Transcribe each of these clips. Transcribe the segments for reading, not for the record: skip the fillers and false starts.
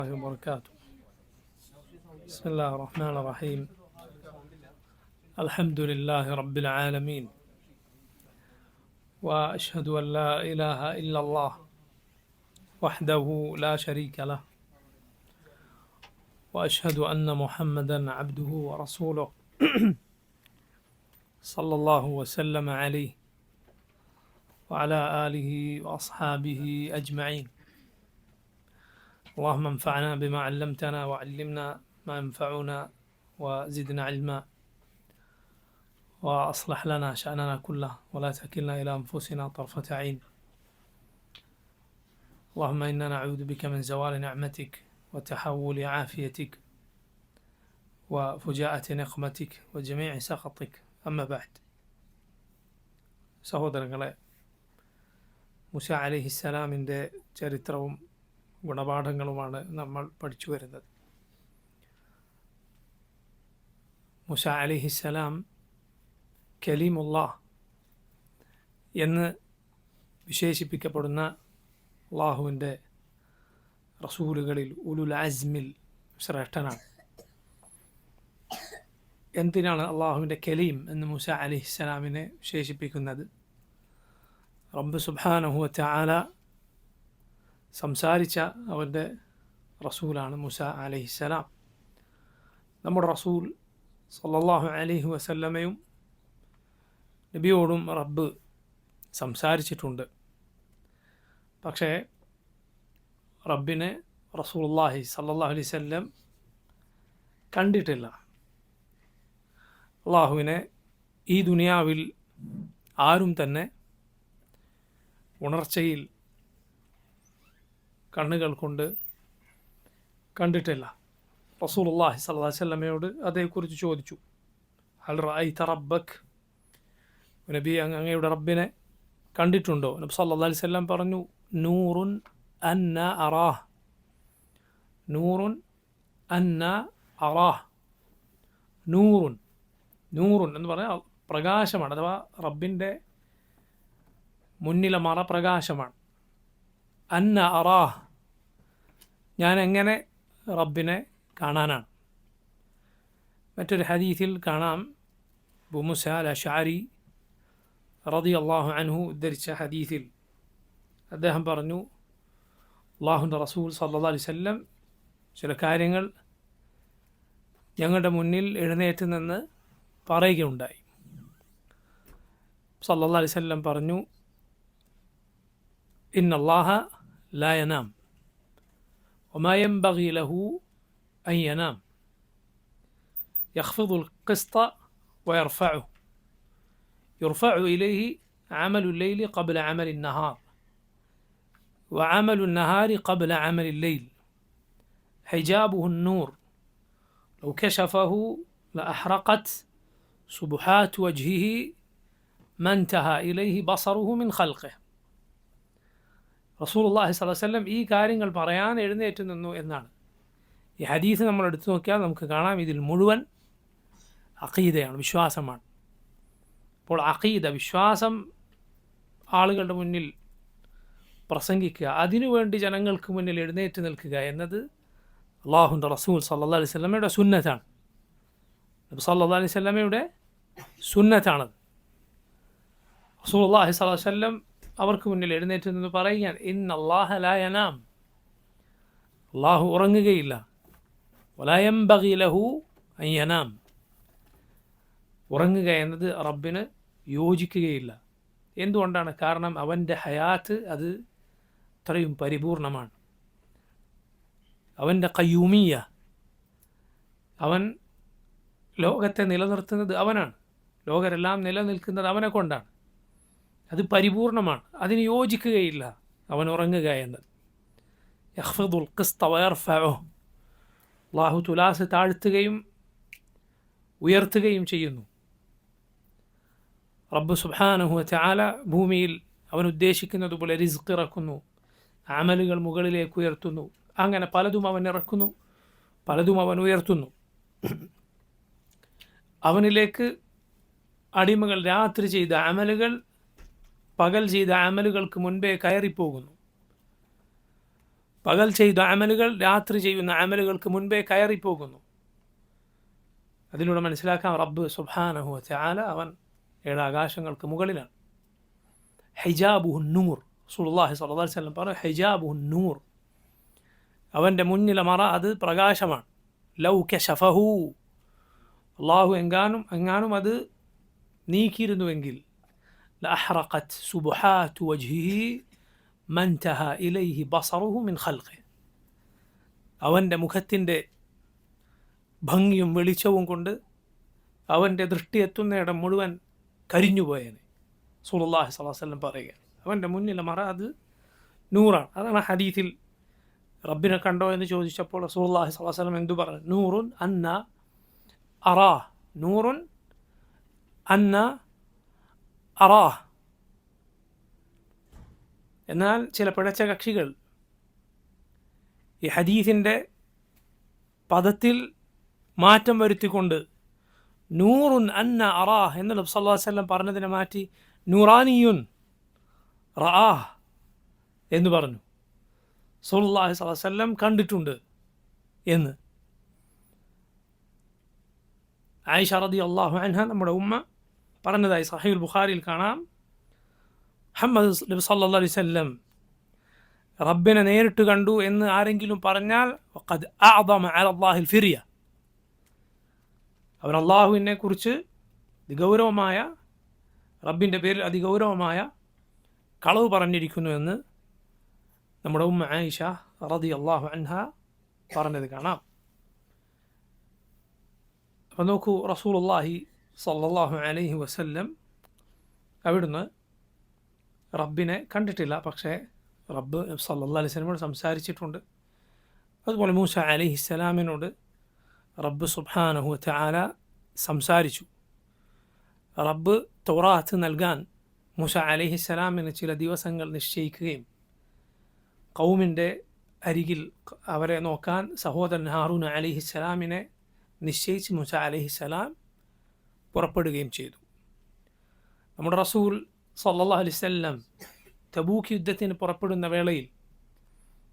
الله وبركاته. بسم الله الرحمن الرحيم. الحمد لله رب العالمين، وأشهد أن لا إله إلا الله وحده لا شريك له، وأشهد أن محمدا عبده ورسوله صلى الله وسلم عليه وعلى آله وأصحابه أجمعين. اللهم انفعنا بما علمتنا وعلمنا ما ينفعنا وزدنا علما وأصلح لنا شأننا كله ولا تكلنا إلى أنفسنا طرفة عين. اللهم إنا نعوذ بك من زوال نعمتك وتحول عافيتك وفجاءة نقمتك وجميع سخطك. أما بعد. സഹോദരങ്ങളെ, മൂസ അലൈഹിസ്സലാമിൻ്റെ ചരിത്രവും ഗുണപാഠങ്ങളുമാണ് നമ്മൾ പഠിച്ചു വരുന്നത്. മൂസ അലൈഹിസ്സലാം കലീമുല്ലാഹ് എന്ന് വിശേഷിപ്പിക്കപ്പെടുന്ന അള്ളാഹുവിൻ്റെ റസൂലുകളിൽ ഉലുൽ അസ്മിൽ ശ്രേഷ്ഠനാണ്. എന്തിനാണ് അള്ളാഹുവിൻ്റെ കലീം എന്ന് മൂസ അലൈഹിസ്സലാമിനെ വിശേഷിപ്പിക്കുന്നത്? റബ്ബ് സുബ്ഹാനഹു വ തആല സംസാരിച്ച അവൻ്റെ റസൂലാണ് മൂസ അലൈഹിസ്സലാം. നമ്മുടെ റസൂൽ സല്ലല്ലാഹു അലൈഹി വസല്ലമയും നബിയോടും റബ്ബ് സംസാരിച്ചിട്ടുണ്ട്. പക്ഷേ റബ്ബിനെ റസൂലുള്ളാഹി സല്ലല്ലാഹു അലൈഹി വസല്ലം കണ്ടിട്ടില്ല. അള്ളാഹുവിനെ ഈ ദുനിയാവിൽ ആരും തന്നെ ഉണർച്ചയിൽ കണ്ണുകൾ കൊണ്ട് കണ്ടിട്ടില്ല. റസൂലുള്ളാഹി സ്വല്ലല്ലാഹു അലൈഹി വസല്ലമയോട് അതേക്കുറിച്ച് ചോദിച്ചു. ഹൽ റഅയ്ത റബ്ബക്, നബി അങ്ങയുടെ റബ്ബിനെ കണ്ടിട്ടുണ്ടോ? നബി സല്ലല്ലാഹു അലൈഹി വസല്ലം പറഞ്ഞു, നൂറുൻ അന്ന അറാഹ്, നൂറുൻ അന്ന അറാഹ്. നൂറുൻ, നൂറുൻ എന്ന് പറഞ്ഞാൽ പ്രകാശമാണ്, അഥവാ റബ്ബിൻ്റെ മുന്നിലെ മറ പ്രകാശമാണ്. അന്ന അറാഹ്, ഞാൻ എങ്ങനെ റബ്ബിനെ കാണാനാണ്? മറ്റൊരു ഹദീസിൽ കാണാം, അബൂ മൂസ അൽ-അശ്അരി റളിയല്ലാഹു അൻഹു ഉദ്ധരിച്ച ഹദീസിൽ അദ്ദേഹം പറഞ്ഞു, അല്ലാഹുവിൻ്റെ റസൂൽ സല്ലല്ലാഹു അലൈഹി വസല്ലം ചില കാര്യങ്ങൾ ഞങ്ങളുടെ മുന്നിൽ എഴുന്നേറ്റ് നിന്ന് പറയുകയുണ്ടായി. സല്ലല്ലാഹു അലൈഹി വസല്ലം പറഞ്ഞു, ഇന്നല്ലാഹ ലാ യനാം വമാ യൻബഗി ലഹു അൻ യനാം യഖ്ഫിദുൽ ഖിസ്ത വയർഫഉഹു യുർഫഉ ഇലൈഹി അമലുൽ ലൈലി ഖബ്ല അമലിൻ നഹാർ വഅമലുൻ നഹാരി ഖബ്ല അമലിൽ ലൈൽ ഹിജാബുഹു നൂർ ലൗ കശഫഹു ലഅഹ്റഖത് സുബ്ഹാത്ത് വജ്ഹിഹി മാ ഇൻതഹ ഇലൈഹി ബസറുഹു മിൻ ഖൽഖിഹി. റസൂലുള്ളാഹി സ്വല്ലല്ലാഹു അലൈഹി വസല്ലം ഈ കാര്യങ്ങൾ പറയാൻ എഴുന്നേറ്റ് നിന്നു എന്നാണ്. ഈ ഹദീസ് നമ്മൾ എടുത്തു നോക്കിയാൽ നമുക്ക് കാണാം, ഇതിൽ മുഴുവൻ അഖീദയാണ്, വിശ്വാസമാണ്. അപ്പോൾ അഖീദ, വിശ്വാസം ആളുകളുടെ മുന്നിൽ പ്രസംഗിക്കുക, അതിനുവേണ്ടി ജനങ്ങൾക്ക് മുന്നിൽ എഴുന്നേറ്റ് നിൽക്കുക എന്നത് അല്ലാഹുവിൻ്റെ റസൂൽ സല്ലല്ലാഹു അലൈഹി വസല്ലമയുടെ സുന്നത്താണ്. നബി സല്ലല്ലാഹു അലൈഹി വസല്ലമയുടെ സുന്നത്താണത്. റസൂലുള്ളാഹി സ്വല്ലല്ലാഹു അലൈഹി വസല്ലം അവർക്ക് മുന്നിൽ എഴുന്നേറ്റ് നിന്ന് പറയുകയാണ്, ഇന്നല്ലാഹ ലാ യനാം, അല്ലാഹു ഉറങ്ങുകയില്ല, വലാ യൻബഗി ലഹു അൻ യനാം, ഉറങ്ങുക എന്നത് റബ്ബിന് യോജിക്കുകയില്ല. എന്തുകൊണ്ടാണ്? കാരണം അവൻ്റെ ഹയാത്ത് അത് അത്രയും പരിപൂർണമാണ്. അവൻ്റെ ഖയ്യൂമിയ്യ, അവൻ ലോകത്തെ നിലനിർത്തുന്നത് അവനാണ്, ലോകരെല്ലാം നിലനിൽക്കുന്നത് അവനെ കൊണ്ടാണ്, അത് പരിപൂർണമാണ്, അതിന് യോജിക്കുകയില്ല അവൻ ഉറങ്ങുക എന്നത്. യഖ്ഫിദുൽ ഖിസ്ത വയർഫഉഹു, അല്ലാഹു തുലാസ് താഴ്ത്തുകയും ഉയർത്തുകയും ചെയ്യുന്നു. റബ്ബ് സുബ്ഹാനഹു വ തആല ഭൂമിയിൽ അവൻ ഉദ്ദേശിക്കുന്നത് പോലെ റിസ്ക് ഇറക്കുന്നു, അമലുകൾ മുകളിലേക്ക് ഉയർത്തുന്നു. അങ്ങനെ പലതും അവൻ ഇറക്കുന്നു, പലതും അവൻ ഉയർത്തുന്നു. അവനിലേക്ക് അടിമകൾ രാത്രി ചെയ്ത അമലുകൾ പകൽ ചെയ്ത അമലുകൾക്ക് മുൻപേ കയറിപ്പോകുന്നു. പകൽ ചെയ്ത അമലുകൾ രാത്രി ചെയ്യുന്ന അമലുകൾക്ക് മുൻപേ കയറിപ്പോകുന്നു. അതിലൂടെ മനസ്സിലാക്കാം റബ്ബ് സുബ്ഹാനഹു വ തആല അവൻ 7 ആകാശങ്ങൾക്ക് മുകളിലാണ്. ഹിജാബുഹു നൂർ, റസൂലുള്ളാഹി സ്വല്ലല്ലാഹു അലൈഹി വസല്ലം പറഞ്ഞു ഹിജാബുഹു നൂർ, അവൻ്റെ മുന്നിലെ മറ അത് പ്രകാശമാണ്. ലൗ കശഫഹു, അള്ളാഹു എങ്ങാനും അത് നീക്കിയിരുന്നുവെങ്കിൽ ലഅഹ്റഖത് സുബ്ഹാതു വജ്ഹിഹി മൻതഹ ഇലൈഹി ബസറുഹു മിൻ ഖൽഖി, അവൻ്റെ മുഖത്തിൻ്റെ ഭംഗിയും വെളിച്ചവും കൊണ്ട് അവൻ്റെ ദൃഷ്ടി എത്തുന്നിടം മുഴുവൻ കരിഞ്ഞുപോയേനെ. റസൂലുള്ളാഹി സ്വല്ലല്ലാഹു അലൈഹി വസല്ലം പറയുക അവൻ്റെ മുന്നിലെ മറ അത് നൂറാണ്. അതാണ് ഹദീസിൽ റബ്ബിനെ കണ്ടോ എന്ന് ചോദിച്ചപ്പോൾ റസൂലുള്ളാഹി സ്വല്ലല്ലാഹു അലൈഹി വസല്ലം എന്തു പറഞ്ഞു? നൂറുൻ അന്ന അറാഹ്, നൂറുൻ അന്ന അറാഹ്. എന്നാൽ ചില പിഴച്ച കക്ഷികൾ ഈ ഹദീസിൻ്റെ പദത്തിൽ മാറ്റം വരുത്തിക്കൊണ്ട് നൂറുൻ അന്ന അറാഹ് എന്ന് നബി സല്ലല്ലാഹു അലൈഹി വസല്ലം പറഞ്ഞതിനെ മാറ്റി നൂറാനിയുൻ റആഹ് എന്ന് പറഞ്ഞു. റസൂലുള്ളാഹി സ്വല്ലല്ലാഹു അലൈഹി വസല്ലം കണ്ടിട്ടുണ്ട് എന്ന്. ആയിഷ റളിയല്ലാഹു അൻഹ നമ്മുടെ ഉമ്മ പറഞ്ഞതായി സഹീഹുൽ ബുഖാരിയിൽ കാണാം. മുഹമ്മദ് നബി സല്ലല്ലാഹു അലൈഹി വസല്ലം റബ്ബിനെ നേരിട്ട് കണ്ടു എന്ന് ആരെങ്കിലും പറഞ്ഞാൽ വഖദ് അഅദമ അലല്ലാഹിൽ ഫിറിയ, അവൻ അള്ളാഹുവിനെ കുറിച്ച് അതിഗൗരവമായ, റബ്ബിൻ്റെ പേരിൽ അതിഗൗരവമായ കളവ് പറഞ്ഞിരിക്കുന്നു എന്ന് നമ്മുടെ ഉമ്മ ആയിഷ റളിയല്ലാഹു അൻഹ പറഞ്ഞത് കാണാം. അപ്പോൾ നോക്കൂ, റസൂലുള്ളാഹി സ്വല്ലല്ലാഹു അലൈഹി വസല്ലം അവിടുന്ന് റബ്ബിനെ കണ്ടിട്ടില്ല, പക്ഷേ റബ്ബ് സല്ലല്ലാഹു അലൈഹി വസല്ലമയോട് സംസാരിച്ചിട്ടുണ്ട്. അതുപോലെ മൂസ അലൈഹിസ്സലാമിനോട് റബ്ബ് സുബ്ഹാനഹു വ തആല സംസാരിച്ചു. റബ്ബ് തൗറാത്ത് നൽകാൻ മൂസ അലൈഹിസ്സലാമിന് ചില ദിവസങ്ങൾ നിശ്ചയിക്കുകയും ഖൗമിൻ്റെ അരികിൽ അവരെ നോക്കാൻ സഹോദരൻ ഹാറൂൻ അലൈഹിസ്സലാമിനെ നിശ്ചയിച്ച് മൂസ അലൈഹിസ്സലാം പുറപ്പെടുകയും ചെയ്തു. നമ്മുടെ റസൂൽ സല്ലല്ലാഹു അലൈഹി വസല്ലം തബൂക്ക് യുദ്ധത്തിന് പുറപ്പെടുന്ന വേളയിൽ,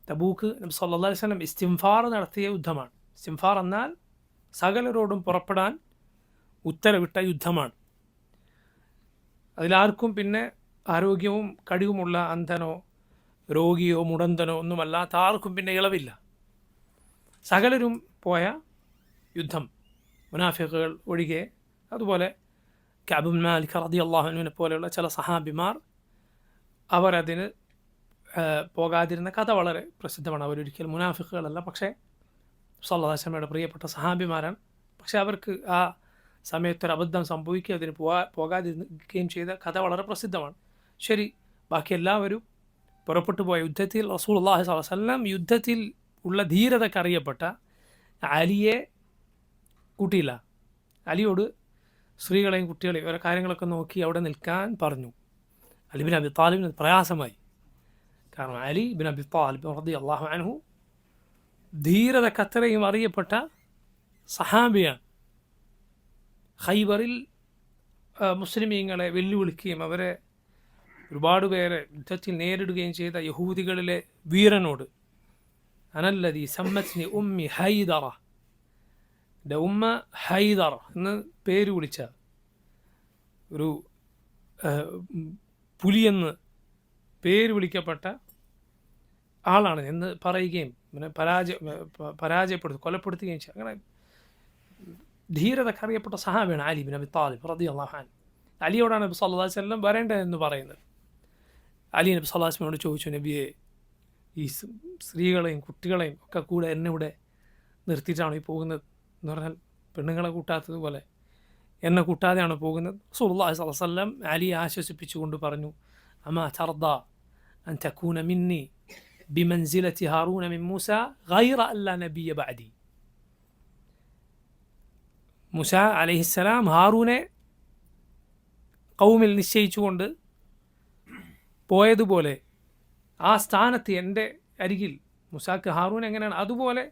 തബൂക്ക് നബി സല്ലല്ലാഹു അലൈഹി വസല്ലം ഇസ്തിൻഫാർ നടത്തിയ യുദ്ധമാണ്. ഇസ്തിൻഫാർ എന്നാൽ സകലരോടും പുറപ്പെടാൻ ഉത്തരവിട്ട യുദ്ധമാണ്. അതിലാർക്കും പിന്നെ ആരോഗ്യവും കഴിവുമുള്ള അന്ധനോ രോഗിയോ മുടന്തനോ ഒന്നുമല്ലാത്ത ആർക്കും പിന്നെ ഇളവില്ല. സകലരും പോയ യുദ്ധം, മുനാഫിഖുകൾ ഒഴികെ. അതുപോലെ കഅബ് ബിൻ മാലിക് റളിയല്ലാഹു അൻഹുവിനെ പോലെയുള്ള ചില സഹാബിമാർ അവരതിന് പോകാതിരുന്ന കഥ വളരെ പ്രസിദ്ധമാണ്. അവരൊരിക്കലും മുനാഫിഖുകളല്ല, പക്ഷേ സല്ലല്ലാഹു അലൈഹി വസല്ലമയുടെ പ്രിയപ്പെട്ട സഹാബിമാരാണ്. പക്ഷേ അവർക്ക് ആ സമയത്തൊരു അബദ്ധം സംഭവിക്കുകയും അതിന് പോകാതിരിക്കുകയും ചെയ്ത കഥ വളരെ പ്രസിദ്ധമാണ്. ശരി, ബാക്കി എല്ലാവരും പുറപ്പെട്ടു പോയ യുദ്ധത്തിൽ റസൂലുള്ളാഹി സ്വല്ലല്ലാഹു അലൈഹി വസല്ലം യുദ്ധത്തിൽ ഉള്ള ധീരതയ്ക്ക് അറിയപ്പെട്ട അലിയെ കൂട്ടിയില്ല. അലിയോട് സ്ത്രീകളെയും കുട്ടികളെയും ഓരോ കാര്യങ്ങളൊക്കെ നോക്കി അവിടെ നിൽക്കാൻ പറഞ്ഞു. അലി ബിൻ അബി താലിബിന് പ്രയാസമായി. കാരണം അലി ബിൻ അബി താലിബ് റളിയല്ലാഹു അൻഹു ധീരതയ്ക്കത്രയും അറിയപ്പെട്ട സഹാബിയാണ്. ഖൈബറിൽ മുസ്ലിമീങ്ങളെ വെല്ലുവിളിക്കുകയും അവരെ ഒരുപാട് പേരെ യുദ്ധത്തിൽ നേരിടുകയും ചെയ്ത യഹൂദികളിലെ വീരനോട് അനല്ലദീ സമ്മത്നി ഉമ്മി ഹൈദറ, എൻ്റെ ഉമ്മ ഹൈദർ എന്ന് പേര് വിളിച്ച ഒരു പുലിയെന്ന് പേര് വിളിക്കപ്പെട്ട ആളാണ് എന്ന് പറയുകയും പിന്നെ പരാജയപ്പെടുത്തി കൊലപ്പെടുത്തുകയും ചെയ്തു. അങ്ങനെ ധീരതയ്ക്ക് അറിയപ്പെട്ട സഹാബിയാണ് അലി ബിൻ അബി താലിബ് റളിയല്ലാഹു അൻഹു. അലിയോടാണ് നബി സല്ലല്ലാഹു അലൈഹി വസല്ലം വരേണ്ടതെന്ന് പറയുന്നത്. അലി നബി സല്ലല്ലാഹു അലൈഹി വസല്ലമയോട് ചോദിച്ചു, നബിയെ, ഈ സ്ത്രീകളെയും കുട്ടികളെയും ഒക്കെ കൂടെ എന്നെ ഇവിടെ നിർത്തിയിട്ടാണ് ഈ പോകുന്നത് എന്ന് പറഞ്ഞാൽ പെണ്ണുങ്ങളെ കൂട്ടാത്തതുപോലെ എന്നെ കൂട്ടാതെയാണ് പോകുന്നത്. റസൂലുള്ളാഹി സ്വല്ലല്ലാഹു അലൈഹി വസല്ലം അലിയെ ആശ്വസിപ്പിച്ചുകൊണ്ട് പറഞ്ഞു, അമാ തർദ അൻ തകൂന മിന്നി ബിമൻസിലത്തി ഹാറൂന മിൻ മൂസ ഗൈറ അല്ലാ നബിയ ബഅദി. മൂസ അലൈഹിസ്സലാം ഹാറൂനെ ഖൗമിൽ നിശ്ചയിച്ചുകൊണ്ട് പോയതുപോലെ ആ സ്ഥാനത്ത് എൻ്റെ അരികിൽ മൂസാക്ക് ഹാറൂൻ എങ്ങനെയാണ് അതുപോലെ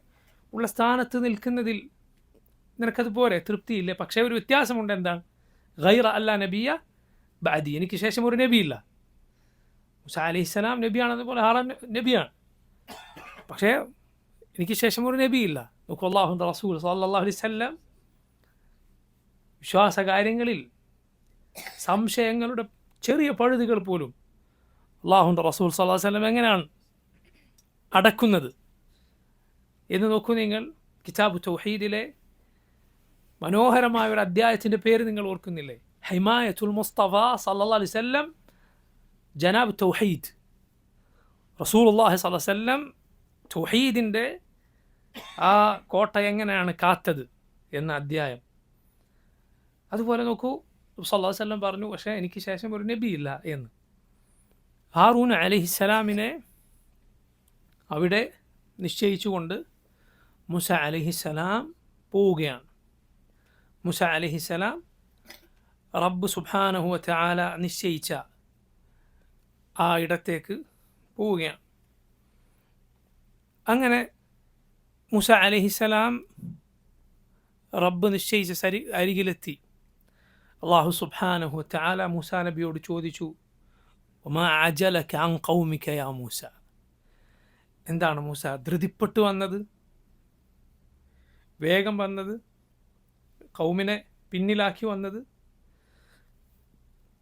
ഉള്ള സ്ഥാനത്ത് നിൽക്കുന്നതിൽ നിനക്കതുപോലെ തൃപ്തിയില്ലേ? പക്ഷേ ഒരു വ്യത്യാസമുണ്ട്. എന്താണ്? ഗൈറ അല്ലാ നബിയ ബഅദി, എനിക്ക് ശേഷം ഒരു നബിയില്ല. മൂസ അലൈഹിസ്സലാം നബിയാണ്, അതുപോലെ ഹാറൂൻ നബിയാണ്. പക്ഷേ എനിക്ക് ശേഷം ഒരു നബിയില്ല. നോക്കൂ, അല്ലാഹുവിൻ്റെ റസൂൽ സല്ലല്ലാഹു അലൈഹി വസല്ലം വിശ്വാസ കാര്യങ്ങളിൽ സംശയങ്ങളുടെ ചെറിയ പഴുതുകൾ പോലും അല്ലാഹുവിൻ്റെ റസൂൽ സല്ലല്ലാഹു അലൈഹി വസല്ലം എങ്ങനെയാണ് അടക്കുന്നത് എന്ന് നോക്കൂ നിങ്ങൾ. കിതാബ് തൗഹീദിലെ മനോഹരമായ ഒരു അധ്യായത്തിൻ്റെ പേര് നിങ്ങൾ ഓർക്കുന്നില്ലേ? ഹിമായത്തുൽ മുസ്തഫ സല്ലല്ലാഹു അലൈഹി വസല്ലം ജനാബ് തൗഹീദ്. റസൂലുള്ളാഹി സ്വല്ലല്ലാഹു അലൈഹി വസല്ലം തൗഹീദിൻ്റെ ആ കോട്ട എങ്ങനെയാണ് കാത്തത് എന്ന അധ്യായം. അതുപോലെ നോക്കൂ, സല്ലല്ലാഹു അലൈഹി വസല്ലം പറഞ്ഞു, പക്ഷേ എനിക്ക് ശേഷം ഒരു നബിയില്ല എന്ന്. ഹാറൂൻ അലൈഹിസ്സലാമിനെ അവിടെ നിശ്ചയിച്ചുകൊണ്ട് മൂസ അലൈഹിസ്സലാം പോവുകയാണ്. മൂസ അലൈഹിസ്സലാം റബ്ബ് സുബ്ഹാനഹു വ തആല നിശ്ചയിച്ച ആ ഇടത്തേക്ക് പോവുകയാണ്. അങ്ങനെ മൂസ അലൈഹിസ്സലാം റബ്ബ് നിശ്ചയിച്ച അരികിലെത്തി. അല്ലാഹു സുബ്ഹാനഹു വ തആല മൂസ നബിയോട് ചോദിച്ചു, വമാ അജലക അൻ ഖൗമിക യാ മൂസ. എന്താണ് മൂസ ധൃതിപ്പെട്ടു വന്നത്, വേഗം വന്നത്, ഖൗമിനെ പിന്നിലാക്കി വന്നത്?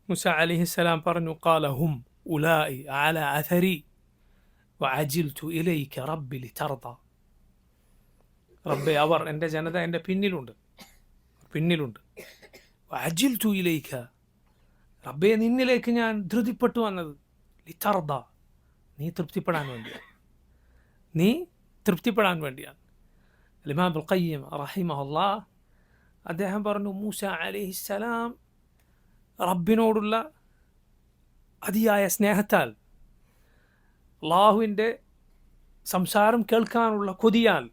മൂസ അലൈഹിസ്സലാം പറഞ്ഞു, ഖാല ഹും ഉലായി അല അഥരി വഅജിൽതു ഇലൈക റബ്ബി ലിതർദ. റബ്ബേ, അവർ എൻ്റെ ജനത എൻ്റെ പിന്നിലുണ്ട്. വഅജിൽതു ഇലൈക, റബ്ബേ നിന്നിലേക്ക് ഞാൻ ധൃതിപ്പെട്ടു വന്നത്. ലിതർദ, നീ തൃപ്തിപ്പെടാൻ വേണ്ടിയാണ്. ഇമാം ഇബ്നുൽ ഖയ്യിം റഹിമഹുല്ലാഹ് അദ്ദേഹം പറഞ്ഞു, മൂസ അലൈഹിസ്സലാം റബ്ബിനോടുള്ള അതിയായ സ്നേഹത്താൽ, അല്ലാഹുവിൻ്റെ സംസാരം കേൾക്കാനുള്ള കൊതിയാൽ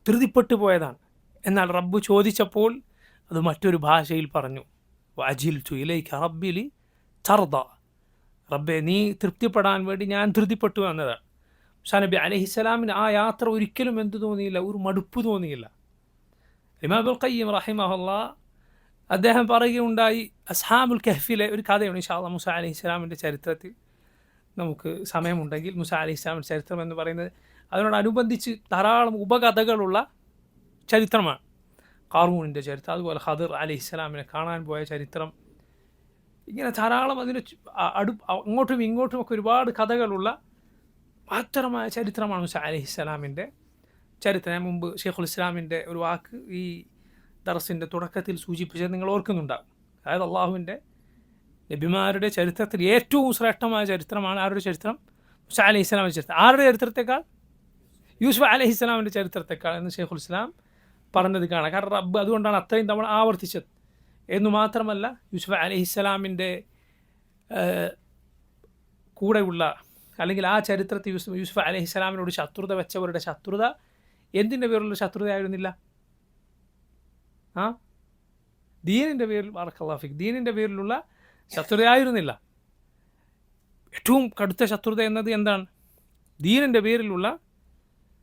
ധൃതിപ്പെട്ടു പോയതാണ്. എന്നാൽ റബ്ബ് ചോദിച്ചപ്പോൾ അത് മറ്റൊരു ഭാഷയിൽ പറഞ്ഞു, വഅജിൽതു ഇലൈക റബ്ബി ലിതർദ, റബ്ബെ നീ തൃപ്തിപ്പെടാൻ വേണ്ടി ഞാൻ ധൃതിപ്പെട്ടു എന്നതാണ്. മൂസാ നബി അലൈഹിസ്സലാമിന് ആ യാത്ര ഒരിക്കലും എന്തു തോന്നിയില്ല, ഒരു മടുപ്പ് തോന്നിയില്ല. ഇമാം ഇബ്നുൽ ഖയ്യിം റഹിമഹുല്ലാഹ് അദ്ദേഹം പറയുകയുണ്ടായി, അസ്ഹാബുൽ കഹ്ഫിലെ ഒരു കഥയാണ്. ഇൻഷാ അല്ലാഹ് മൂസ അലൈഹിസ്സലാമിൻ്റെ ചരിത്രത്തിൽ നമുക്ക് സമയമുണ്ടെങ്കിൽ, മൂസ അലൈഹിസ്സലാമിൻ്റെ ചരിത്രം എന്ന് പറയുന്നത് അതിനോടനുബന്ധിച്ച് ധാരാളം ഉപകഥകളുള്ള ചരിത്രമാണ്. ഖാറൂനിൻ്റെ ചരിത്രം, അതുപോലെ ഖദർ അലൈഹിസ്സലാമിനെ കാണാൻ പോയ ചരിത്രം, ഇങ്ങനെ ധാരാളം അതിന് അങ്ങോട്ടും ഇങ്ങോട്ടും ഒക്കെ ഒരുപാട് കഥകളുള്ള മഹത്തരമായ ചരിത്രമാണ് മൂസ അലൈഹിസ്സലാമിൻ്റെ ചരിത്രം. ഞാൻ മുമ്പ് ഷെയ്ഖുൽ ഇസ്ലാമിൻ്റെ ഒരു വാക്ക് ഈ ദർസിൻ്റെ തുടക്കത്തിൽ സൂചിപ്പിച്ചത് നിങ്ങൾ ഓർക്കുന്നുണ്ടാകും. അതായത് അള്ളാഹുവിൻ്റെ നബിമാരുടെ ചരിത്രത്തിൽ ഏറ്റവും ശ്രേഷ്ഠമായ ചരിത്രമാണ് ആരുടെ ചരിത്രം? മൂസ അലൈഹിസ്സലാമിൻ്റെ ചരിത്രം. ആരുടെ ചരിത്രത്തെക്കാൾ? യൂസുഫ് അലൈഹിസ്സലാമിൻ്റെ ചരിത്രത്തെക്കാൾ എന്ന് ഷെയ്ഖുൽ ഇസ്ലാം പറഞ്ഞത് കാണാം. കാരണം റബ്ബ് അതുകൊണ്ടാണ് അത്രയും തവണ ആവർത്തിച്ചത്. എന്നു മാത്രമല്ല, യൂസുഫ് അലൈഹിസ്സലാമിൻ്റെ കൂടെയുള്ള അല്ലെങ്കിൽ ആ ചരിത്രത്തിൽ യൂസുഫ് അലൈഹിസ്സലാമിനോട് ശത്രുത വെച്ചവരുടെ ശത്രുത എന്തിൻ്റെ പേരിലുള്ള ശത്രുതയായിരുന്നില്ല? ദീനിൻ്റെ പേരിൽ, ബറക്കല്ലാഹു ഫീക്, ദീനിൻ്റെ പേരിലുള്ള ശത്രുതയായിരുന്നില്ല. ഏറ്റവും കടുത്ത ശത്രുത എന്നത് എന്താണ്? ദീനിൻ്റെ പേരിലുള്ള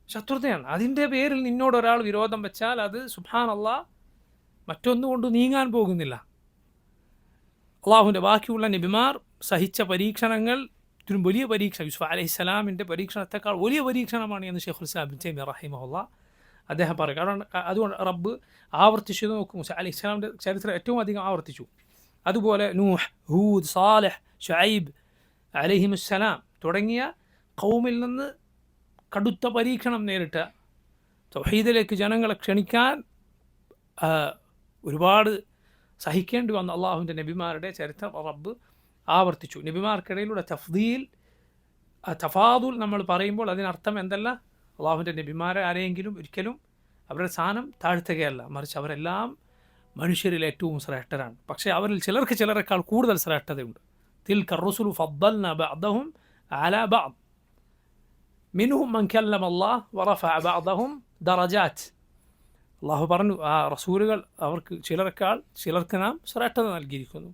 ശത്രുതയാണ്. അതിൻ്റെ പേരിൽ നിന്നോട് ഒരാൾ വിരോധം വെച്ചാൽ അത് സുബ്ഹാനല്ലാഹ് മറ്റൊന്നുകൊണ്ട് നീങ്ങാൻ പോകുന്നില്ല. അള്ളാഹുവിൻ്റെ ബാക്കിയുള്ള നബിമാർ സഹിച്ച പരീക്ഷണങ്ങൾ ഇതിലും വലിയ പരീക്ഷണം, യൂസുഫ് അലൈഹിസ്സലാമിൻ്റെ പരീക്ഷണത്തെക്കാൾ വലിയ പരീക്ഷണമാണ് എന്ന് ഷെയ്ഖുൽ ഇസ്ലാം ഇബ്നു തൈമിയ്യ റഹിമഹുല്ലാഹ് അദ്ദേഹം പറയും. കാരണം അതുകൊണ്ട് റബ്ബ് ആവർത്തിച്ചു നോക്കും. മൂസ അലൈഹിസ്സലാമിൻ്റെ ചരിത്രം ഏറ്റവും അധികം ആവർത്തിച്ചു. അതുപോലെ നൂഹ്, ഹൂദ്, സാലിഹ്, ശുഐബ് അലൈഹിമുസ്സലാം തുടങ്ങിയ ഖൗമിൽ നിന്ന് കടുത്ത പരീക്ഷണം നേരിട്ട, തൗഹീദിലേക്ക് ജനങ്ങളെ ക്ഷണിക്കാൻ ഒരുപാട് സഹിക്കേണ്ടി വന്ന അള്ളാഹുവിൻ്റെ നബിമാരുടെ ചരിത്രം റബ്ബ് ആവർത്തിച്ചു. നബിമാർക്കിടയിലുള്ള തഫാദുൽ നമ്മൾ പറയുമ്പോൾ അതിനർത്ഥം എന്തല്ല? അള്ളാഹുവിൻ്റെ നബിമാരെ ആരെയെങ്കിലും ഒരിക്കലും അവരുടെ സ്ഥാനം താഴ്ത്തുകയല്ല, മറിച്ച് അവരെല്ലാം മനുഷ്യരിൽ ഏറ്റവും ശ്രേഷ്ഠരാണ്. പക്ഷേ അവരിൽ ചിലർക്ക് ചിലരെക്കാൾ കൂടുതൽ ശ്രേഷ്ഠതയുണ്ട്. തിൽക റസുലു ഫദ്ദൽനാ ബഅദഹും അലാ ബഅദ് മിൻഹും മൻ കല്ലമ അല്ലാഹ് വറഫഅ ബഅദഹും ദറജാത്ത്. അള്ളാഹു പറഞ്ഞു, ആ റസൂലുകൾ അവർക്ക് ചിലർക്ക് നാം ശ്രേഷ്ഠത നൽകിയിരിക്കുന്നു.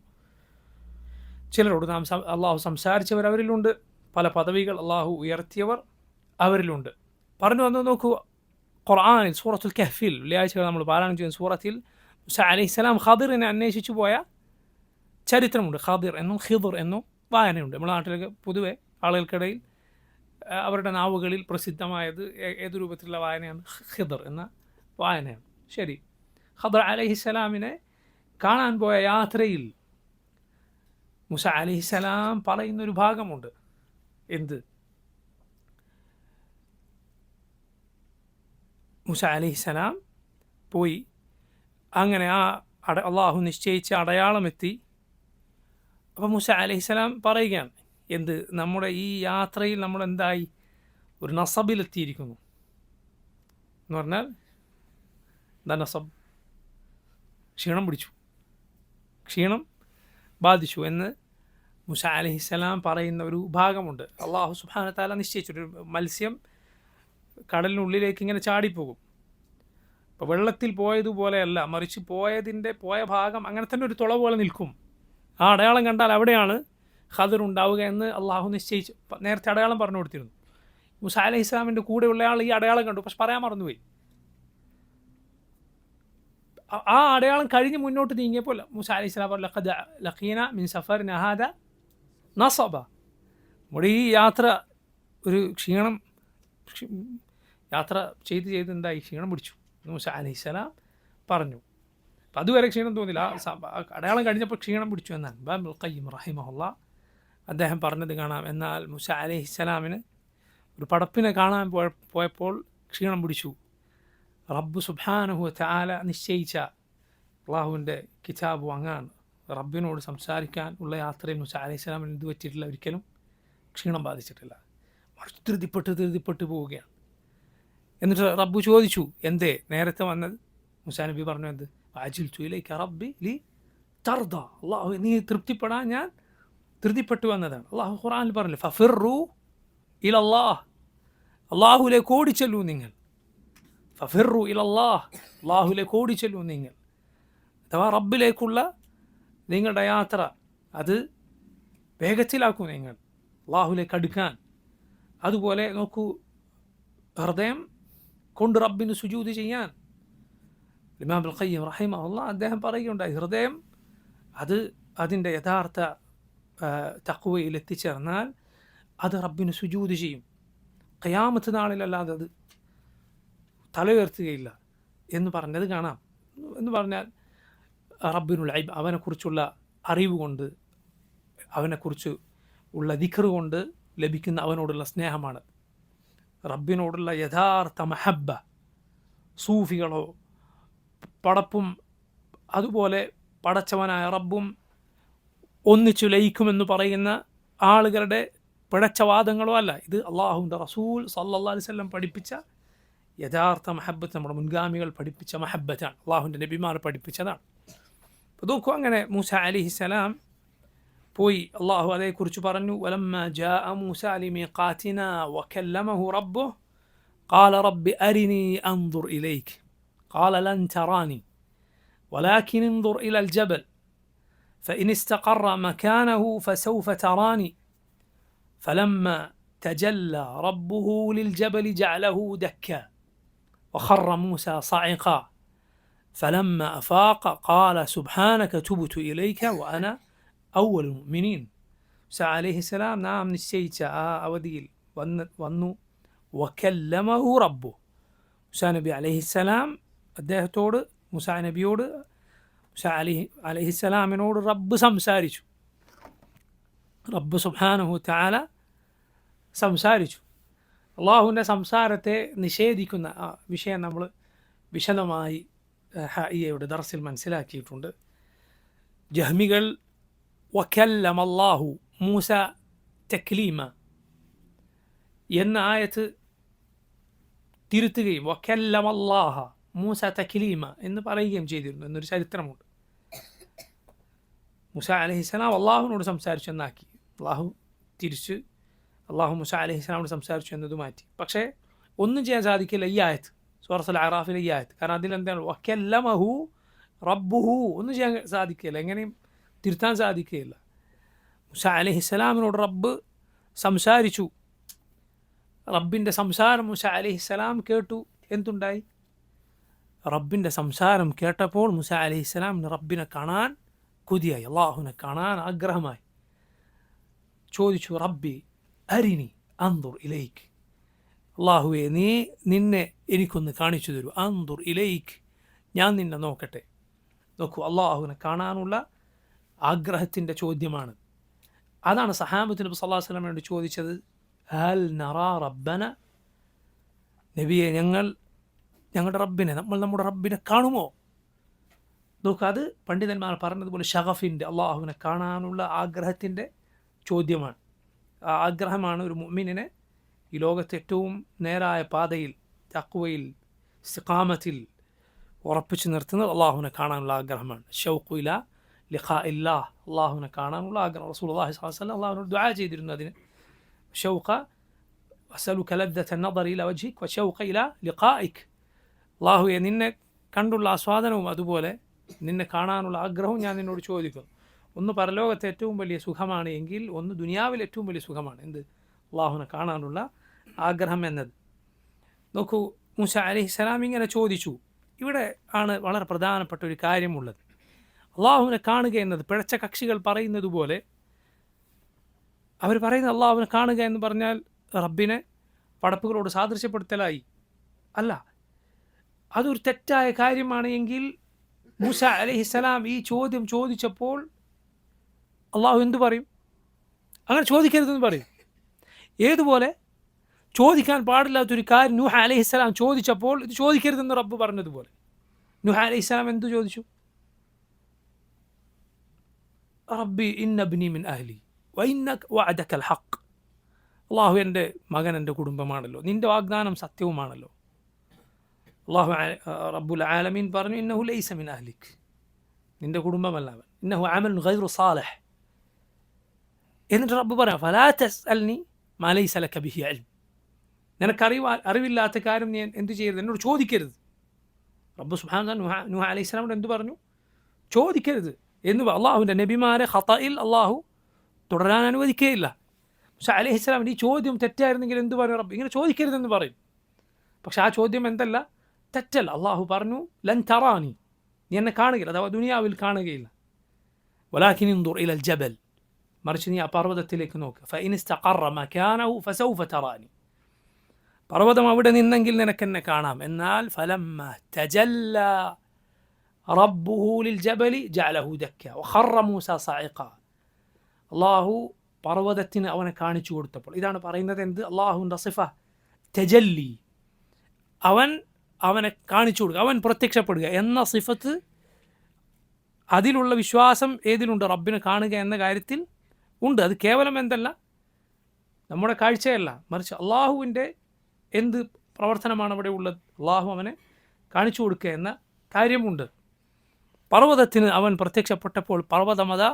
ചിലരോട് നാം അള്ളാഹു സംസാരിച്ചവർ അവരിലുണ്ട്, പല പദവികൾ അള്ളാഹു ഉയർത്തിയവർ അവരിലുണ്ട്. പറഞ്ഞു വന്ന് നോക്കൂ, ഖുർആനിൽ സൂറത്തുൽ കഹ്ഫിൽ വെള്ളിയാഴ്ചകൾ നമ്മൾ പാരായണം ചെയ്യുന്ന സൂറത്തിൽ മൂസ അലൈഹിസ്സലാം ഖദിറിനെ അന്വേഷിച്ചു പോയ ചരിത്രമുണ്ട്. ഖദിർ എന്നും ഖിദർ എന്നും വായനയുണ്ട്. നമ്മുടെ നാട്ടിലൊക്കെ പൊതുവെ ആളുകൾക്കിടയിൽ അവരുടെ നാവുകളിൽ പ്രസിദ്ധമായത് ഏത് രൂപത്തിലുള്ള വായനയാണ്? ഖിദർ എന്ന വായനയാണ്. ശരി, ഖദർ അലൈഹിസ്സലാമിനെ കാണാൻ പോയ യാത്രയിൽ മൂസ അലൈഹിസ്സലാം പറയുന്നൊരു ഭാഗമുണ്ട്. എന്ത്? മൂസ അലൈഹിസ്സലാം പോയി, അങ്ങനെ അള്ളാഹു നിശ്ചയിച്ച അടയാളമെത്തി. അപ്പോൾ മൂസ അലൈഹിസ്സലാം പറയുകയാണ്, എന്ത്? നമ്മുടെ ഈ യാത്രയിൽ നമ്മൾ എന്തായി? ഒരു നസബിലെത്തിയിരിക്കുന്നു എന്ന് പറഞ്ഞാൽ എന്താ നസബ്? ക്ഷീണം പിടിച്ചു, ക്ഷീണം ബാധിച്ചു എന്ന് മൂസ അലൈഹിസ്സലാം പറയുന്ന ഒരു ഭാഗമുണ്ട്. അള്ളാഹു സുബ്ഹാനഹു വ തആല നിശ്ചയിച്ചൊരു മത്സ്യം കടലിനുള്ളിലേക്ക് ഇങ്ങനെ ചാടിപ്പോകും. അപ്പോൾ വെള്ളത്തിൽ പോയതുപോലെയല്ല, മറിച്ച് പോയ ഭാഗം അങ്ങനെ തന്നെ ഒരു തുള പോലെ നിൽക്കും. ആ അടയാളം കണ്ടാൽ അവിടെയാണ് ഖദർ ഉണ്ടാവുക എന്ന് അള്ളാഹു നിശ്ചയിച്ചു. നേരത്തെ അടയാളം പറഞ്ഞു കൊടുത്തിരുന്നു. മൂസ അലൈഹിസ്സലാമിൻ്റെ കൂടെയുള്ള ആൾ ഈ അടയാളം കണ്ടു, പക്ഷെ പറയാൻ മറന്നുപോയി. ആ അടയാളം കഴിഞ്ഞ് മുന്നോട്ട് നീങ്ങിയപ്പോൾ മൂസ അലൈഹിസ്സലാം പറഞ്ഞു, ലഖദ് ലഖീന മിൻ സഫറിന ഹാദാ നസബ. നമ്മുടെ ഈ യാത്ര ഒരു ക്ഷീണം, യാത്ര ചെയ്ത് എന്തായി? ക്ഷീണം പിടിച്ചു മൂസ അലൈഹിസ്സലാം പറഞ്ഞു. അപ്പം അതുവരെ ക്ഷീണം തോന്നില്ല, അടയാളം കഴിഞ്ഞപ്പോൾ ക്ഷീണം പിടിച്ചു എന്നാണ് ഇബ്നുൽ ഖയ്യിം റഹിമഹുല്ലാഹ് അദ്ദേഹം പറഞ്ഞത് കാണാം. എന്നാൽ മൂസ അലൈഹിസ്സലാമിന് ഒരു പടപ്പിനെ കാണാൻ പോയപ്പോൾ ക്ഷീണം പിടിച്ചു. റബ്ബ് സുബ്ഹാനഹു വ തആല നിശ്ചയിച്ച അള്ളാഹുവിൻ്റെ കിതാബ് അങ്ങാണ്. റബ്ബിനോട് സംസാരിക്കാൻ ഉള്ള യാത്രയിൽ മൂസ അലൈഹിസ്സലാമിന് ഇത് പറ്റിയിട്ടില്ല, ഒരിക്കലും ക്ഷീണം ബാധിച്ചിട്ടില്ല. മറിച്ച് ധൃതിപ്പെട്ട് പോവുകയാണ്. എന്നിട്ട് റബ്ബ് ചോദിച്ചു, എന്തേ നേരത്തെ വന്നത്? മൂസാ നബി പറഞ്ഞു, എന്ത്? അജിൽതു ഇലൈക റബ്ബി ലി തർദ. അള്ളാഹു നീ തൃപ്തിപ്പെടാൻ ഞാൻ ധൃതിപ്പെട്ടു വന്നതാണ്. അള്ളാഹു ഖുർആനിൽ പറഞ്ഞില്ലേ, ഫഫിറു ഇലല്ലാഹ്, അള്ളാഹുലേക്ക് ഓടിച്ചെല്ലൂ നിങ്ങൾ. ഫഫിറു ഇലല്ലാഹ്, അള്ളാഹുലേക്ക് ഓടിച്ചെല്ലൂ നിങ്ങൾ. അഥവാ റബ്ബിലേക്കുള്ള നിങ്ങളുടെ യാത്ര അത് വേഗത്തിലാക്കൂ നിങ്ങൾ, അള്ളാഹുലേക്ക് അടുക്കാൻ. അതുപോലെ നോക്കൂ, ഹൃദയം കൊണ്ട് റബ്ബിന് സുജൂദ് ചെയ്യാൻ ഇമാം ഖയ്യിം റഹിമഹുല്ലാഹ് അദ്ദേഹം പറയുകയുണ്ടായി, ഹൃദയം അത് അതിൻ്റെ യഥാർത്ഥ തഖ്വയിൽ എത്തിച്ചേർന്നാൽ അത് റബ്ബിന് സുജൂദ് ചെയ്യും. ഖിയാമത്ത് നാളിലല്ലാതെ അത് തല ഉയർത്തുകയില്ല എന്ന് പറഞ്ഞത് കാണാം. എന്ന് പറഞ്ഞാൽ റബ്ബിനുള്ള അവനെക്കുറിച്ചുള്ള അറിവ് കൊണ്ട്, അവനെക്കുറിച്ച് ഉള്ള ദിക്ർ കൊണ്ട് ലഭിക്കുന്ന അവനോടുള്ള സ്നേഹമാണ്. റബ്ബിനോടുള്ള യഥാർത്ഥ മഹബ്ബ സൂഫികളോ പടപ്പും അതുപോലെ പടച്ചവനായ റബ്ബും ഒന്നിച്ചു ലയിക്കുമെന്ന് പറയുന്ന ആളുകളുടെ പിഴച്ചവാദങ്ങളോ അല്ല. ഇത് അള്ളാഹുവിൻ്റെ റസൂൽ സല്ലല്ലാഹു അലൈഹി വസല്ലം പഠിപ്പിച്ച യഥാർത്ഥ മഹബ്ബത്ത്, നമ്മുടെ മുൻഗാമികൾ പഠിപ്പിച്ച മഹബ്ബത്താണ്, അള്ളാഹുവിൻ്റെ നബിമാർ പഠിപ്പിച്ചതാണ്. അപ്പോൾ നോക്കൂ, അങ്ങനെ മൂസ അലൈഹിസ്സലാം പോയി. അള്ളാഹു അതേക്കുറിച്ച് പറഞ്ഞു, വലമ്മാ ജാഅ മൂസാ ലിമീഖാതിനാ വകല്ലമഹു റബ്ബുഹു ഖാല റബ്ബി അരിനീ അൻദുർ ഇലൈക ഖാല ലൻ തറാനി വലാകിൻ انظر إلى الجبل فإن استقر مكانه فسوف تراني فلما تجلى ربه للجبل جعله دكا وخر موسى صعقا فلما أفاق قال سبحانك تبت إليك وأنا أول المؤمنين. മൂസ അലൈഹിസ്സലാം നാം നിശ്ചയിച്ച ആ അവധിയിൽ വന്നു. വകല്ലമഹു റബ്ബു, മൂസാ നബി അലൈഹിസ്സലാം അദ്ദേഹത്തോട്, മൂസാ നബിയോട്, മൂസാ അലൈഹിസ്സലാമിനോട് റബ്ബ് സംസാരിച്ചു. റബ്ബ് സുബ്ഹാനഹു തആല സംസാരിച്ചു. അള്ളാഹുവിൻ്റെ സംസാരത്തെ നിഷേധിക്കുന്ന ആ വിഷയം നമ്മൾ വിശദമായി ഹായിയയുടെ ദർസിൽ മനസ്സിലാക്കിയിട്ടുണ്ട്. ജഹ്മികൾ വകല്ലമ അല്ലാഹു മൂസ തക്ലീമ എന്ന ആയത്ത് തിരുത്തുകയും വകല്ലമ അല്ലാഹ മൂസ തക്ലീമ എന്ന് പറയുകയും ചെയ്തിരുന്നു എന്നൊരു ചരിത്രമുണ്ട്. മൂസ അലൈഹിസ്സലാം അള്ളാഹുവിനോട് സംസാരിച്ചു എന്നാക്കി, അള്ളാഹു തിരിച്ച് അള്ളാഹു മൂസ അലൈഹിസ്സലാമോട് സംസാരിച്ചു എന്നത് മാറ്റി. പക്ഷേ ഒന്നും ചെയ്യാൻ സാധിക്കില്ല ഈ ആയത്ത്, സൂറത്തുൽ അറാഫിലെ ഈ ആയത്ത്. കാരണം അതിലെന്താണ് വകല്ലമഹു റബ്ബുഹു, ഒന്നും ചെയ്യാൻ സാധിക്കില്ല, എങ്ങനെയും തിരുത്താൻ സാധിക്കുകയില്ല. മൂസ അലൈഹിസ്സലാമിനോട് റബ്ബ് സംസാരിച്ചു. റബ്ബിൻ്റെ സംസാരം മൂസ അലൈഹിസ്സലാം കേട്ടു. എന്തുണ്ടായി? റബ്ബിൻ്റെ സംസാരം കേട്ടപ്പോൾ മൂസ അലൈഹിസ്സലാമിന് റബ്ബിനെ കാണാൻ കൊതിയായി, അള്ളാഹുവിനെ കാണാൻ ആഗ്രഹമായി. ചോദിച്ചു, റബ്ബി അരിനി അൻദുർ ഇലൈക്ക്, അള്ളാഹുവെ നിന്നെ എനിക്കൊന്ന് കാണിച്ചു തരൂ. അൻദുർ ഇലൈക്ക്, ഞാൻ നിന്നെ നോക്കട്ടെ. നോക്കൂ, അള്ളാഹുവിനെ കാണാനുള്ള ആഗ്രഹത്തിൻ്റെ ചോദ്യമാണ്. അതാണ് സഹാബത്ത് നബി സല്ലല്ലാഹു അലൈഹി വസല്ലമയോട് ചോദിച്ചത്, ഹൽ നറാ റബ്ബന, നബിയെ ഞങ്ങളുടെ റബ്ബിനെ, നമ്മൾ നമ്മുടെ റബ്ബിനെ കാണുമോ? നോക്കുക, അത് പണ്ഡിതന്മാർ പറഞ്ഞതുപോലെ ഷഗഫിൻ്റെ, അള്ളാഹുവിനെ കാണാനുള്ള ആഗ്രഹത്തിൻ്റെ ചോദ്യമാണ്. ആ ആഗ്രഹമാണ് ഒരു മുഅ്മിനിനെ ഈ ലോകത്തെ ഏറ്റവും നേരായ പാതയിൽ, തഖ്വയിൽ, ഇസ്തിഖാമത്തിൽ ഉറപ്പിച്ചു നിർത്തുന്നത് അള്ളാഹുവിനെ കാണാനുള്ള ആഗ്രഹമാണ്. ഷൗഖു ഇലാ ലിഖാ ഇല്ലാഹ്, അള്ളാഹുവിനെ കാണാനുള്ള ആഗ്രഹം. റസൂലുള്ളാഹി സ്വല്ലല്ലാഹു അലൈഹി വസല്ലം അള്ളാഹുവിനോട് ദുആ ചെയ്തിരുന്നു അതിന്. ഷൗഖ അസ്അലുക ലദ്ദത നദർ ഇലാ വജ്ഹിക വശൗഖ ഇലാ ലിഖാഇക്, അള്ളാഹുവെ നിന്നെ കണ്ടുള്ള ആസ്വാദനവും അതുപോലെ നിന്നെ കാണാനുള്ള ആഗ്രഹവും ഞാൻ നിന്നോട് ചോദിക്കുന്നു. ഒന്ന് പരലോകത്തെ ഏറ്റവും വലിയ സുഖമാണ് എങ്കിൽ ഒന്ന് ദുനിയാവിൽ ഏറ്റവും വലിയ സുഖമാണ്. എന്ത്? അള്ളാഹുവിനെ കാണാനുള്ള ആഗ്രഹം എന്നത്. നോക്കൂ, മൂസ അലൈഹിസ്സലാം ഇങ്ങനെ ചോദിച്ചു. ഇവിടെ ആണ് വളരെ പ്രധാനപ്പെട്ട ഒരു കാര്യമുള്ളത്. അള്ളാഹുവിനെ കാണുക എന്നത് പിഴച്ച കക്ഷികൾ പറയുന്നത് പോലെ, അവർ പറയുന്നത് അള്ളാഹുവിനെ കാണുക എന്ന് പറഞ്ഞാൽ റബ്ബിനെ പടപ്പുകളോട് സാദൃശ്യപ്പെടുത്തലായി. അല്ല, അതൊരു തെറ്റായ കാര്യമാണ്. എങ്കിൽ മൂസ അലൈഹിസ്സലാം ഈ ചോദ്യം ചോദിച്ചപ്പോൾ അള്ളാഹു എന്തു പറയും? അങ്ങനെ ചോദിക്കരുതെന്ന് പറയും. ഏതുപോലെ ചോദിക്കാൻ പാടില്ലാത്തൊരു കാര്യം നൂഹ അലൈഹിസ്സലാം ചോദിച്ചപ്പോൾ ഇത് ചോദിക്കരുതെന്ന് റബ്ബ് പറഞ്ഞതുപോലെ നൂഹ അലൈഹിസ്സലാം എന്തു ചോദിച്ചു? റബ്ബി ഇന്ന ഇബ്നി മിൻ അഹ്ലി വഇന്നക വഅദകൽ ഹഖ്, അള്ളാഹു എൻ്റെ മകൻ എൻ്റെ കുടുംബമാണല്ലോ, നിൻ്റെ വാഗ്ദാനം സത്യവുമാണല്ലോ. അള്ളാഹു റബ്ബുൽ ആലമീൻ പറഞ്ഞു, ഇന്നഹു ലൈസ മിൻ അഹ്ലിക്, നിൻ്റെ കുടുംബമല്ല അവൻ, ഇന്നഹു അമലുൻ ഗൈറു സാലിഹ്. എന്നിട്ട് റബ്ബ് പറയാം, ഫലാ തസ്അൽനി മാ ലൈസ ലക ബിഹി ഇൽം, നിനക്ക് അറിവില്ലാത്ത കാര്യം നീ എന്ത് ചെയ്യരുത്, എന്നോട് ചോദിക്കരുത്. റബ്ബ് സുബ്ഹാനഹു വ തആല നൂഹ അലൈഹിസ്സലാമോട് എന്ത് പറഞ്ഞു? ചോദിക്കരുത് എന്ന്. അള്ളാഹുവിൻ്റെ നബിമാരെ ഖതയിൽ അള്ളാഹു തുടരാൻ അനുവദിക്കുകയില്ല. പക്ഷേ അലൈഹിസ്സലാമിൻ്റെ ഈ ചോദ്യം തെറ്റായിരുന്നെങ്കിൽ എന്ത് പറയും റബ്ബ്? ഇങ്ങനെ ചോദിക്കരുതെന്ന് പറയും. പക്ഷെ ആ ചോദ്യം എന്തല്ല? തെറ്റല്ല. അള്ളാഹു പറഞ്ഞു, ലൻ തറാനി, നീ എന്നെ കാണുകയില്ല, അഥവാ ദുനിയാവിൽ കാണുകയില്ല. വലാകിൻ ഇൻദുർ ഇലൽ ജബൽ, മറിച്ച് നീ ആ പർവ്വതത്തിലേക്ക് നോക്ക്. ഫഇൻ ഇസ്തഖറ മകാനഹു ഫസൗഫ തറാനി, പർവ്വതം അവിടെ നിന്നെങ്കിൽ നിനക്കെന്നെ കാണാം. എന്നാൽ ഫലമ്മ തജല്ല റബ്ബുഹു ലിൽ ജബലി ജഅലഹു ദക്ക വഖറ മൂസ സഅഖ, അള്ളാഹു പർവ്വതത്തിന് അവനെ കാണിച്ചു കൊടുത്തപ്പോൾ, ഇതാണ് പറയുന്നത് എന്ത്? അള്ളാഹുവിൻ്റെ സിഫ തജല്ലി, അവനെ കാണിച്ചു കൊടുക്കുക, അവൻ പ്രത്യക്ഷപ്പെടുക എന്ന സിഫത്ത്, അതിലുള്ള വിശ്വാസം ഏതിലുണ്ട്? റബ്ബിനെ കാണുക എന്ന കാര്യത്തിൽ ഉണ്ട്. അത് കേവലം എന്തല്ല, നമ്മുടെ കാഴ്ചയല്ല, മറിച്ച് അള്ളാഹുവിൻ്റെ എന്ത് പ്രവർത്തനമാണ് അവിടെ ഉള്ളത്? അള്ളാഹു അവനെ കാണിച്ചു കൊടുക്കുക എന്ന കാര്യമുണ്ട്. പർവ്വതത്തിന് അവൻ പ്രത്യക്ഷപ്പെട്ടപ്പോൾ പർവ്വതമത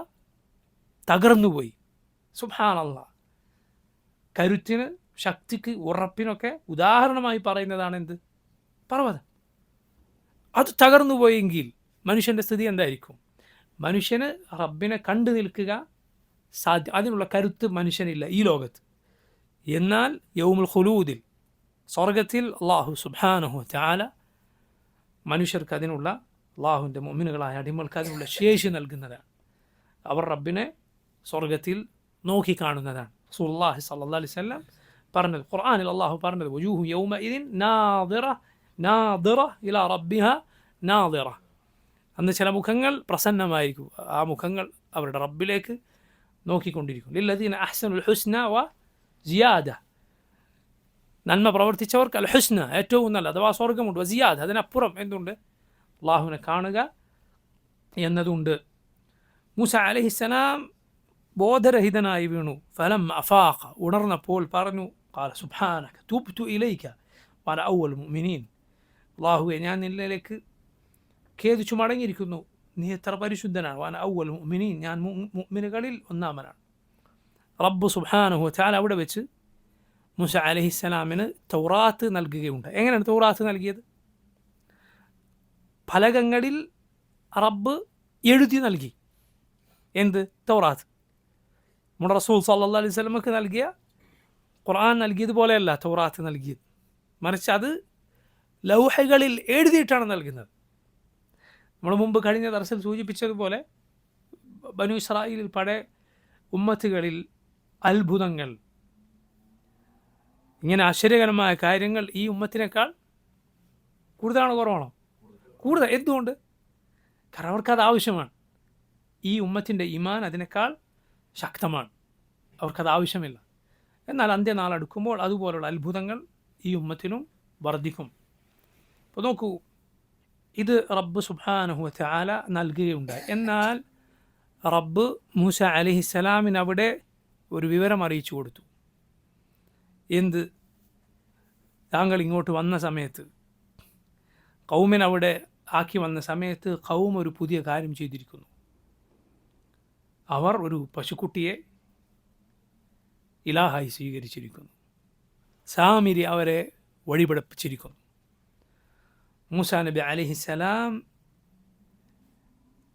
തകർന്നുപോയി. സുബ്ഹാനല്ലാഹ്, കരുത്തിന്, ശക്തിക്ക്, ഉറപ്പിനൊക്കെ ഉദാഹരണമായി പറയുന്നതാണ് എന്ത്? പർവ്വതം. അത് തകർന്നുപോയെങ്കിൽ മനുഷ്യൻ്റെ സ്ഥിതി എന്തായിരിക്കും? മനുഷ്യന് റബ്ബിനെ കണ്ടു നിൽക്കുക അതിനുള്ള കരുത്ത് മനുഷ്യനില്ല ഈ ലോകത്ത്. എന്നാൽ യൗമുൽ ഖുലൂദിൽ, സ്വർഗത്തിൽ, അള്ളാഹു സുബ്ഹാനഹു തആല മനുഷ്യർക്ക് അതിനുള്ള, അള്ളാഹുവിൻ്റെ മുഅ്മിനുകളായ അടിമകൾക്ക് അതിനുള്ള ശേഷി നൽകുന്നതാണ്. അവർ റബ്ബിനെ സ്വർഗത്തിൽ നോക്കിക്കാണുന്നതാണ്. റസൂലുള്ളാഹി സ്വല്ലല്ലാഹു അലൈഹി വസല്ലം പറഞ്ഞത്, ഖുർആനിൽ അള്ളാഹു പറഞ്ഞത്, വജൂഹു യൗമഇദിൻ നാദിറ ഇലാ റബ്ബിഹാ നാദിറ, അന്ന് ചില മുഖങ്ങൾ പ്രസന്നമായിരിക്കും, ആ മുഖങ്ങൾ അവരുടെ റബ്ബിലേക്ക് നോക്കിക്കൊണ്ടിരിക്കും. ലില്ലദീന അഹ്സനുൽ ഹുസ്ന വ സിയാദ, നന്മ പ്രവർത്തിച്ചവർക്ക് അൽ ഹുസ്ന, ഏറ്റവും നല്ല, അഥവാ സ്വർഗമുണ്ട്. സിയാദ, അതിനപ്പുറം എന്തുണ്ട്? അള്ളാഹുവിനെ കാണുക എന്നതുണ്ട്. മൂസ അലൈഹിസ്സലാം ബോധരഹിതനായി വീണു. ഫലം അഫാഖ, ഉണർന്നപ്പോൾ പറഞ്ഞു, ഖാല സുബ്ഹാനക തുബ്തു ഇലൈക വഅന അവ്വൽ മുഅ്മിനീൻ, അള്ളാഹുവെ ഞാൻ നിന്നിലേക്ക് ഖേദിച്ചു മടങ്ങിയിരിക്കുന്നു, നീ എത്ര പരിശുദ്ധനാണ്. വഅന അവ്വൽ മുഅ്മിനീൻ, ഞാൻ മുഅ്മിനുകളിൽ ഒന്നാമനാണ്. റബ്ബ് സുബ്ഹാനഹു വ തആല അവിടെ വെച്ച് മൂസ അലൈഹിസ്സലാമിന് തൗറാത്ത് നൽകുകയുണ്ട്. എങ്ങനെയാണ് തൗറാത്ത് നൽകിയത്? ഫലകങ്ങളിൽ റബ്ബ് എഴുതി നൽകി. എന്ത്? തൗറാത്ത്. നമ്മുടെ റസൂൽ സല്ലല്ലാഹു അലൈഹി വസല്ലമക്ക് നൽകിയ ഖുർആൻ നൽകിയതുപോലെയല്ല തൗറാത്ത് നൽകിയത്, മറിച്ച് അത് ലൗഹകളിൽ എഴുതിയിട്ടാണ് നൽകുന്നത്. നമ്മൾ മുമ്പ് കഴിഞ്ഞ ദർസിൽ സൂചിപ്പിച്ചതുപോലെ ബനു ഇസ്രായേലിൽ പഴയ ഉമ്മത്തുകളിൽ അത്ഭുതങ്ങൾ, ഇങ്ങനെ ആശ്ചര്യകരമായ കാര്യങ്ങൾ ഈ ഉമ്മത്തിനേക്കാൾ കൂടുതലാണോ കുറവാണോ? കൂടുതൽ. എന്തുകൊണ്ട്? കാരണം അവർക്കത് ആവശ്യമാണ്. ഈ ഉമ്മത്തിൻ്റെ ഈമാൻ അതിനേക്കാൾ ശക്തമാണ്. അവർക്കത് ആവശ്യമില്ല. എന്നാൽ അന്ത്യനാൾ അടുക്കുമ്പോൾ അതുപോലുള്ള അത്ഭുതങ്ങൾ ഈ ഉമ്മത്തിലും വർദ്ധിക്കും. അപ്പോൾ നോക്കൂ, ഇത് റബ്ബ് സുബ്ഹാനഹു വ തആല നൽകുകയുണ്ടായി. എന്നാൽ റബ്ബ് മൂസ അലൈഹിസ്സലാമിന് അവിടെ ഒരു വിവരം അറിയിച്ചു കൊടുത്തു. എന്ത്? താങ്കൾ ഇങ്ങോട്ട് വന്ന സമയത്ത്, ഖൗമിനവിടെ ആക്കി വന്ന സമയത്ത് ഖൗം ഒരു പുതിയ കാര്യം ചെയ്തിരിക്കുന്നു. അവർ ഒരു പശുക്കുട്ടിയെ ഇലാഹായി സ്വീകരിച്ചിരിക്കുന്നു. സാമിരി അവരെ വഴിപടപ്പിച്ചിരിക്കുന്നു. മൂസാ നബി അലൈഹിസ്സലാം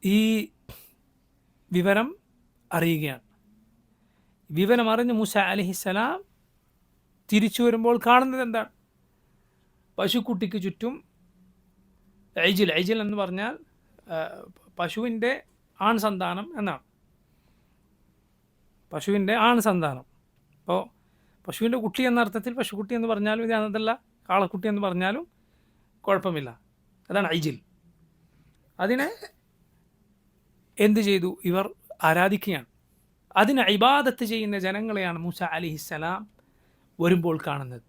ഈ വിവരം അറിയുകയാണ്. വിവരം അറിഞ്ഞ് മൂസ അലൈഹിസ്സലാം തിരിച്ചു വരുമ്പോൾ കാണുന്നത് എന്താണ്? പശുക്കുട്ടിക്ക് ചുറ്റും ഐജിൽ എന്ന് പറഞ്ഞാൽ പശുവിൻ്റെ ആൺ സന്താനം എന്നാണ്. പശുവിൻ്റെ ആൺ സന്താനം. അപ്പോൾ പശുവിൻ്റെ കുട്ടി എന്ന അർത്ഥത്തിൽ പശുക്കുട്ടി എന്ന് പറഞ്ഞാലും ഇത് അതല്ല, കാളക്കുട്ടി എന്ന് പറഞ്ഞാലും കുഴപ്പമില്ല. അതാണ് ഐജിൽ. അതിനെ എന്ത് ചെയ്തു? ഇവർ ആരാധിക്കുകയാണ്. അതിന് ഇബാദത്ത് ചെയ്യുന്ന ജനങ്ങളെയാണ് മൂസ അലൈഹിസ്സലാം വരുമ്പോൾ കാണുന്നത്.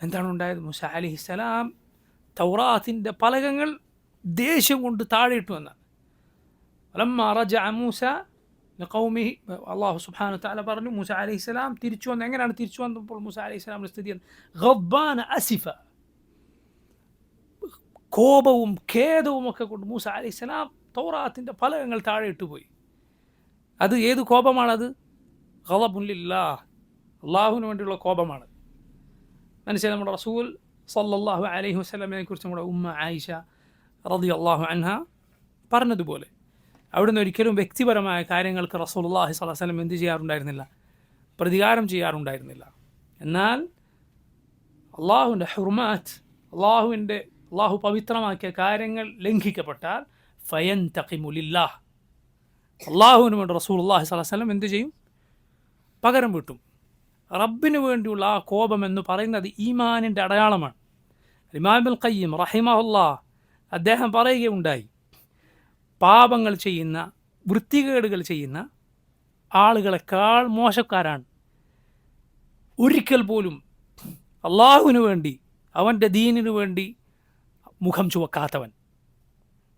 എന്താണ് ഉണ്ടായത്? മൂസ അലൈഹിസ്സലാം തൗറാത്തിൻ്റെ പലകങ്ങൾ ദേഷ്യം കൊണ്ട് താഴെ ഇട്ടു എന്നാണ്. ലമ്മ റജഅ മൂസ ലിഖൗമിഹി, അല്ലാഹു സുബ്ഹാനഹു വ തആല പറഞ്ഞു, മൂസ അലൈഹിസ്സലാം തിരിച്ചു വന്നു. എങ്ങനെയാണ് തിരിച്ചു വന്നപ്പോൾ മൂസ അലൈഹിസ്സലാമിൻ്റെ സ്ഥിതി? ഗദ്ബാന അസിഫ, കോപവും ഖേദവും ഒക്കെ കൊണ്ട് മൂസ അലൈഹിസ്സലാം തൗറാത്തിൻ്റെ പലകങ്ങൾ താഴെ ഇട്ടുപോയി. അത് ഏത് കോപമാണത്? ഗളബുൻ ലില്ലാഹ്, അള്ളാഹുവിന് വേണ്ടിയുള്ള കോപമാണ്. മനസ്സിലായി? നമ്മുടെ റസൂൽ സല്ലല്ലാഹു അലൈഹി വസല്ലമയെ കുറിച്ച് നമ്മുടെ ഉമ്മ ആയിഷ റളിയല്ലാഹു അൻഹ പറഞ്ഞതുപോലെ അവിടുന്ന് ഒരിക്കലും വ്യക്തിപരമായ കാര്യങ്ങൾക്ക് റസൂലുള്ളാഹി സ്വല്ലല്ലാഹു അലൈഹി വസല്ലം എന്ത് ചെയ്യാറുണ്ടായിരുന്നില്ല? പ്രതികാരം ചെയ്യാറുണ്ടായിരുന്നില്ല. എന്നാൽ അള്ളാഹുവിൻ്റെ ഹുർമാത്ത്, അള്ളാഹു പവിത്രമാക്കിയ കാര്യങ്ങൾ ലംഘിക്കപ്പെട്ടാൽ ഫയൻതഖിമു ലില്ലാഹ്, അള്ളാഹുവിന് വേണ്ടി റസൂലുള്ളാഹി സ്വല്ലല്ലാഹു അലൈഹി വസല്ലം എന്ത് ചെയ്യും? പകരം വീട്ടും. റബ്ബിന് വേണ്ടിയുള്ള ആ കോപം എന്ന് പറയുന്നത് ഈമാനിൻ്റെ അടയാളമാണ്. ഇമാം ഇബ്നുൽ ഖയ്യിം റഹിമഹുല്ലാഹ് അദ്ദേഹം പറയുകയുണ്ടായി, പാപങ്ങൾ ചെയ്യുന്ന, വൃത്തികേടുകൾ ചെയ്യുന്ന ആളുകളെക്കാൾ മോശക്കാരാണ് ഒരിക്കൽ പോലും അള്ളാഹുവിന് വേണ്ടി, അവൻ്റെ ദീനിനു വേണ്ടി മുഖം ചുവക്കാത്തവൻ.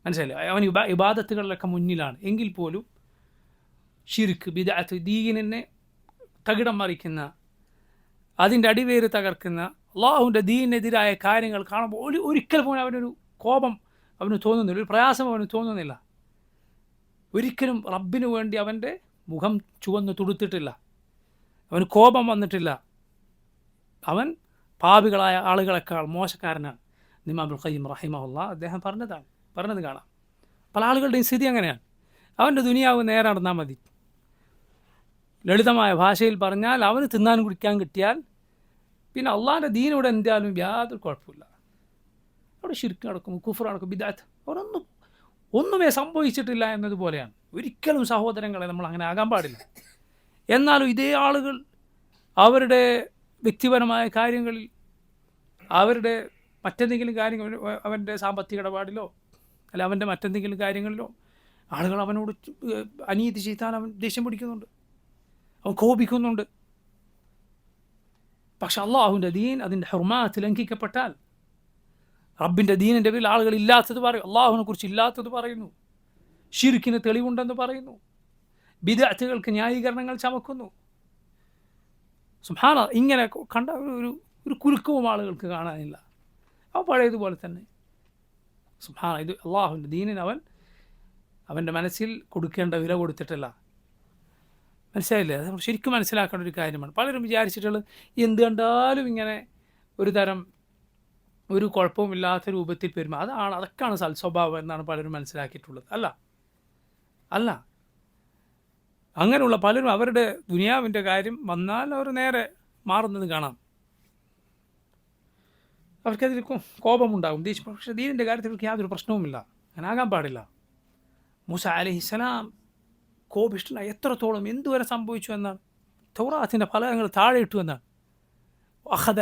മനസ്സിലായി? അവൻ ഇബാദത്തുകളിലൊക്കെ മുന്നിലാണ് എങ്കിൽ പോലും ഷിർക്ക്, ബിദ്അത്ത്, ദീനിനെ തകിടം മറിക്കുന്ന, അതിൻ്റെ അടിവേര് തകർക്കുന്ന, അള്ളാഹുവിൻ്റെ ദീനിനെതിരായ കാര്യങ്ങൾ കാണുമ്പോൾ ഒരിക്കൽ പോലും അവനൊരു കോപം അവന് തോന്നുന്നില്ല, ഒരു പ്രയാസം അവന് തോന്നുന്നില്ല. ഒരിക്കലും റബ്ബിന് വേണ്ടി അവൻ്റെ മുഖം ചുവന്ന് തുടുത്തിട്ടില്ല, അവന് കോപം വന്നിട്ടില്ല. അവൻ പാപികളായ ആളുകളെക്കാൾ മോശക്കാരനാണ്. ഇമാം ഇബ്നുൽ ഖയ്യിം റഹിമഹുല്ലാഹ് അദ്ദേഹം പറഞ്ഞത് കാണാം. പല ആളുകളുടെയും സ്ഥിതി അങ്ങനെയാണ്. അവൻ്റെ ദുനിയാവ് നേരെ നടന്നാൽ മതി. ലളിതമായ ഭാഷയിൽ പറഞ്ഞാൽ അവന് തിന്നാൻ കുടിക്കാൻ കിട്ടിയാൽ പിന്നെ അള്ളാഹിൻ്റെ ദീനോടെ എന്തായാലും യാതൊരു കുഴപ്പമില്ല. അവിടെ ശിർക്ക് നടക്കും, കുഫർ നടക്കും, ബിദ്അത്ത്, ഒന്നുമേ സംഭവിച്ചിട്ടില്ല എന്നതുപോലെയാണ്. ഒരിക്കലും സഹോദരങ്ങളെ നമ്മൾ അങ്ങനെ ആകാൻ പാടില്ല. എന്നാലും ഇതേ ആളുകൾ അവരുടെ വ്യക്തിപരമായ കാര്യങ്ങളിൽ, അവരുടെ മറ്റെന്തെങ്കിലും കാര്യങ്ങൾ, അവൻ്റെ സാമ്പത്തിക ഇടപാടിലോ അല്ല അവൻ്റെ മറ്റെന്തെങ്കിലും കാര്യങ്ങളിലോ ആളുകൾ അവനോട് അനീതി ചെയ്താൽ അവൻ ദേഷ്യം പിടിക്കുന്നുണ്ട്, അവൻ കോപിക്കുന്നുണ്ട്. പക്ഷെ അള്ളാഹുവിൻ്റെ ദീൻ, അതിൻ്റെ ഹുർമാത്ത് ലംഘിക്കപ്പെട്ടാൽ, റബ്ബിൻ്റെ ദീനിൻ്റെ പേരിൽ ആളുകൾ ഇല്ലാത്തത് പറയും, അള്ളാഹുവിനെ കുറിച്ച് ഇല്ലാത്തത് പറയുന്നു, ഷിർക്കിന് തെളിവുണ്ടെന്ന് പറയുന്നു, ബിദ്അത്തുകൾക്ക് ന്യായീകരണങ്ങൾ ചമക്കുന്നു. സുബ്ഹാന, ഇങ്ങനെ കണ്ട ഒരു കുലുക്കവും ആളുകൾക്ക് കാണാനില്ല. അവൻ പഴയതുപോലെ തന്നെ. സുബ്ഹാന, ഇത് അള്ളാഹുവിൻ്റെ ദീനിന് അവൻ്റെ മനസ്സിൽ കൊടുക്കേണ്ട വില കൊടുത്തിട്ടില്ല. മനസ്സിലായില്ലേ? അത് നമ്മൾ ശരിക്കും മനസ്സിലാക്കേണ്ട ഒരു കാര്യമാണ്. പലരും വിചാരിച്ചിട്ടുള്ളത് എന്ത് കണ്ടാലും ഇങ്ങനെ ഒരു തരം ഒരു കുഴപ്പവുമില്ലാത്ത രൂപത്തിൽ പെരുമാറും, അതൊക്കെയാണ് സൽസ്വഭാവം എന്നാണ് പലരും മനസ്സിലാക്കിയിട്ടുള്ളത്. അല്ല, അങ്ങനെയുള്ള പലരും അവരുടെ ദുനിയാവിൻ്റെ കാര്യം വന്നാൽ അവർ നേരെ മാറുന്നത് കാണാം. അവർക്കതിൽ കോപമുണ്ടാകും, ദേഷ്യം. പക്ഷേ ദീനിൻ്റെ കാര്യത്തിൽ അവർക്ക് യാതൊരു പ്രശ്നവുമില്ല. അങ്ങനെ ആകാൻ പാടില്ല. മൂസ അലൈഹിസ്സലാം കോപിഷ്ഠനായി എത്രത്തോളം എന്തുവരെ സംഭവിച്ചു എന്നാണ്. തൗറാത്തിൻ്റെ ഫലങ്ങൾ താഴെ ഇട്ടു എന്നാണ്. അഖദ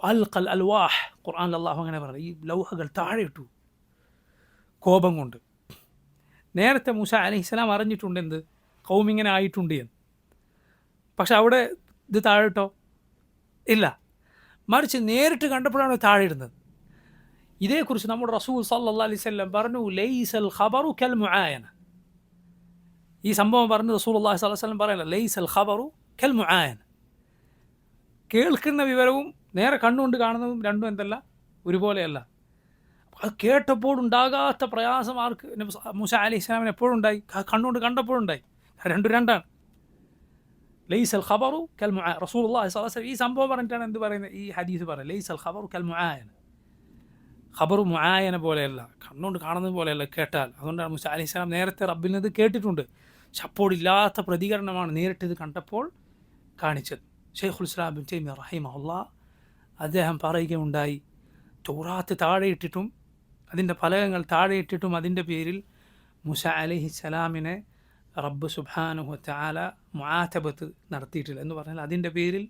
അൽഖൽ അൽവാഹ്, ഖുർആനിൽ അള്ളാഹു അങ്ങനെ പറഞ്ഞു, ഈ ലൗഹകൾ താഴെ ഇട്ടു കോപം കൊണ്ട്. നേരത്തെ മൂസ അലൈഹിസ്സലാം അറിഞ്ഞിട്ടുണ്ട് എന്ത് ഖൗം ഇങ്ങനെ ആയിട്ടുണ്ട് എന്ന്. പക്ഷെ അവിടെ ഇത് താഴെ ഇട്ടോ? ഇല്ല. മറിച്ച് നേരിട്ട് കണ്ടപ്പോഴാണ് താഴെ ഇടുന്നത്. ഇതേക്കുറിച്ച് നമ്മുടെ റസൂൽ സല്ലല്ലാഹു അലൈഹി വസല്ലം പറഞ്ഞു, ലൈസൽ ഖബറു കൽ മുആയന. ഈ സംഭവം പറഞ്ഞ് റസൂലുള്ളാഹി സ്വല്ലല്ലാഹു അലൈഹി വസല്ലം പറയല്ല, ലൈസൽ ഖബറു കൽ മുആയന. കേൾക്കുന്ന വിവരവും നേരെ കണ്ണുകൊണ്ട് കാണുന്നതും രണ്ടും എന്തല്ല, ഒരുപോലെയല്ല. അത് കേട്ടപ്പോൾ ഉണ്ടാകാത്ത പ്രയാസം ആർക്ക്? മൂസ അലൈഹി സ്വലാമിന് എപ്പോഴുണ്ടായി? കണ്ണുകൊണ്ട് കണ്ടപ്പോഴുണ്ടായി. രണ്ടും രണ്ടാണ്. ലൈസൽ ഖബറു കൽ മുആയന. റസൂലുള്ളാഹി സ്വല്ലല്ലാഹു അലൈഹി വസല്ലം ഈ സംഭവം പറഞ്ഞിട്ടാണ് എന്ത് പറയുന്നത്? ഈ ഹദീസ് പറയുന്നത് ലൈസൽ ഖബറു കൽ മുആയന. ഖബറു മുആയന പോലെയല്ല, കണ്ണുകൊണ്ട് കാണുന്നത് പോലെയല്ല കേട്ടാൽ. അതുകൊണ്ടാണ് മൂസ അലൈഹി സ്വലാം നേരത്തെ റബ്ബിൽ നിന്ന് കേട്ടിട്ടുണ്ട്. പക്ഷെ അപ്പോഴില്ലാത്ത പ്രതികരണമാണ് നേരിട്ടിത് കണ്ടപ്പോൾ കാണിച്ചത്. ഷെയ്ഖുൽ ഇസ്ലാം ഇബ്നു തൈമിയ്യ റഹിമഹുല്ലാഹ് അദ്ദേഹം പറയുകയുണ്ടായി, തൗറാത്ത് താഴെയിട്ടിട്ടും അതിൻ്റെ ഫലകങ്ങൾ താഴെയിട്ടിട്ടും അതിൻ്റെ പേരിൽ മൂസ അലൈഹിസ്സലാമിനെ റബ്ബ് സുബ്ഹാനഹു വതആല മുആതബത്ത് നടത്തിയിട്ടില്ല. എന്ന് പറഞ്ഞാൽ അതിൻ്റെ പേരിൽ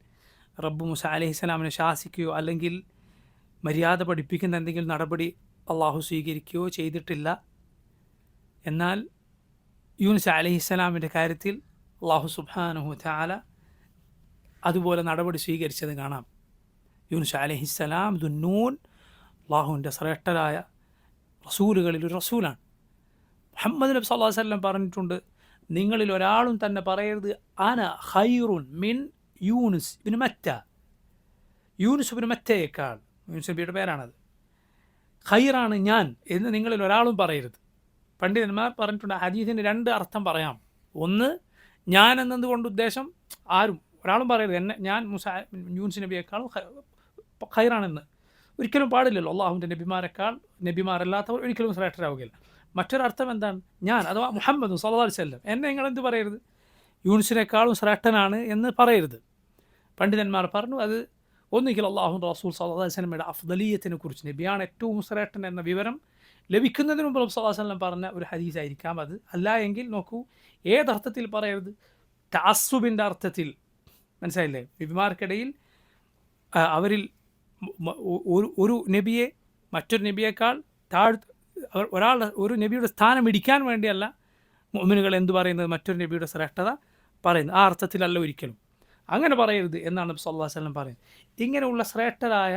റബ്ബ് മൂസ അലൈഹിസ്സലാമിനെ ശാസിക്കുകയോ അല്ലെങ്കിൽ മര്യാദ പഠിപ്പിക്കുന്ന എന്തെങ്കിലും നടപടി അള്ളാഹു സ്വീകരിക്കുകയോ ചെയ്തിട്ടില്ല. എന്നാൽ യൂനുസ് അലൈഹിസ്സലാമിൻ്റെ കാര്യത്തിൽ അള്ളാഹു സുബ്ഹാനഹു വതആല അതുപോലെ നടപടി സ്വീകരിച്ചത് കാണാം. യൂനുസ് അലൈഹിസ്സലാം ദുന്നൂൻ അള്ളാഹുവിൻ്റെ ശ്രേഷ്ഠരായ റസൂലുകളിൽ ഒരു റസൂലാണ്. മുഹമ്മദ് നബി സല്ലല്ലാഹു അലൈഹി വസല്ലം പറഞ്ഞിട്ടുണ്ട്, നിങ്ങളിൽ ഒരാളും തന്നെ പറയരുത് അന ഖൈറുൻ മിൻ യൂനുസ് ഇബ്നു മത്ത. യൂനുസ് ഇബ്നു മത്തയേക്കാൾ, യൂനുസ് നബിയുടെ പേരാണത്, ഖൈറാണ് ഞാൻ എന്ന് നിങ്ങളിൽ ഒരാളും പറയരുത്. പണ്ഡിതന്മാർ പറഞ്ഞിട്ടുണ്ട്, ഹദീസിന് രണ്ട് അർത്ഥം പറയാം. ഒന്ന്, ഞാൻ എന്നതുകൊണ്ട് ഉദ്ദേശം ആരും ഒരാളും പറയരുത് എന്നെ ഞാൻ യൂനുസ് നബിയേക്കാളും ഖൈറാണെന്ന് ഒരിക്കലും പാടില്ലല്ലോ. അള്ളാഹുവിൻ്റെ നബിമാരല്ലാത്തവർ ഒരിക്കലും ശ്രേഷ്ഠരാവുകയില്ല. മറ്റൊരർത്ഥം എന്താണ്? ഞാൻ അഥവാ മുഹമ്മദ് സല്ലല്ലാഹു അലൈഹി വസല്ലം എന്നെ നിങ്ങളെന്ത് പറയരുത്, യൂനുസിനേക്കാളും ശ്രേഷ്ഠനാണ് എന്ന് പറയരുത്. പണ്ഡിതന്മാർ പറഞ്ഞു, അത് ഒന്നുകിൽ അള്ളാഹുവിൻ്റെ റസൂൽ സല്ലല്ലാഹു അലൈഹി വസല്ലമയുടെ അഫ്ദലിയത്തിനെ കുറിച്ച്, നബിയാണ് ഏറ്റവും ശ്രേഷ്ഠൻ എന്ന വിവരം ലഭിക്കുന്നതിന് മുമ്പ് റസൂൽ സല്ലല്ലാഹു അലൈഹി വസല്ലം പറഞ്ഞ ഒരു ഹദീസായിരിക്കാം അത്. അല്ല എങ്കിൽ നോക്കൂ, ഏതർത്ഥത്തിൽ പറയരുത്? തഅസ്സുബിൻ്റെ അർത്ഥത്തിൽ. മനസ്സിലായില്ലേ? നബിമാർക്കിടയിൽ അവരിൽ ഒരു നബിയെ മറ്റൊരു നബിയേക്കാൾ ഒരു നബിയുടെ സ്ഥാനം ഇടിക്കാൻ വേണ്ടിയല്ല മുഅ്മിനുകൾ എന്ത് പറയുന്നത്, മറ്റൊരു നബിയുടെ ശ്രേഷ്ഠത പറയുന്നത്. ആ അർത്ഥത്തിലല്ല ഒരിക്കലും. അങ്ങനെ പറയരുത് എന്നാണ് നബി സല്ലല്ലാഹു അലൈഹി വസല്ലം പറയുന്നത്. ഇങ്ങനെയുള്ള ശ്രേഷ്ഠരായ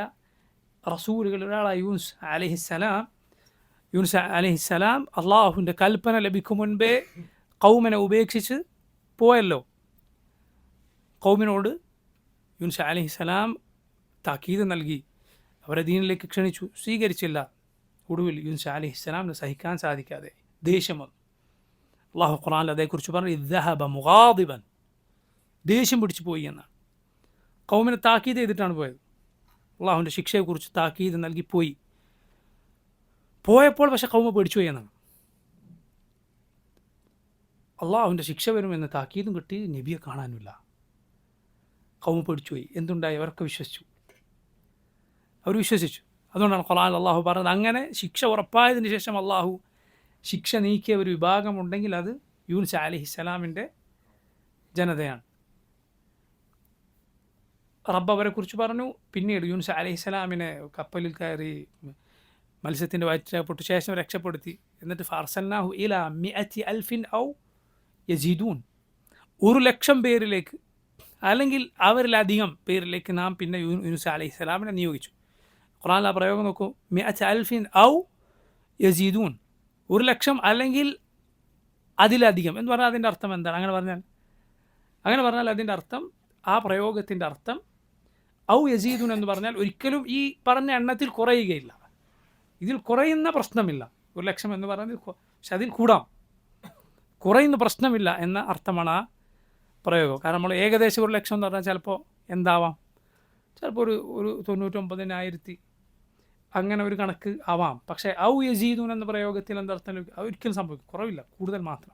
റസൂലുകൾ ഒരാളായ യൂനുസ് അലൈഹിസ്സലാം അള്ളാഹുവിൻ്റെ കൽപ്പന ലഭിക്കും മുൻപേ ഖൗമിനെ ഉപേക്ഷിച്ച് പോയല്ലോ. ഖൗമിനോട് യൂനുസ് അലൈഹിസ്സലാം താക്കീത് നൽകി, അവരെ ദീനിലേക്ക് ക്ഷണിച്ചു, സ്വീകരിച്ചില്ല. ഒടുവിൽ യൂനുസ് അലൈഹിസ്സലാമിന് സഹിക്കാൻ സാധിക്കാതെ ദേഷ്യം വന്നു. അള്ളാഹു ഖുർആനിൽ അതേക്കുറിച്ച് പറഞ്ഞു, ഇദ്ദഹബ മുഗാദിബൻ, ദേഷ്യം പിടിച്ചു പോയി എന്നാണ്. ഖൗമിനെ താക്കീത് ചെയ്തിട്ടാണ് പോയത്. അള്ളാഹുവിൻ്റെ ശിക്ഷയെക്കുറിച്ച് താക്കീത് നൽകി പോയപ്പോൾ പക്ഷെ ഖൗമ പേടിച്ചു പോയി എന്നാണ്. അള്ളാഹുവിൻ്റെ ശിക്ഷ വരുമെന്ന് താക്കീതും കിട്ടി, നബിയെ കാണാനുമില്ല. ഖൗമ പേടിച്ചുപോയി. എന്തുണ്ടായി? അവരൊക്കെ അവർ വിശ്വസിച്ചു. അതുകൊണ്ടാണ് ഖുർആനിൽ അള്ളാഹു പറഞ്ഞത്, അങ്ങനെ ശിക്ഷ ഉറപ്പായതിന് ശേഷം അള്ളാഹു ശിക്ഷ നീക്കിയ ഒരു വിഭാഗമുണ്ടെങ്കിൽ അത് യൂനുസ് അലൈഹിസ്സലാമിൻ്റെ ജനതയാണ്. റബ്ബ് അവരെക്കുറിച്ച് പറഞ്ഞു, പിന്നീട് യൂനുസ് അലൈഹിസ്സലാമിനെ കപ്പലിൽ കയറി മത്സ്യത്തിൻ്റെ വയറ്റിൽപ്പെട്ട ശേഷം രക്ഷപ്പെടുത്തി. എന്നിട്ട് ഫഅർസൽനാഹു ഇലാ മിഅത്തി അൽഫിൻ ഔ യസീദൂൻ, 100,000 പേരിലേക്ക് അല്ലെങ്കിൽ അവരിലധികം പേരിലേക്ക് നാം പിന്നെ യൂനുസ് അലൈഹിസ്സലാമിനെ നിയോഗിച്ചു. ഖുർആനിൽ ആ പ്രയോഗം നോക്കൂ, മിഅത്തി അൽഫിൻ ഔ യസീദൂൻ, 100,000 അല്ലെങ്കിൽ അതിലധികം എന്ന് പറഞ്ഞാൽ അതിൻ്റെ അർത്ഥം എന്താണ്? അങ്ങനെ പറഞ്ഞാൽ അതിൻ്റെ അർത്ഥം, ആ പ്രയോഗത്തിൻ്റെ അർത്ഥം ഔ യസീദൂൻ എന്ന് പറഞ്ഞാൽ ഒരിക്കലും ഈ പറഞ്ഞ എണ്ണത്തിൽ കുറയുകയില്ല. ഇതിൽ കുറയുന്ന പ്രശ്നമില്ല. 100,000 എന്ന് പറയുന്നത്, പക്ഷെ അതിൽ കൂടാം, കുറയുന്ന പ്രശ്നമില്ല എന്ന അർത്ഥമാണ് ആ പ്രയോഗം. കാരണം നമ്മൾ ഏകദേശം 1,00,000 എന്ന് പറഞ്ഞാൽ ചിലപ്പോൾ എന്താവാം, ചിലപ്പോൾ ഒരു 99,000 അങ്ങനെ ഒരു കണക്ക് ആവാം. പക്ഷേ ഔ യസീദൂൻ എന്ന പ്രയോഗത്തിൽ എന്തർത്ഥം? ഒരിക്കലും സംഭവിക്കും, കുറവില്ല, കൂടുതൽ മാത്രം.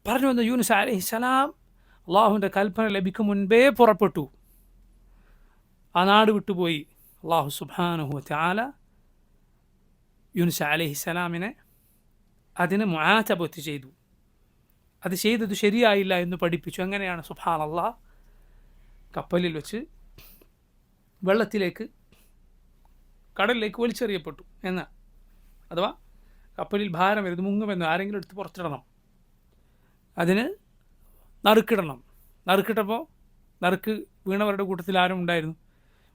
പറഞ്ഞു വന്ന യൂനുസ് അലൈഹിസ്സലാം അള്ളാഹുവിൻ്റെ കൽപ്പന ലഭിക്കും മുൻപേ പുറപ്പെട്ടു, ആ നാട് വിട്ടുപോയി. അള്ളാഹു സുബ്ഹാനഹു വതആല യൂനുസ് അലൈഹിസ്സലാമിനെ അതിന് മുആതബത്ത് ചെയ്തു. അത് ചെയ്തത് ശരിയായില്ല എന്ന് പഠിപ്പിച്ചു. അങ്ങനെയാണ് സുബ്ഹാനല്ലാഹ് കപ്പലിൽ വെച്ച് വെള്ളത്തിലേക്ക് കടലിലേക്ക് വലിച്ചെറിയപ്പെട്ടു എന്ന്, അഥവാ കപ്പലിൽ ഭാരം വരുന്നത് മുങ്ങുമെന്ന് ആരെങ്കിലും എടുത്ത് പുറത്തിടണം, അതിന് നറുക്കിടണം. നറുക്കിട്ടപ്പോൾ നറുക്ക് വീണവരുടെ കൂട്ടത്തിൽ ആരും ഉണ്ടായിരുന്നു?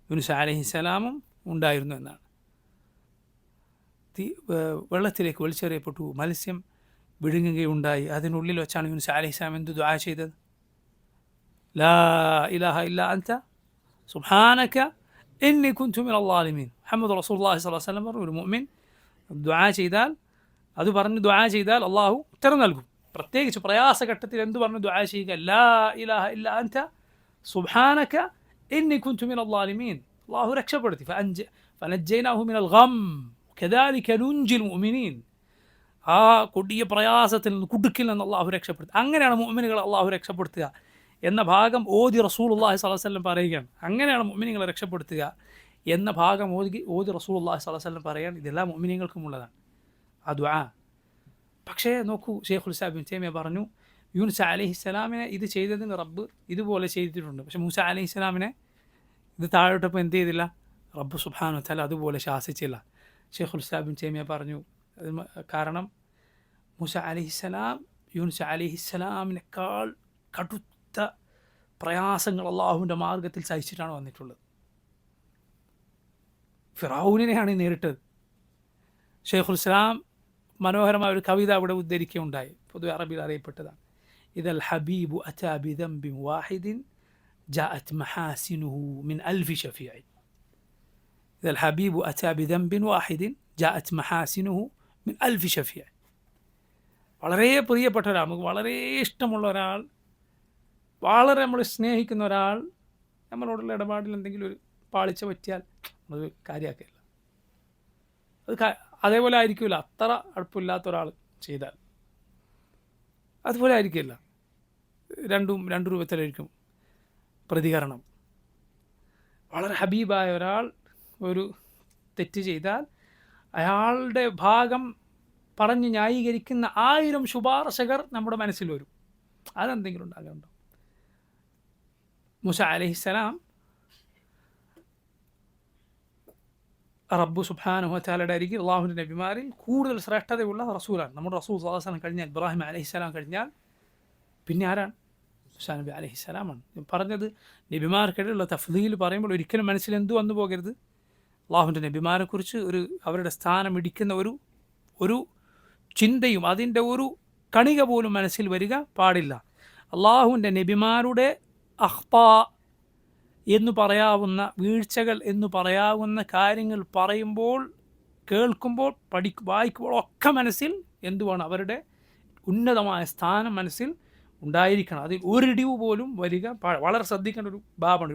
യൂനുസ് അലൈഹിസ്സലാമും ഉണ്ടായിരുന്നു എന്നാണ്. വെള്ളത്തിലേക്ക് വലിച്ചെറിയപ്പെട്ടു, മത്സ്യം വിഴുങ്ങുകയുണ്ടായി. അതിനുള്ളിൽ വെച്ചാണ് യൂനുസ് അലൈഹിസ്സലാം എന്ത് ദുആ ചെയ്തത്? ലാ ഇലാഹ ഇല്ലാ അൻത സുബ്ഹാനക ഇന്നി കുൻതു മിനൽ ളാലിമീൻ. മുഹമ്മദ് റസൂലുള്ളാഹി സ്വല്ലല്ലാഹു അലൈഹി വസല്ലം പറഞ്ഞു, ഒരു മുഅ്മിൻ ദുആ ചെയ്താൽ, അത് പറഞ്ഞ് ദുആ ചെയ്താൽ അള്ളാഹു ഉത്തരം നൽകും. പ്രത്യേകിച്ച് പ്രയാസഘട്ടത്തിൽ എന്ത് പറഞ്ഞ് ദുആ ചെയ്യുക? ലാ ഇലാഹ ഇല്ലാ അൻത സുബ്ഹാനക ഇന്നി കുൻതു മിനൽ ളാലിമീൻ. അള്ളാഹു രക്ഷപ്പെടുത്തി. ഫനജ്ജയ്നാഹു മിനൽ ഗം കദാലിക നുൻജിൽ മുഅ്മിനീൻ. ആ കൊടിയ പ്രയാസത്തിൽ നിന്ന്, കുടുക്കിൽ നിന്ന് അള്ളാഹു രക്ഷപ്പെടുത്തുക. അങ്ങനെയാണ് മുഅ്മിനുകളെ അള്ളാഹു രക്ഷപ്പെടുത്തുക എന്ന ഭാഗം ഓതി റസൂലുള്ളാഹി സ്വല്ലല്ലാഹു അലൈഹി വസല്ലം പറയുകയാണ്. അങ്ങനെയാണ് മുഅ്മിനുകളെ രക്ഷപ്പെടുത്തുക എന്ന ഭാഗം ഓതി റസൂലുള്ളാഹി സ്വല്ലല്ലാഹു അലൈഹി വസല്ലം പറയുകയാണ്. ഇതെല്ലാം മുഅ്മിനീങ്ങൾക്കും ഉള്ളതാണ് ആ ദുആ. പക്ഷേ നോക്കൂ, ശൈഖുൽ ഇസ്ലാം ഇബ്നു തൈമിയ്യ പറഞ്ഞു, യൂനുസ് അലൈഹിസ്സലാമിനെ ഇത് ചെയ്തതിന് റബ്ബ് ഇതുപോലെ ചെയ്തിട്ടുണ്ട്. പക്ഷേ മൂസ അലൈഹിസ്സലാമിനെ ഇത് താഴോട്ടപ്പോൾ എന്ത് ചെയ്തില്ല? റബ്ബ് സുബ്ഹാനഹു വ തആല അതുപോലെ ശാസിച്ചില്ല. ശൈഖുൽ ഇസ്ലാം ഇബ്നു തൈമിയ്യ പറഞ്ഞു, കാരണം മൂസ അലൈഹിസ്സലാം യൂനുസ് അലൈഹിസ്സലാമിനേക്കാൾ കടുത്ത പ്രയാസങ്ങൾ അള്ളാഹുവിൻ്റെ മാർഗത്തിൽ സഹിച്ചിട്ടാണ് വന്നിട്ടുള്ളത്. ഫിറഔനിനെയാണ് നേരിട്ടത്. ശൈഖുൽ ഇസ്ലാം മനോഹരമായ ഒരു കവിത അവിടെ ഉദ്ധരിക്കുകയുണ്ടായി, പൊതുവെ അറബിയിൽ അറിയപ്പെട്ടതാണ്. ഇദൽ ഹബീബു അതാ ബിദംബിൻ വാഹിദിൻ ജാഅത് മഹാസിനുഹു മിൻ അൽഫി ഷഫീഇ. ഇദൽ ഹബീബു അതാ ബിദംബിൻ വാഹിദിൻ ജാഅത് മഹാസിനുഹു മിൻ അൽഫി ഷഫീഇ. വളരെ പ്രിയപ്പെട്ട ഒരാൾ, നമുക്ക് വളരെ ഇഷ്ടമുള്ള ഒരാൾ, വളരെ നമ്മൾ സ്നേഹിക്കുന്ന ഒരാൾ, നമ്മളോടുള്ള ഇടപാടിൽ എന്തെങ്കിലും ഒരു പാളിച്ച പറ്റിയാൽ അത് കാര്യമാക്കില്ല. അത് അതേപോലെ ആയിരിക്കില്ല. അത്ര അടുപ്പില്ലാത്ത ഒരാൾ ചെയ്താൽ അതുപോലെ ആയിരിക്കില്ല. രണ്ട് രൂപത്തിലായിരിക്കും പ്രതികരണം. വളരെ ഹബീബായ ഒരാൾ ഒരു തെറ്റ് ചെയ്താൽ അയാളുടെ ഭാഗം പറഞ്ഞ് ന്യായീകരിക്കുന്ന 1000 ശുപാർശകർ നമ്മുടെ മനസ്സിൽ വരും. അതെന്തെങ്കിലും ഉണ്ടാകുന്നുണ്ടോ? മൂസ അലൈഹിസ്സലാം റബ്ബ് സുബ്ഹാനഹു വ തആലയുടെ അരികിൽ അള്ളാഹുവിൻ്റെ നബിമാരിൽ കൂടുതൽ ശ്രേഷ്ഠതയുള്ള റസൂലാണ്. നമ്മുടെ റസൂൽ സ്വല്ലല്ലാഹു അലൈഹി വസല്ലം കഴിഞ്ഞാൽ, ഇബ്രാഹിം അലൈഹിസ്സലാം കഴിഞ്ഞാൽ പിന്നെ ആരാണ്? മൂസാ നബി അലൈഹിസ്സലാമാണ്. പറഞ്ഞത് നബിമാർക്കിടയിലുള്ള തഫ്ദീൽ പറയുമ്പോൾ ഒരിക്കലും മനസ്സിൽ എന്തു വന്നു പോകരുത്? അള്ളാഹുവിൻ്റെ നബിമാരെക്കുറിച്ച് അവരുടെ സ്ഥാനം ഇടിക്കുന്ന ഒരു ചിന്തയും അതിൻ്റെ ഒരു കണിക പോലും മനസ്സിൽ വരിക പാടില്ല. അള്ളാഹുവിൻ്റെ നബിമാരുടെ അഖ്താ എന്ന് പറയാവുന്ന, വീഴ്ചകൾ എന്ന് പറയാവുന്ന കാര്യങ്ങൾ പറയുമ്പോൾ, കേൾക്കുമ്പോൾ, വായിക്കുമ്പോൾ ഒക്കെ മനസ്സിൽ എന്തുവാണ്? അവരുടെ ഉന്നതമായ സ്ഥാനം മനസ്സിൽ ഉണ്ടായിരിക്കണം. അതിൽ ഒരിടിവ് പോലും വരിക വളരെ ശ്രദ്ധിക്കേണ്ട ഒരു ഭാവമാണ്,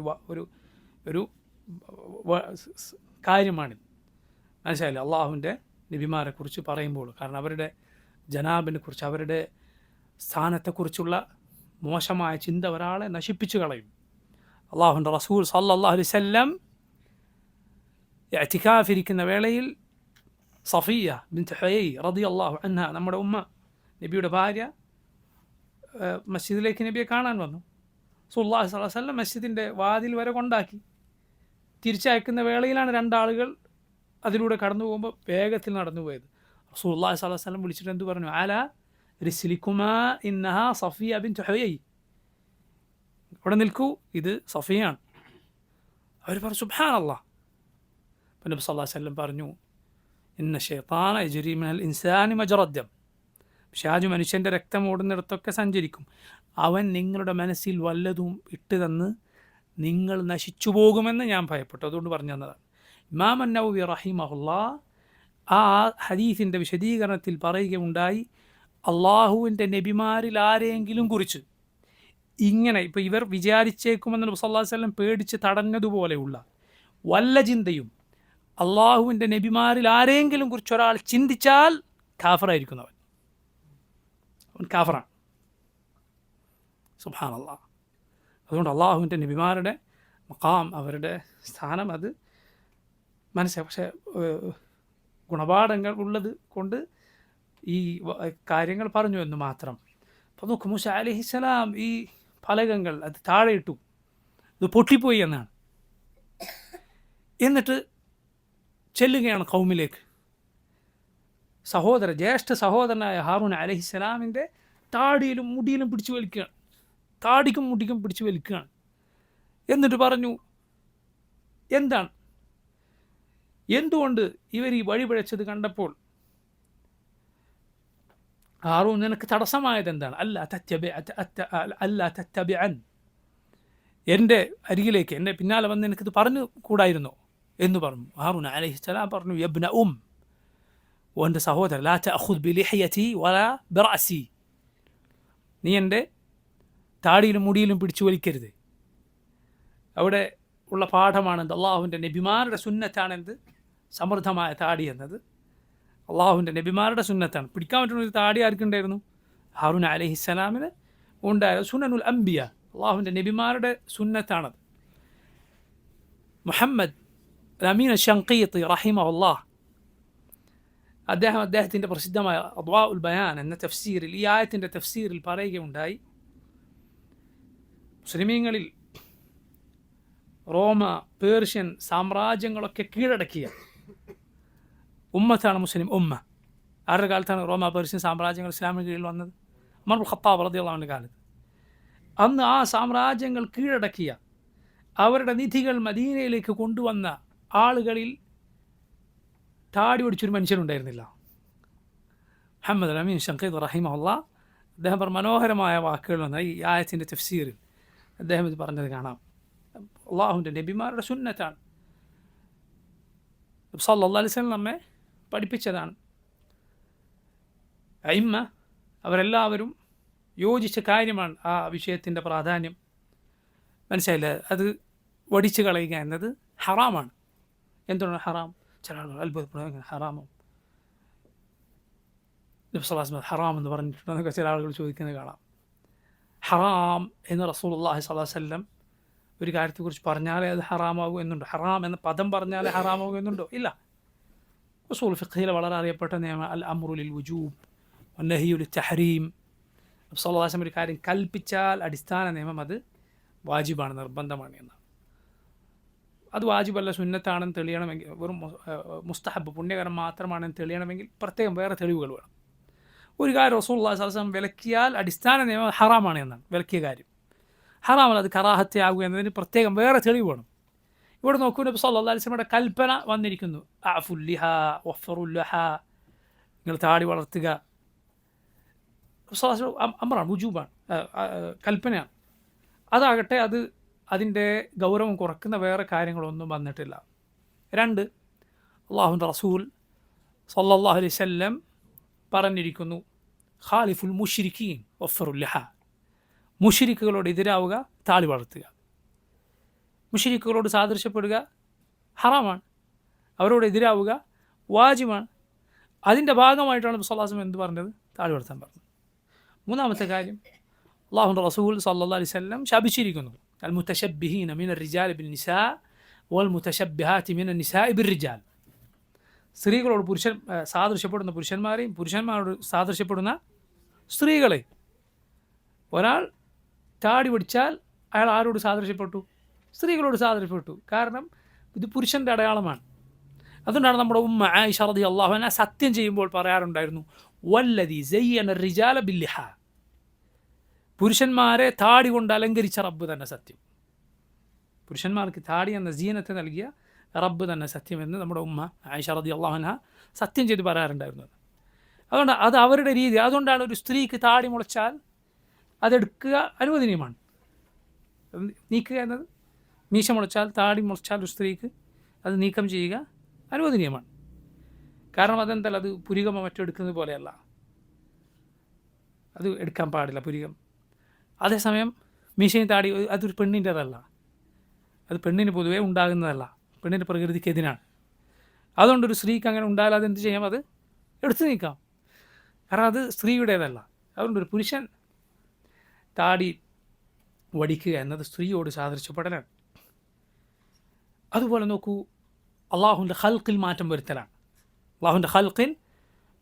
ഒരു കാര്യമാണിത്. മനസ്സിലായില്ലേ? അള്ളാഹുവിൻ്റെ നബിമാരെക്കുറിച്ച് പറയുമ്പോൾ, കാരണം അവരുടെ ജനാബിനെക്കുറിച്ച്, അവരുടെ സ്ഥാനത്തെക്കുറിച്ചുള്ള മോശമായ ചിന്ത ഒരാളെ നശിപ്പിച്ചു കളയും. അള്ളാഹുവിൻ്റെ റസൂൽ സല്ലല്ലാഹു അലൈഹി വസല്ലം ഇഅ്തികാഫിരിക്കുന്ന വേളയിൽ സഫിയ്യ ബിൻത് ഹുയൈ റളിയല്ലാഹു അൻഹ, നമ്മുടെ ഉമ്മ, നബിയുടെ ഭാര്യ, മസ്ജിദിലേക്ക് നബിയെ കാണാൻ വന്നു. റസൂലുള്ളാഹി സ്വല്ലല്ലാഹു അലൈഹി വസല്ലം മസ്ജിദിൻ്റെ വാതിൽ വരെ കൊണ്ടാക്കി. തിരിച്ചയക്കുന്ന വേളയിലാണ് രണ്ടാളുകൾ അതിലൂടെ കടന്നു പോകുമ്പോൾ വേഗത്തിൽ നടന്നു പോയത്. റസൂലുള്ളാഹി സ്വല്ലല്ലാഹു അലൈഹി വസല്ലം വിളിച്ചിട്ട് എന്ത് പറഞ്ഞു? അലാ റിസ്ലികുമാ ഇന്നഹാ സഫിയ്യ ബിൻത് ഹുയൈ, ഇവിടെ നിൽക്കൂ, ഇത് സഫിയാണ്. അവർ പറഞ്ഞു സുബ്ഹാനല്ലാഹ്. അപ്പോൾ നബി സല്ലല്ലാഹു അലൈഹി വസല്ലം പറഞ്ഞു, ഇന്ന ശൈത്താന യജ്രി മിനൽ ഇൻസാനി മജ്റദ്ദം, പിശാച് മനുഷ്യൻ്റെ രക്തം ഓടുന്നിടത്തൊക്കെ സഞ്ചരിക്കും. അവൻ നിങ്ങളുടെ മനസ്സിൽ വല്ലതും ഇട്ട് തന്ന് നിങ്ങൾ നശിച്ചു പോകുമെന്ന് ഞാൻ ഭയപ്പെട്ടു, അതുകൊണ്ട് പറഞ്ഞു തന്നതാണ്. ഇമാം അൻ-നവവി റഹിമഹുല്ലാഹ് ആ ഹദീസിൻ്റെ വിശദീകരണത്തിൽ പറയുകയുണ്ടായി, അള്ളാഹുവിൻ്റെ നബിമാരിൽ ആരെങ്കിലും കുറിച്ച് ഇങ്ങനെ, ഇപ്പോൾ ഇവർ വിചാരിച്ചേക്കുമെന്ന് നബി സല്ലല്ലാഹു അലൈഹി വസല്ലം പേടിച്ച് തടഞ്ഞതുപോലെയുള്ള വല്ല ചിന്തയും അള്ളാഹുവിൻ്റെ നബിമാരിൽ ആരെങ്കിലും കുറിച്ച് ഒരാൾ ചിന്തിച്ചാൽ കാഫറായിരിക്കുന്നവൻ, അവൻ കാഫറാണ്. സുബ്ഹാനല്ലാഹ്. അതുകൊണ്ട് അള്ളാഹുവിൻ്റെ നബിമാരുടെ മഖാം, അവരുടെ സ്ഥാനം അത് മനസ്സിലായി. പക്ഷേ ഗുണപാഠങ്ങൾ ഉള്ളത് കൊണ്ട് ഈ കാര്യങ്ങൾ പറഞ്ഞു എന്ന് മാത്രം. അപ്പോൾ നോക്കൂ, മൂസ അലൈഹിസ്സലാം ഈ ഫലകങ്ങൾ അത് താഴെ ഇട്ടു. ഇത് പൊട്ടിപ്പോയി എന്നാണ്. എന്നിട്ട് ചെല്ലുകയാണ് കൗമിലേക്ക്. ജ്യേഷ്ഠ സഹോദരനായ ഹാറൂൻ അലൈഹിസ്സലാമിൻ്റെ താടിയിലും മുടിയിലും പിടിച്ചു വലിക്കുകയാണ്, താടിക്കും മുടിക്കും പിടിച്ചു വലിക്കുകയാണ്. എന്നിട്ട് പറഞ്ഞു, എന്തുകൊണ്ട് ഇവർ ഈ വഴി പിഴച്ചത് കണ്ടപ്പോൾ ഹാറൂൻ നിനക്ക് തടസ്സമായത് എന്താണ്? അല്ലാ തത്തബിഅൻ, എൻ്റെ അരികിലേക്ക് എൻ്റെ പിന്നാലെ വന്ന് എനിക്കിത് പറഞ്ഞു കൂടായിരുന്നോ എന്ന് പറഞ്ഞു. ഹാറൂൻ അലൈഹിസ്സലാം പറഞ്ഞു, യബ്ന എൻ്റെ സഹോദരൻ, ലാ തഅഖുദ് ബിലിഹ്യതി വലാ ബിറഅസി, നീ എൻ്റെ താടിയിലും മുടിയിലും പിടിച്ചു വലിക്കരുത്. അവിടെ ഉള്ള പാഠമാണെന്ത്? അള്ളാഹുവിൻ്റെ നബിമാരുടെ സുന്നത്താണെന്ത്? സമൃദ്ധമായ താടി എന്നത് അള്ളാഹുവിൻ്റെ നബിമാരുടെ സുന്നത്താണ്. പിടിക്കാൻ പറ്റുന്ന ഒരു താടി ആർക്കുണ്ടായിരുന്നു? ഹാറൂൻ അലൈഹിസ്സലാമിന് ഉണ്ടായത്. സുനനുൽ അംബിയ, അള്ളാഹുവിൻ്റെ നബിമാരുടെ സുന്നത്താണത്. മുഹമ്മദ് അമീൻ അശ്ശൻഖീത്തി റഹിമഹുല്ലാഹ് അദ്ദേഹത്തിൻ്റെ പ്രസിദ്ധമായ അദ്വാഉൽ ബയാൻ എന്ന തഫ്സീറിൽ ഈ ആയത്തിൻ്റെ തഫ്സീറിൽ പറയുകയുണ്ടായി, മുസ്ലിമീങ്ങളിൽ റോമ, പേർഷ്യൻ സാമ്രാജ്യങ്ങളൊക്കെ കീഴടക്കിയ ഉമ്മത്താണ് മുസ്ലിം ഉമ്മ. ആരുടെ കാലത്താണ് റോമ, പേർഷ്യൻ സാമ്രാജ്യങ്ങൾ ഇസ്ലാമിന് കീഴിൽ വന്നത്? ഉമർ ഇബ്നുൽ ഖത്താബ് റളിയല്ലാഹു അൻഹുവിൻ്റെ കാലത്ത്. അന്ന് ആ സാമ്രാജ്യങ്ങൾ കീഴടക്കിയ അവരുടെ നിധികൾ മദീനയിലേക്ക് കൊണ്ടുവന്ന ആളുകളിൽ താടി ഒടിച്ചൊരു മനുഷ്യനുണ്ടായിരുന്നില്ല. മുഹമ്മദ് അമീൻ അശ്ശൻഖീത്തി റഹിമഹുല്ലാഹ് അദ്ദേഹം മനോഹരമായ വാക്കുകൾ വന്ന ഈ ആയത്തിൻ്റെ തഫ്സീറിൽ അദ്ദേഹം ഇത് പറഞ്ഞത് കാണാം. അള്ളാഹുവിൻ്റെ നബിമാരുടെ സുന്നത്താണ്, സല്ലല്ലാഹു അലൈഹി വസല്ലം നമ്മെ പഠിപ്പിച്ചതാണ്. അയിമ്മ അവരെല്ലാവരും യോജിച്ച കാര്യമാണ് ആ വിഷയത്തിൻ്റെ പ്രാധാന്യം. മനസ്സിലായില്ല? അത് വടിച്ചു കളയുക എന്നത് ഹറാമാണ്. എന്തുകൊണ്ടാണ് ഹറാം? ചില ആളുകൾ അത്ഭുതപ്പെടുക, ഹറാമോ നബി സല്ലല്ലാഹു അലൈഹി വസല്ലം ഹറാം എന്ന് പറഞ്ഞിട്ടുണ്ടെന്നൊക്കെ ചില ആളുകൾ ചോദിക്കുന്നത് കാണാം. ഹറാം എന്ന് റസൂലുള്ളാഹി സ്വല്ലല്ലാഹു അലൈഹി വസല്ലം ഒരു കാര്യത്തെക്കുറിച്ച് പറഞ്ഞാലേ അത് ഹറാമാകൂ എന്നുണ്ടോ? ഹറാം എന്ന പദം പറഞ്ഞാലേ ഹറാമാകൂ എന്നുണ്ടോ? ഇല്ല. ഉസൂൽ ഫിഖ്ഹിലെ വളരെ അറിയപ്പെട്ട നിയമം അൽ അംറു ലിൽ വുജൂബ് വന്നഹ്യു ലിൽ തഹ്രീം. നബി സല്ലല്ലാഹു അലൈഹി വസല്ലം ഒരു കാര്യം കൽപ്പിച്ചാൽ അടിസ്ഥാന നിയമം അത് വാജിബാണ്, നിർബന്ധമാണ് എന്നാണ്. അത് വാജിബല്ല, സുന്നത്താണെന്ന് തെളിയണമെങ്കിൽ, വെറും മുസ്തഹബ് പുണ്യകരം മാത്രമാണെന്ന് തെളിയണമെങ്കിൽ പ്രത്യേകം വേറെ തെളിവുകൾ വേണം. ഒരു കാര്യം റസൂലുള്ളാഹി സ്വല്ലല്ലാഹു അലൈഹി വസല്ലം വിലക്കിയാൽ അടിസ്ഥാന നിയമം ഹറാമാണ് എന്നാണ്. വിലക്കിയ കാര്യം ഹറാമല്ല, അത് കറാഹത്തയാകുക എന്നതിന് പ്രത്യേകം വേറെ തെളിവ് വേണം. ഇവിടെ നോക്കൂ, നബി സല്ലല്ലാഹു അലൈഹി വസല്ലമയുടെ കൽപ്പന വന്നിരിക്കുന്നു, അഅഫുൽ ലിഹാ വഫറുൽ ലഹാ, നിങ്ങൾ താടി വളർത്തുക. അമറാണ്, വുജൂബാണ്, കൽപ്പനയാണ്. അതാകട്ടെ അത് അതിൻ്റെ ഗൗരവം കുറക്കുന്ന വേറെ കാര്യങ്ങളൊന്നും വന്നിട്ടില്ല. 2, അള്ളാഹുവിൻ്റെ റസൂൽ സല്ലല്ലാഹു അലൈഹി വസല്ലം പറഞ്ഞിരിക്കുന്നു, ഖാലിഫുൽ മുശ്രിക്കീൻ വഫറുൽ ലഹാ, മുശ്രിക്കുകളോട് എതിരാവുക, താടി വളർത്തുക. മുശ്രിക്കുകളോട് സാദൃശ്യപ്പെടുക ഹറാമാണ്, അവരോട് എതിരാവുക വാജിബാണ്. അതിൻ്റെ ഭാഗമായിട്ടാണ് നബി സല്ലല്ലാഹു അലൈഹി വസല്ലം എന്ത് പറഞ്ഞത്? താടി വളർത്താൻ പറഞ്ഞത്. 3-ാമത്തെ കാര്യം, അള്ളാഹുവിൻ്റെ റസൂൽ സല്ലല്ലാഹു അലൈഹി വസല്ലം ശപിച്ചിരിക്കുന്നു, അൽ മുതശബ്ബിഹീന മിനർ റിജാൽ ബിൻ നിസാ വൽ മുതശബ്ബിഹാത്തി മിനൻ നിസാഇ ബിർ റിജാൽ. സ്ത്രീകളോട് സാദൃശ്യപ്പെടുന്ന പുരുഷന്മാരെയും പുരുഷന്മാരോട് സാദൃശ്യപ്പെടുന്ന സ്ത്രീകളെ. ഒരാൾ താടി പിടിച്ചാൽ അയാൾ ആരോട് സാദൃശ്യപ്പെട്ടു? സ്ത്രീകളോട് സാദൃശ്യപ്പെട്ടു. കാരണം ഇത് പുരുഷൻ്റെ അടയാളമാണ്. അതുകൊണ്ടാണ് നമ്മുടെ ഉമ്മ ആയിഷ റളിയല്ലാഹു അൻഹ സത്യം ചെയ്യുമ്പോൾ പറയാറുണ്ടായിരുന്നു, വല്ലദി സയ്യന റിജാല ബില്ലിഹാ, പുരുഷന്മാരെ താടി കൊണ്ട് അലങ്കരിച്ച റബ്ബ് തന്നെ സത്യം. പുരുഷന്മാർക്ക് താടി എന്ന സീനത്ത് നൽകിയ റബ്ബ് തന്നെ സത്യം എന്ന് നമ്മുടെ ഉമ്മ ആയിഷ റളിയല്ലാഹു അൻഹ സത്യം ചെയ്ത് പറയാറുണ്ടായിരുന്നു. അതുകൊണ്ട് അത് അവരുടെ രീതി. അതുകൊണ്ടാണ് ഒരു സ്ത്രീക്ക് താടി മുളച്ചാൽ അതെടുക്കുക അനുവദനീയമാണ്. നീക്കുക എന്നത്, മീശ മുളച്ചാൽ, താടി മുളച്ചാൽ ഒരു സ്ത്രീക്ക് അത് നീക്കം ചെയ്യുക അനുവദനീയമാണ്. കാരണം അതെന്തല്ല, അത് പുരികമോ മറ്റോ എടുക്കുന്നത് പോലെയല്ല, അത് എടുക്കാൻ പാടില്ല പുരികം. അതേസമയം മീശയും താടി അതൊരു പെണ്ണിൻ്റെതല്ല, അത് പെണ്ണിന് പൊതുവേ ഉണ്ടാകുന്നതല്ല, പെണ്ണിൻ്റെ പ്രകൃതിക്കെതിരാണ്. അതുകൊണ്ടൊരു സ്ത്രീക്ക് അങ്ങനെ ഉണ്ടായാൽ അതെന്ത് ചെയ്യാം? അത് എടുത്തു നീക്കാം, കാരണം അത് സ്ത്രീയുടേതല്ല. അതുകൊണ്ടൊരു പുരുഷൻ താടി വടിക്കുക എന്നത് സ്ത്രീയോട് സാദൃശ്യപ്പെടലാണ്. അതുപോലെ നോക്കൂ, അള്ളാഹുവിൻ്റെ ഖൽഖിൽ മാറ്റം വരുത്തലാണ്. അള്ളാഹുവിൻ്റെ ഖൽഖിൽ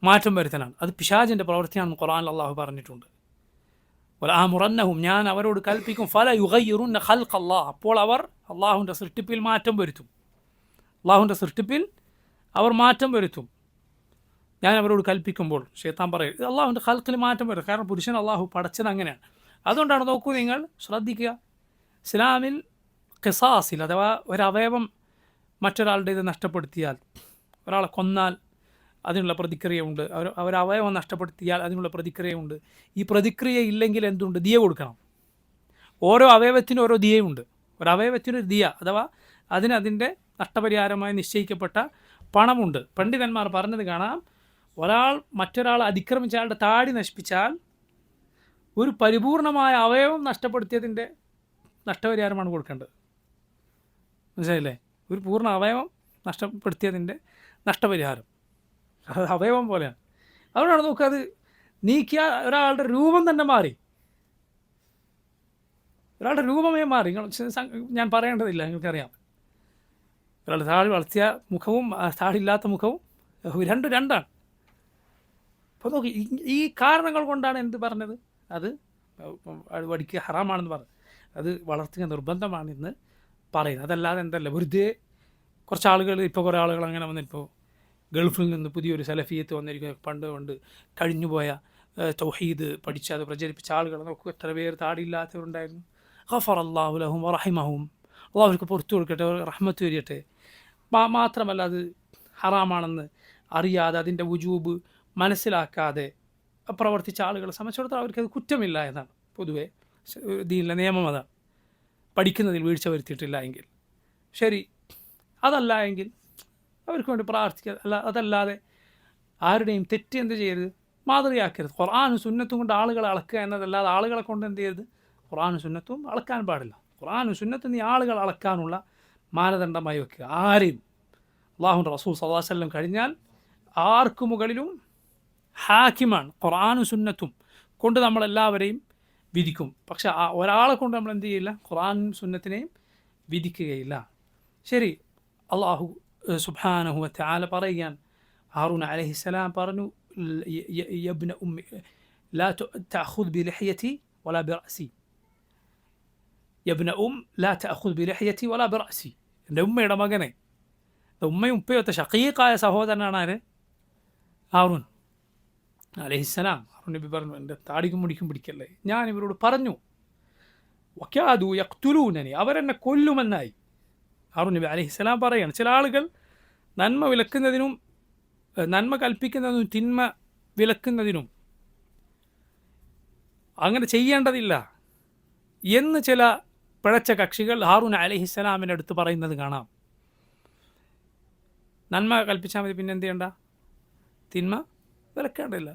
മാറ്റം വരുത്തലാണ്. അത് പിശാചിൻ്റെ പ്രവൃത്തിയാണെന്ന് ഖുർആനിൽ അള്ളാഹു പറഞ്ഞിട്ടുണ്ട്. വലആമുറന്നഹും, ഞാൻ അവരോട് കൽപ്പിക്കും, ഫല യുഗയ്യിറുന്ന ഖൽഖ അല്ലാഹ്, അപ്പോൾ അവർ അള്ളാഹുവിൻ്റെ സൃഷ്ടിപ്പിൽ മാറ്റം വരുത്തും. അള്ളാഹുവിൻ്റെ സൃഷ്ടിപ്പിൽ അവർ മാറ്റം വരുത്തും. ഞാൻ അവരോട് കൽപ്പിക്കുമ്പോൾ ശൈത്താൻ പറയും ഇത് അള്ളാഹുവിൻ്റെ ഖൽഖിൽ മാറ്റം വരും. കാരണം പുരുഷൻ അള്ളാഹു പടച്ചത് അങ്ങനെയാണ്. അതുകൊണ്ടാണ് നോക്കൂ, നിങ്ങൾ ശ്രദ്ധിക്കുക, ഇസ്ലാമിൽ ഖിസാസിൽ അഥവാ ഒരവയവം മറ്റൊരാളുടെ ഇത് നഷ്ടപ്പെടുത്തിയാൽ, ഒരാളെ കൊന്നാൽ അതിനുള്ള പ്രതിക്രിയയുണ്ട്. അവരവയവം നഷ്ടപ്പെടുത്തിയാൽ അതിനുള്ള പ്രതിക്രിയയുണ്ട്. ഈ പ്രതിക്രിയ ഇല്ലെങ്കിൽ എന്തുണ്ട്? ദിയ കൊടുക്കണം. ഓരോ അവയവത്തിനും ഓരോ ദിയയുണ്ട്. ഒരവയവത്തിനൊരു ദിയ അഥവാ അതിൻ്റെ നഷ്ടപരിഹാരമായി നിശ്ചയിക്കപ്പെട്ട പണമുണ്ട്. പണ്ഡിതന്മാർ പറഞ്ഞത് കാണാം, ഒരാൾ മറ്റൊരാൾ അതിക്രമിച്ച ആളുടെ താടി നശിപ്പിച്ചാൽ ഒരു പരിപൂർണമായ അവയവം നഷ്ടപ്പെടുത്തിയതിൻ്റെ നഷ്ടപരിഹാരമാണ് കൊടുക്കേണ്ടത്. മനസ്സിലായില്ലേ? ഒരു പൂർണ്ണ അവയവം നഷ്ടപ്പെടുത്തിയതിൻ്റെ നഷ്ടപരിഹാരം, അത് അവയവം പോലെയാണ്. അതുകൊണ്ടാണ് നോക്കുക, അത് നീക്കിയ ഒരാളുടെ രൂപം തന്നെ മാറി, ഒരാളുടെ രൂപമേ മാറി. ഞാൻ പറയേണ്ടതില്ല, നിങ്ങൾക്കറിയാം. ഒരാളുടെ താടി വളർത്തിയ മുഖവും താടി ഇല്ലാത്ത മുഖവും രണ്ടാണ്. അപ്പോൾ നോക്കി, ഈ കാരണങ്ങൾ കൊണ്ടാണ് എന്ത് പറഞ്ഞത്, അത് വടിക്കുക ഹറാമാണെന്ന് പറഞ്ഞത്. അത് വളർത്തുക നിർബന്ധമാണെന്ന് പറയുന്നത്. അതല്ലാതെ എന്തല്ല, വെറുതെ കുറച്ച് ആളുകൾ, ഇപ്പോൾ കുറേ ആളുകൾ അങ്ങനെ വന്നിപ്പോൾ ഗൾഫിൽ നിന്ന് പുതിയൊരു സലഫിയത്ത് വന്നിരിക്കുന്ന പണ്ട് കഴിഞ്ഞുപോയ തൗഹീദ് പഠിച്ച് അത് പ്രചരിപ്പിച്ച ആളുകൾ നോക്കുക, എത്ര പേര് താടിയില്ലാത്തവരുണ്ടായിരുന്നു. ഗഫറ അല്ലാഹു ലഹും വറഹിമഹും, അള്ളാഹു അവർക്ക് പുറത്തു കൊടുക്കട്ടെ, റഹ്മത്ത് വരികട്ടെ. മാത്രമല്ല, അത് ഹറാമാണെന്ന് അറിയാതെ അതിൻ്റെ വുജൂബ് മനസ്സിലാക്കാതെ പ്രവർത്തിച്ച ആളുകളെ സംബന്ധിച്ചിടത്തോളം അവർക്കത് കുറ്റമില്ല എന്നാണ് പൊതുവേ ദീനിലെ നിയമം. അതാണ്, പഠിക്കുന്നതിൽ വീഴ്ച വരുത്തിയിട്ടില്ല എങ്കിൽ ശരി, അതല്ല എങ്കിൽ അവർക്ക് വേണ്ടി പ്രാർത്ഥിക്കുക. അതല്ലാതെ ആരുടെയും തെറ്റ് എന്ത് ചെയ്യരുത്, മാതൃകയാക്കരുത്. ഖുർആനും സുന്നത്തും കൊണ്ട് ആളുകളെ അളക്കുക എന്നതല്ലാതെ ആളുകളെ കൊണ്ട് എന്ത് ചെയ്യരുത്, ഖുർആനും സുന്നത്തും അളക്കാൻ പാടില്ല. ഖുർആനും സുന്നത്തും നീ ആളുകൾ അളക്കാനുള്ള മാനദണ്ഡമായി വെക്കുക. ആരെയും അല്ലാഹുവിൻ്റെ റസൂൽ സ്വല്ലല്ലാഹു അലൈഹി വസല്ലം കഴിഞ്ഞാൽ ആർക്കു മുകളിലും ഹാക്കിമാണ്. ഖുർആനും സുന്നത്തും കൊണ്ട് നമ്മളെല്ലാവരെയും വിധിക്കും. പക്ഷെ ഒരാളെ കൊണ്ട് നമ്മൾ എന്ത് ചെയ്യില്ല, ഖുർആനും സുന്നത്തിനെയും വിധിക്കുകയില്ല. ശരി, അള്ളാഹു സുബ്ഹാനഹു വ തആല പറയുകയാണ്, ഹാറൂൻ അലൈഹിസ്സലാം പറഞ്ഞു, യബ്ന ഉമ്മി ലാ തഅഖുദ് ബിലിഹ്യതി വലാ ബിറഅസി, യബ്ന ലാ തഅഖുദ് ബിലിഹ്യതി വലാ ബിറഅസി. എൻ്റെ ഉമ്മയുടെ മകനെ, ഉമ്മയും ഉപ്പയൊത്ത ഷഖീഖായ സഹോദരനാണ് ആര്? ഹാറൂൻ അലൈഹിസ്സലാം. ഹാറൂൻ നബി പറഞ്ഞു, എൻ്റെ താടിക്കും മുടിക്കും പിടിക്കല്ലേ. ഞാൻ ഇവരോട് പറഞ്ഞു, വകാദു യഖ്തുലൂനനി, അവരെന്നെ കൊല്ലുമെന്നായി. ഹാറൂൻ നബി അലൈഹിസ്സലാം പറയുകയാണ്, ചില ആളുകൾ നന്മ വിലക്കുന്നതിനും നന്മ കൽപ്പിക്കുന്നതിനും തിന്മ വിലക്കുന്നതിനും അങ്ങനെ ചെയ്യേണ്ടതില്ല എന്ന് ചില പിഴച്ച കക്ഷികൾ ഹാറൂൻ അലൈഹിസ്സലാമിൻ്റെ അടുത്ത് പറയുന്നത് കാണാം. നന്മ കൽപ്പിച്ചാൽ മതി, പിന്നെ എന്ത് ചെയ്യണ്ട, തിന്മ വിലക്കേണ്ടതില്ല.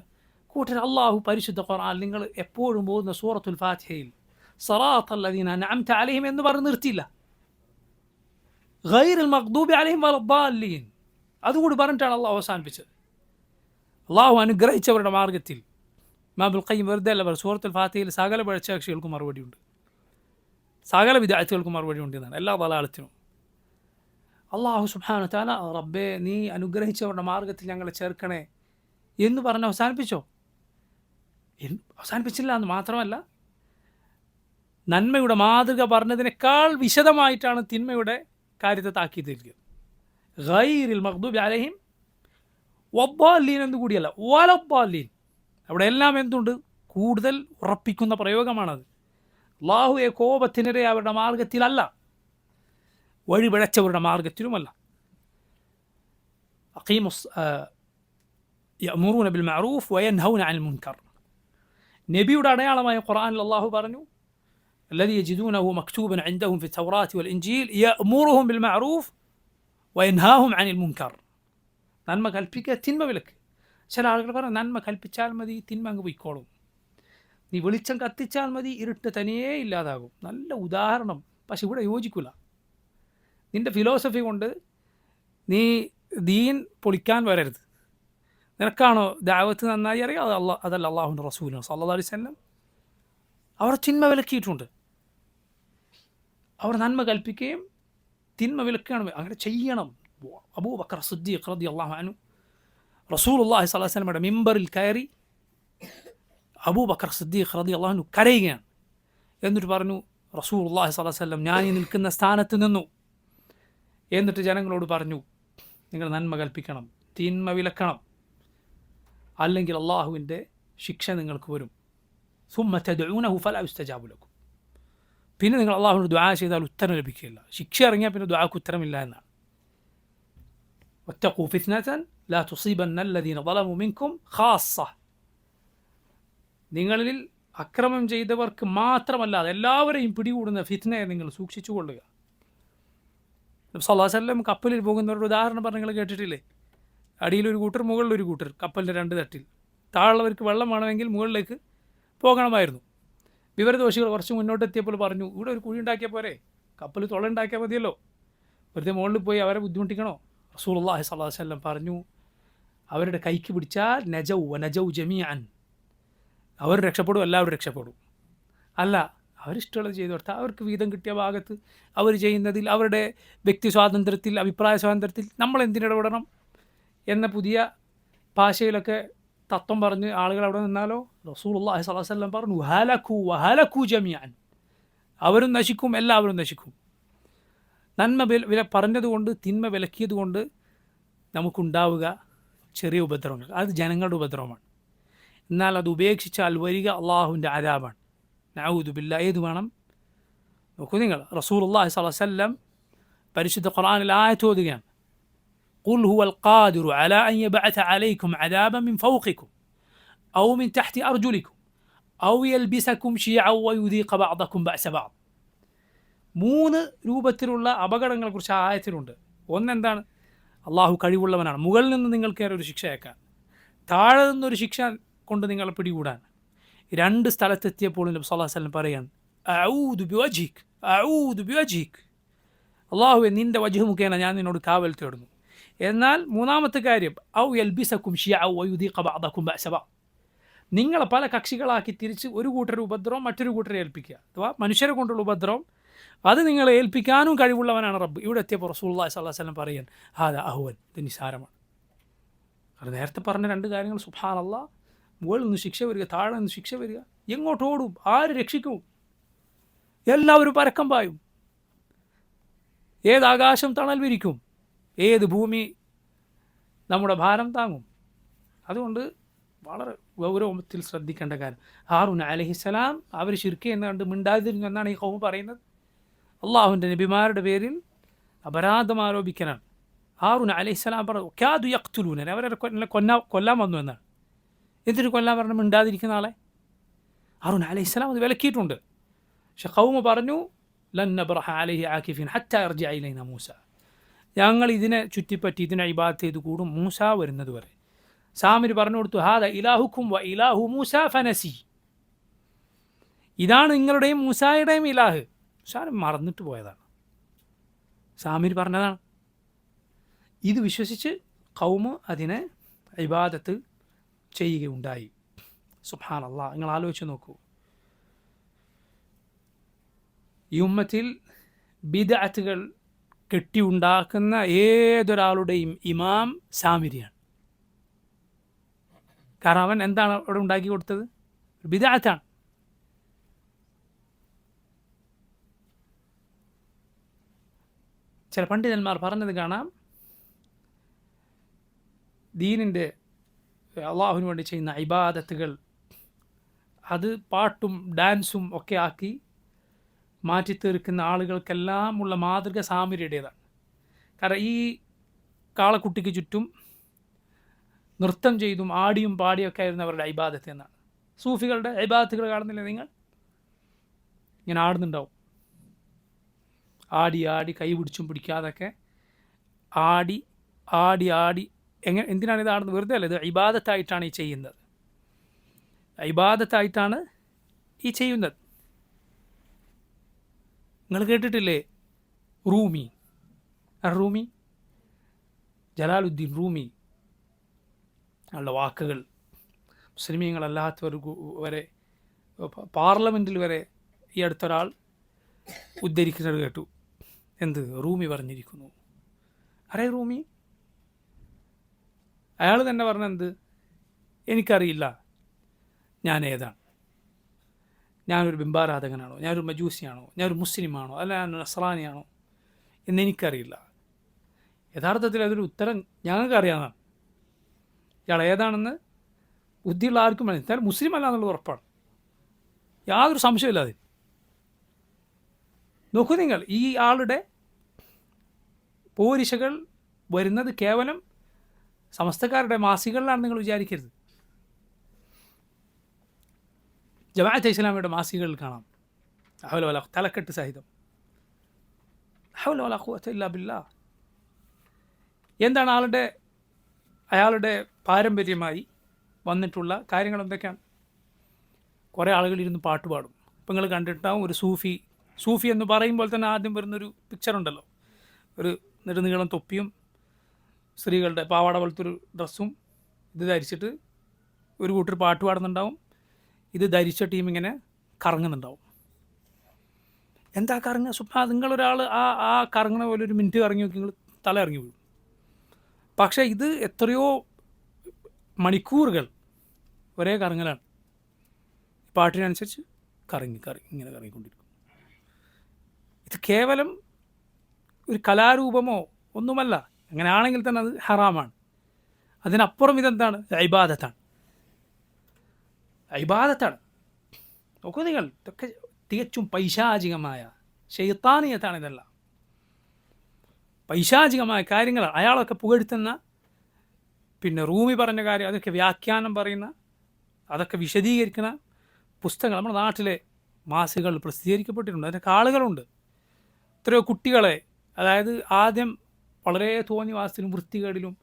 കൂട്ടർ അള്ളാഹു പരിശുദ്ധ ഖുർആൻ നിങ്ങൾ എപ്പോഴും പോകുന്ന സൂറത്തുൽ ഫാത്തിഹയിൽ സിറാത്തൽ ലദീന അൻഅംത അലൈഹിം എന്ന് പറഞ്ഞ് നിർത്തിയില്ല, ഗൈറുൽ മഗ്ദൂബി അലൈഹിം വലദ്ദാല്ലീൻ അതുകൂടി പറഞ്ഞിട്ടാണ് അള്ളാഹു അവസാനിപ്പിച്ചത്. അള്ളാഹു അനുഗ്രഹിച്ചവരുടെ മാർഗത്തിൽ. ഇമാം ഇബ്നുൽ ഖയ്യിം വെറുതെ അല്ല പറഞ്ഞു, സൂറത്തുൽ ഫാത്തിഹയിൽ സകല പിഴച്ച കക്ഷികൾക്കും മറുപടിയുണ്ട്, സകല വിദഅത്തുകൾക്കും മറുപടിയുണ്ട് എന്നാണ്, എല്ലാ ദലാലത്തിനും. അള്ളാഹു സുബ്ഹാനഹു വ തആല, റബ്ബേ നീ അനുഗ്രഹിച്ചവരുടെ മാർഗത്തിൽ ഞങ്ങളെ ചേർക്കണേ എന്ന് പറഞ്ഞ് അവസാനിപ്പിച്ചോ? അവസാനിപ്പിച്ചില്ല എന്ന് മാത്രമല്ല, നന്മയുടെ മാതൃക പറഞ്ഞതിനേക്കാൾ വിശദമായിട്ടാണ് തിന്മയുടെ കാര്യത്തെ താക്കീത് നൽകിയത്. ഗൈറിൽ മഗ്ദൂബി അലൈഹിം വദ്ദാല്ലീൻ എന്ന് കൂടിയല്ല, വലദ്ദാല്ലീൻ. അവിടെ എല്ലാം എന്തുണ്ട്, കൂടുതൽ ഉറപ്പിക്കുന്ന പ്രയോഗമാണത്. അല്ലാഹുവെ കോപത്തിനിരയായവരുടെ മാർഗത്തിലല്ല, വഴിപിഴച്ചവരുടെ മാർഗത്തിലുമല്ല. യഅ്മുറൂന ബിൽ മഅറൂഫ് വയൻഹൗന അനിൽ മുൻകർ. നബിയുടെ അടയാളമായ ഖുർആനിൽ അല്ലാഹു പറഞ്ഞു, الذي يجدونه مكتوبا عندهم في التوراة والإنجيل يأمرهم بالمعروف وينهاهم عن المنكر. നന്മ കൽപ്പിക്കുക, തിന്മ വിലക്ക്. ചില ആളുകൾ പറഞ്ഞു, നന്മ കൽപ്പിച്ചാൽ മതി, തിന്മ അങ്ങ് പോയിക്കോളും. നീ വെളിച്ചം കത്തിച്ചാൽ മതി, ഇരുട്ട് തനിയേ ഇല്ലാതാകും. നല്ല ഉദാഹരണം. പക്ഷെ ഇവിടെ യോജിക്കില്ല. നിൻ്റെ ഫിലോസഫി കൊണ്ട് നീ ദീൻ പൊളിക്കാൻ വരരുത്. നിനക്കാണോ ദഅവത്ത് നന്നായി അറിയാം, അതല്ല അല്ലാഹുവിൻ്റെ റസൂൽ സല്ലല്ലാഹു അലൈഹി വസല്ലം അവർ തിന്മ വിലക്കിയിട്ടുണ്ട്. അവർ നന്മ കൽപ്പിക്കുകയും തിന്മ വിലക്കുകയാണ്, അങ്ങനെ ചെയ്യണം. അബൂബക്കർ സിദ്ദീഖ് റളിയല്ലാഹു അൻഹു റസൂലുള്ളാഹി സ്വല്ലല്ലാഹു അലൈഹി വസല്ലമയുടെ മിമ്പറിൽ കയറി അബൂബക്കർ സിദ്ദീഖ് റളിയല്ലാഹു അൻഹു കരയുകയാണ്. എന്നിട്ട് പറഞ്ഞു, റസൂലുള്ളാഹി സ്വല്ലല്ലാഹു അലൈഹി വസല്ലം ഞാൻ ഈ നിൽക്കുന്ന സ്ഥാനത്ത് നിന്നു. എന്നിട്ട് ജനങ്ങളോട് പറഞ്ഞു, നിങ്ങൾ നന്മ കൽപ്പിക്കണം, തിന്മ വിലക്കണം, അല്ലെങ്കിൽ അള്ളാഹുവിൻ്റെ ശിക്ഷ നിങ്ങൾക്ക് വരും. സുമ്മ തദ്ഊനഹു ഫലാ യുസ്തജാബു ലക്കും. പിന്നെ നിങ്ങൾ അള്ളാഹുവിനോട് ദുആ ചെയ്താൽ ഉത്തരം ലഭിക്കുകയില്ല. ശിക്ഷ ഇറങ്ങിയാൽ പിന്നെ ദുആക്ക് ഉത്തരമില്ല എന്നാണ്. വത്തഖൂ ഫിത്നതൻ ലാ തുസീബന്ന അല്ലദീന ളലമു മിൻകും ഖാസ്സ. നിങ്ങളിൽ അക്രമം ചെയ്തവർക്ക് മാത്രമല്ലാതെ എല്ലാവരെയും പിടികൂടുന്ന ഫിത്നയെ നിങ്ങൾ സൂക്ഷിച്ചുകൊള്ളുക. നബി സല്ലല്ലാഹു അലൈഹി വസല്ലം കപ്പലിൽ പോകുന്നവരുടെ ഉദാഹരണം പറഞ്ഞ് നിങ്ങൾ കേട്ടിട്ടില്ലേ? അടിയിലൊരു കൂട്ടർ, മുകളിലൊരു കൂട്ടർ, കപ്പലിൻ്റെ രണ്ട് തട്ടിൽ. താഴെയുള്ളവർക്ക് വെള്ളം വേണമെങ്കിൽ മുകളിലേക്ക് പോകണമായിരുന്നു. വിവരദോഷികൾ കുറച്ച് മുന്നോട്ടെത്തിയപ്പോൾ പറഞ്ഞു, ഇവിടെ ഒരു കുഴി ഉണ്ടാക്കിയാൽ പോരെ, കപ്പൽ തുളയുണ്ടാക്കിയാൽ മതിയല്ലോ, വെറുതെ മുകളിൽ പോയി അവരെ ബുദ്ധിമുട്ടിക്കണോ? റസൂലുള്ളാഹി സ്വല്ലല്ലാഹു അലൈഹി വസല്ലം പറഞ്ഞു, അവരുടെ കൈക്ക് പിടിച്ചാൽ നജൗ ജമീഅൻ, അവർ രക്ഷപ്പെടും, എല്ലാവരും രക്ഷപ്പെടും. അല്ല, അവരിഷ്ടമുള്ളത് ചെയ്തു കൊടുത്താൽ അവർക്ക് വീതം കിട്ടിയ ഭാഗത്ത് അവർ ചെയ്യുന്നതിൽ, അവരുടെ വ്യക്തി സ്വാതന്ത്ര്യത്തിൽ, അഭിപ്രായ സ്വാതന്ത്ര്യത്തിൽ നമ്മൾ എന്തിനിടപെടണം എന്ന പുതിയ ഭാഷയിലൊക്കെ തത്വം പറഞ്ഞ് ആളുകൾ അവിടെ നിന്നാലോ? റസൂലുള്ളാഹി സ്വല്ലല്ലാഹു അലൈഹി വസല്ലം പറഞ്ഞു, ഹലകൂ ജമീഅൻ, അവരും നശിക്കും, എല്ലാവരും നശിക്കും. നന്മ പറഞ്ഞതുകൊണ്ട് തിന്മ വിലക്കിയതുകൊണ്ട് നമുക്കുണ്ടാവുക ചെറിയ ഉപദ്രവങ്ങൾ, അത് ജനങ്ങളുടെ ഉപദ്രവമാണ്. എന്നാൽ അത് ഉപേക്ഷിച്ചാൽ വരിക അള്ളാഹുവിൻ്റെ അദാബാണ്. നഊദു ബില്ലാഹ്. ഏത് വേണം? നോക്കൂ നിങ്ങൾ, റസൂലുള്ളാഹി സ്വല്ലല്ലാഹു അലൈഹി വസല്ലം പരിശുദ്ധ ഖുർആനിൽ ആയത്ത് ഓതുകയാണ്, ഖുൽ ഹുവൽ ഖാദിറു അലാ അൻ യബ്അഥ അലൈക്കും അദാബൻ മിൻ ഫൗഖിക്കും ഔ മിൻ തഹ്തി അർജുലിക്കും ഔ യൽബിസക്കും ശിയഅൻ വയുദീഖ ബഅദക്കും ബഅസ ബഅദ്. 3 രൂപത്തിലുള്ള അപകടങ്ങളെക്കുറിച്ച് ആ ആയത്തിലുണ്ട്. ഒന്നെന്താണ്? അള്ളാഹു കഴിവുള്ളവനാണ് മുകളിൽ നിന്ന് നിങ്ങൾക്കേറെ ഒരു ശിക്ഷ അയക്കാൻ, താഴെ നിന്നൊരു ശിക്ഷ കൊണ്ട് നിങ്ങളെ പിടികൂടാൻ. 2 സ്ഥലത്തെത്തിയപ്പോൾ നബി സല്ലല്ലാഹു അലൈഹി വസല്ലം പറയാൻ, അഊദു ബിവജ്ഹിക്, അള്ളാഹുവെ നിൻ്റെ വജ്ഹ് മുഖേന ഞാൻ നിന്നോട് കാവൽ തേടുന്നു. എന്നാൽ 3ാമത്തെ കാര്യം, ഔ യൽബിസക്കും ശിയഅൻ വയുദീഖ ബഅദക്കും ബഅസ ബഅദ്, നിങ്ങളെ പല കക്ഷികളാക്കി തിരിച്ച് ഒരു കൂട്ടരുടെ ഉപദ്രവം മറ്റൊരു കൂട്ടരെ ഏൽപ്പിക്കുക, അഥവാ മനുഷ്യരെ കൊണ്ടുള്ള ഉപദ്രവം അത് നിങ്ങളെ ഏൽപ്പിക്കാനും കഴിവുള്ളവനാണ് റബ്ബ്. ഇവിടെ എത്തിയപ്പോൾ റസൂലുള്ളാഹി സ്വല്ലല്ലാഹു അലൈഹി വസല്ലം പറയാൻ, ഹാദാ അഹ്വൻ, ഇത് നിസാരമാണ്. അത് നേരത്തെ പറഞ്ഞ 2 കാര്യങ്ങൾ, സുബ്ഹാനല്ലാഹ്, മുകളിൽ നിന്ന് ശിക്ഷ വരിക, താഴെ നിന്ന് ശിക്ഷ വരിക, എങ്ങോട്ടോടും, ആര് രക്ഷിക്കും? എല്ലാവരും പരക്കം പായും. ഏതാകാശം തണൽ വിരിക്കും, ഏത് ഭൂമി നമ്മുടെ ഭാരം താങ്ങും? അതുകൊണ്ട് വളരെ ഗൗരവത്തിൽ ശ്രദ്ധിക്കേണ്ട കാര്യം. ഹാറൂൻ അലൈഹിസ്സലാം അവർ ശിർക്ക് എന്ന് കണ്ട് മിണ്ടാതിരുന്നു എന്നാണ് ഈ ഖൗം പറയുന്നത്. അള്ളാഹുവിൻ്റെ നബിമാരുടെ പേരിൽ അപരാധം ആരോപിക്കാനാണ്. ഹാറൂൻ അലൈഹിസ്സലാം പറഞ്ഞു, കാദു യഖ്തുലൂന, അവരെ കൊല്ലാൻ വന്നു എന്നാണ്. എന്നിട്ട് കൊല്ലാൻ പറഞ്ഞ് മിണ്ടാതിരിക്കുന്ന ആളെ ഹാറൂൻ അലൈഹിസ്സലാം അത് വിലക്കിയിട്ടുണ്ട്. പക്ഷെ ഖൗം പറഞ്ഞു, ലൻ നബ്റഹ അലൈഹി ആകിഫീൻ ഹത്താ യർജിഅ ഇലൈനാ മൂസ, ഞങ്ങൾ ഇതിനെ ചുറ്റിപ്പറ്റി ഇതിനെ ഇബാദത്ത് ചെയ്ത് കൂടും മൂസ വരുന്നത് വരെ. സാമിരി പറഞ്ഞു കൊടുത്തു, ഹാദാ ഇലാഹുക്കും വ ഇലാഹു മൂസ ഫനസി, ഇതാണ് നിങ്ങളുടെയും മൂസായുടെയും ഇലാഹ്. മൂസാനും മറന്നിട്ട് പോയതാണ്, സാമിരി പറഞ്ഞതാണ്. ഇത് വിശ്വസിച്ച് ഖൗം അതിനെ ഇബാദത്ത് ചെയ്യുകയുണ്ടായി. സുബ്ഹാനല്ലാഹ്, നിങ്ങൾ ആലോചിച്ച് നോക്കൂ, ഈ ഉമ്മത്തിൽ ബിദ്അത്തുകൾ കെട്ടിയുണ്ടാക്കുന്ന ഏതൊരാളുടെയും ഇമാം സാമിരിയാണ്. കാരണം അവൻ എന്താണ് അവിടെ ഉണ്ടാക്കി കൊടുത്തത്? ബിദ്അത്താണ്. ചില പണ്ഡിതന്മാർ പറഞ്ഞത് കാണാം, ദീനിൻ്റെ അള്ളാഹുവിന് വേണ്ടി ചെയ്യുന്ന ഇബാദത്തുകൾ അത് പാട്ടും ഡാൻസും ഒക്കെ ആക്കി മാറ്റിത്തീർക്കുന്ന ആളുകൾക്കെല്ലാം ഉള്ള മാതൃക സാമിരിയുടേതാണ്. കാരണം ഈ കാളക്കുട്ടിക്ക് ചുറ്റും നൃത്തം ചെയ്തും ആടിയും പാടിയൊക്കെ ആയിരുന്നു അവരുടെ ഇബാദത്ത് എന്നാണ്. സൂഫികളുടെ ഇബാദത്തുകൾ കാണുന്നില്ലേ നിങ്ങൾ? ഇങ്ങനെ ആടുന്നുണ്ടാവും, ആടി ആടി കൈ പിടിച്ചും പിടിക്കാതൊക്കെ ആടി ആടി ആടി. എന്തിനാണ് ഇത് ആടുന്നത്? വെറുതെ അല്ല, ഇത് ഇബാദത്തായിട്ടാണ് ഈ ചെയ്യുന്നത്, ഇബാദത്തായിട്ടാണ് ഈ ചെയ്യുന്നത്. നിങ്ങൾ കേട്ടിട്ടില്ലേ റൂമി, ജലാലുദ്ദീൻ റൂമി ഉള്ള വാക്കുകൾ മുസ്ലിമീങ്ങളല്ലാത്തവർ വരെ പാർലമെൻറ്റിൽ വരെ ഈ അടുത്തൊരാൾ ഉദ്ധരിക്കുന്നത് കേട്ടു. എന്ത്? റൂമി പറഞ്ഞിരിക്കുന്നു. അറേ റൂമി, അയാൾ തന്നെ പറഞ്ഞെന്ത്? എനിക്കറിയില്ല, ഞാൻ ഏതാണ്? ഞാനൊരു ബിംബാരാധകനാണോ, ഞാനൊരു മജൂസിയാണോ, ഞാനൊരു മുസ്ലിമാണോ, അല്ല ഞാൻ നസ്രാനിയാണോ എന്നെനിക്കറിയില്ല. യഥാർത്ഥത്തിൽ അതൊരു ഉത്തരം ഞങ്ങൾക്ക് അറിയാവുന്നതാണ്. ഇയാൾ ഏതാണെന്ന് ബുദ്ധിയുള്ള ആർക്കും മനസ്സിലായി. മുസ്ലിം അല്ല എന്നുള്ളത് ഉറപ്പാണ്, യാതൊരു സംശയമില്ല അതിൽ. നോക്കൂ നിങ്ങൾ, ഈ ആളുടെ പോരിശകൾ വരുന്നത് കേവലം സമസ്തക്കാരുടെ മാസികളിലാണ് നിങ്ങൾ വിചാരിക്കരുത്. ജമാഅത്തെ ഇസ്ലാമിയുടെ മാസികകളിൽ കാണാം ഹൗല വലാ തലക്കെട്ട് സഹിതം ഹൗല വലാ ഖുവത ഇല്ലാ ബില്ലാഹ്. എന്താണ് അയാളുടെ പാരമ്പര്യമായി വന്നിട്ടുള്ള കാര്യങ്ങൾ എന്തൊക്കെയാണ്? കുറേ ആളുകൾ ഇരുന്ന് പാട്ട് പാടും. ഇപ്പം നിങ്ങൾ കണ്ടിട്ടുണ്ടാവും ഒരു സൂഫി എന്ന് പറയുമ്പോൾ തന്നെ ആദ്യം വരുന്നൊരു പിക്ചറുണ്ടല്ലോ, ഒരു നെടുനീളം തൊപ്പിയും സ്ത്രീകളുടെ പാവാട പോലത്തെ ഒരു ഡ്രസ്സും ഇത് ധരിച്ചിട്ട് ഒരു കൂട്ടർ പാട്ട് പാടുന്നുണ്ടാവും. ഇത് ധരിച്ച ടീം ഇങ്ങനെ കറങ്ങുന്നുണ്ടാവും. എന്താ കറങ്ങുക? നിങ്ങളൊരാൾ ആ കറങ്ങുന്ന പോലെ ഒരു മിനിറ്റ് കറങ്ങി നോക്കി, നിങ്ങൾ തല ഇറങ്ങി വീഴും. പക്ഷേ ഇത് എത്രയോ മണിക്കൂറുകൾ ഒരേ കറങ്ങലാണ്. പാട്ടിനനുസരിച്ച് ഇങ്ങനെ കറങ്ങിക്കൊണ്ടിരിക്കും. ഇത് കേവലം ഒരു കലാരൂപമോ ഒന്നുമല്ല. അങ്ങനെയാണെങ്കിൽ തന്നെ അത് ഹറാമാണ്. അതിനപ്പുറം ഇതെന്താണ്? ഇബാദത്താണ്. നോക്കൂ നിങ്ങൾ, ഇതൊക്കെ തികച്ചും പൈശാചികമായ ശൈത്താനിയത്താണ്. ഇതെല്ലാം പൈശാചികമായ കാര്യങ്ങളാണ്. അയാളൊക്കെ പുകഴ്ത്തുന്ന, പിന്നെ റൂമി പറഞ്ഞ കാര്യം, അതൊക്കെ വ്യാഖ്യാനം പറയുന്ന, അതൊക്കെ വിശദീകരിക്കുന്ന പുസ്തകങ്ങൾ നമ്മുടെ നാട്ടിലെ മാസികകളിൽ പ്രസിദ്ധീകരിക്കപ്പെട്ടിട്ടുണ്ട്. അതിൻ്റെ ആളുകളുണ്ട്. എത്രയോ കുട്ടികളെ, അതായത് ആദ്യം വളരെ തോന്നിവാസത്തിലും വൃത്തികേടിലും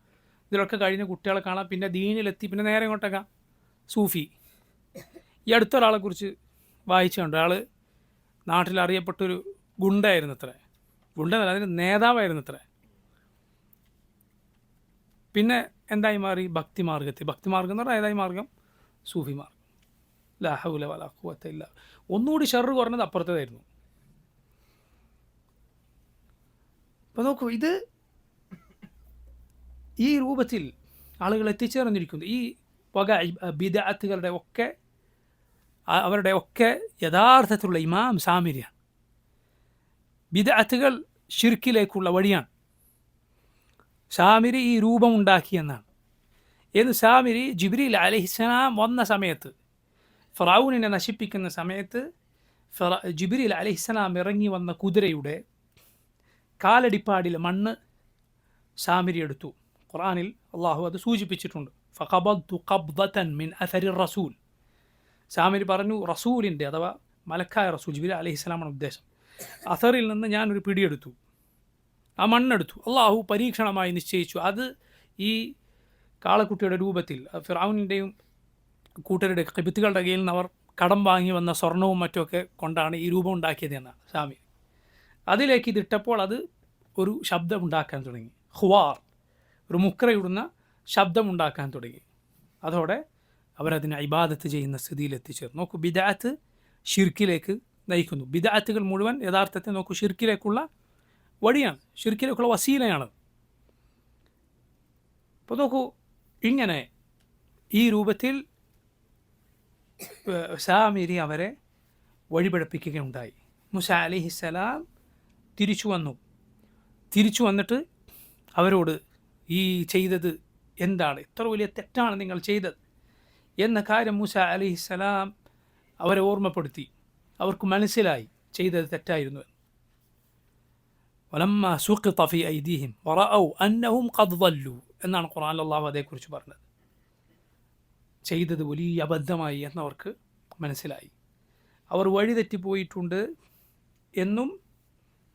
ഇതിലൊക്കെ കഴിഞ്ഞ കുട്ടികളെ കാണാം. പിന്നെ ദീനിലെത്തി, പിന്നെ നേരെ ഇങ്ങോട്ടൊക്കെ സൂഫി. ഈ അടുത്തൊരാളെക്കുറിച്ച് വായിച്ചുകൊണ്ട്, ആൾ നാട്ടിൽ അറിയപ്പെട്ടൊരു ഗുണ്ടയായിരുന്നു അത്രേ. ഗുണ്ടെന്നല്ല, അതിന് നേതാവായിരുന്നു അത്രേ. പിന്നെ എന്തായി മാറി? ഭക്തിമാർഗം എന്ന് പറഞ്ഞാൽ ഏതായി മാർഗം? സൂഫി മാർഗം. ലാ ഹൗല വലാ ഖുവത ഇല്ലാ. ഒന്നുകൂടി ഷർറ് കുറഞ്ഞത് അപ്പുറത്തേതായിരുന്നു. അപ്പോൾ നോക്കൂ, ഇത് ഈ രൂപത്തിൽ ആളുകൾ എത്തിച്ചേർന്നിരിക്കുന്നു. ഈ വക അവരുടെ ഒക്കെ യഥാർത്ഥത്തിലുള്ള ഇമാം സാമിരിയാണ്. ബിദ്അത്തുകൾ ഷിർക്കിലേക്കുള്ള വഴിയാണ്. സാമിരി ഈ രൂപമുണ്ടാക്കിയെന്നാണ്. സാമിരി ജിബ്രീൽ അലൈഹിസ്സലാം വന്ന സമയത്ത്, ഫിറഔനിനെ നശിപ്പിക്കുന്ന സമയത്ത് ജിബ്രീൽ അലൈഹിസ്സലാം ഇറങ്ങി വന്ന കുതിരയുടെ കാലടിപ്പാടിലെ മണ്ണ് സാമിരി എടുത്തു. ഖുർആനിൽ അള്ളാഹു അത് സൂചിപ്പിച്ചിട്ടുണ്ട്. ഫഖബദ്തു ഖബ്ദതൻ മിൻ അഥരി റസൂൽ. സാമിരി പറഞ്ഞു, റസൂലിൻ്റെ അഥവാ മലക്കായ റസൂൽ ജിബ്രീൽ അലൈഹിസ്സലാമാണ് ഉദ്ദേശം. അഥറിൽ നിന്ന് ഞാനൊരു പിടിയെടുത്തു, ആ മണ്ണെടുത്തു. അള്ളാഹു പരീക്ഷണമായി നിശ്ചയിച്ചു. അത് ഈ കാളക്കുട്ടിയുടെ രൂപത്തിൽ ഫിറഔനിൻ്റെയും കൂട്ടരുടെ ഖിബ്തികളുടെ കയ്യിൽ നിന്ന് അവർ കടം വാങ്ങി വന്ന സ്വർണവും മറ്റുമൊക്കെ കൊണ്ടാണ് ഈ രൂപം ഉണ്ടാക്കിയത് എന്നാണ് സാമി. അതിലേക്ക് ഇതിട്ടപ്പോൾ അത് ഒരു ശബ്ദമുണ്ടാക്കാൻ തുടങ്ങി. ഖുവാർ, ഒരു മുക്രയിടുന്ന ശബ്ദമുണ്ടാക്കാൻ തുടങ്ങി. അതോടെ അവരതിനെ ഇബാദത്ത് ചെയ്യുന്ന സ്ഥിതിയിൽ എത്തിച്ചേർന്നു. നോക്കൂ, ബിദ്അത്ത് ഷിർക്കിലേക്ക് നയിക്കുന്നു. ബിദ്അത്തുകൾ മുഴുവൻ യഥാർത്ഥത്തിൽ നോക്കൂ ഷിർക്കിലേക്കുള്ള വഴിയാണ്, ഷിർക്കിലേക്കുള്ള വസീലയാണ്. അപ്പോൾ നോക്കൂ, ഇങ്ങനെ ഈ രൂപത്തിൽ സാമിരി അവരെ വഴിപഴപ്പിക്കുകയുണ്ടായി. മൂസ അലൈഹിസ്സലാം തിരിച്ചു വന്നിട്ട് അവരോട് ഈ ചെയ്തത് എന്താണ്, എത്ര വലിയ തെറ്റാണ് നിങ്ങൾ ചെയ്തത് എന്ന കാര്യം മൂസ അലൈഹിസ്സലാം അവരെ ഓർമ്മപ്പെടുത്തി. അവർക്ക് മനസ്സിലായി ചെയ്തത് തെറ്റായിരുന്നു. വലമ്മ സുഖിത ഫീ ഐദീഹിം വറഔ അന്നഹും ഖദ് ളല്ലു എന്നാണ് ഖുർആനിൽ അല്ലാഹു അതേക്കുറിച്ച് പറഞ്ഞത്. ചെയ്തത് വലിയ അബദ്ധമായി എന്നവർക്ക് മനസ്സിലായി. അവർ വഴിതെറ്റിപ്പോയിട്ടുണ്ട് എന്നും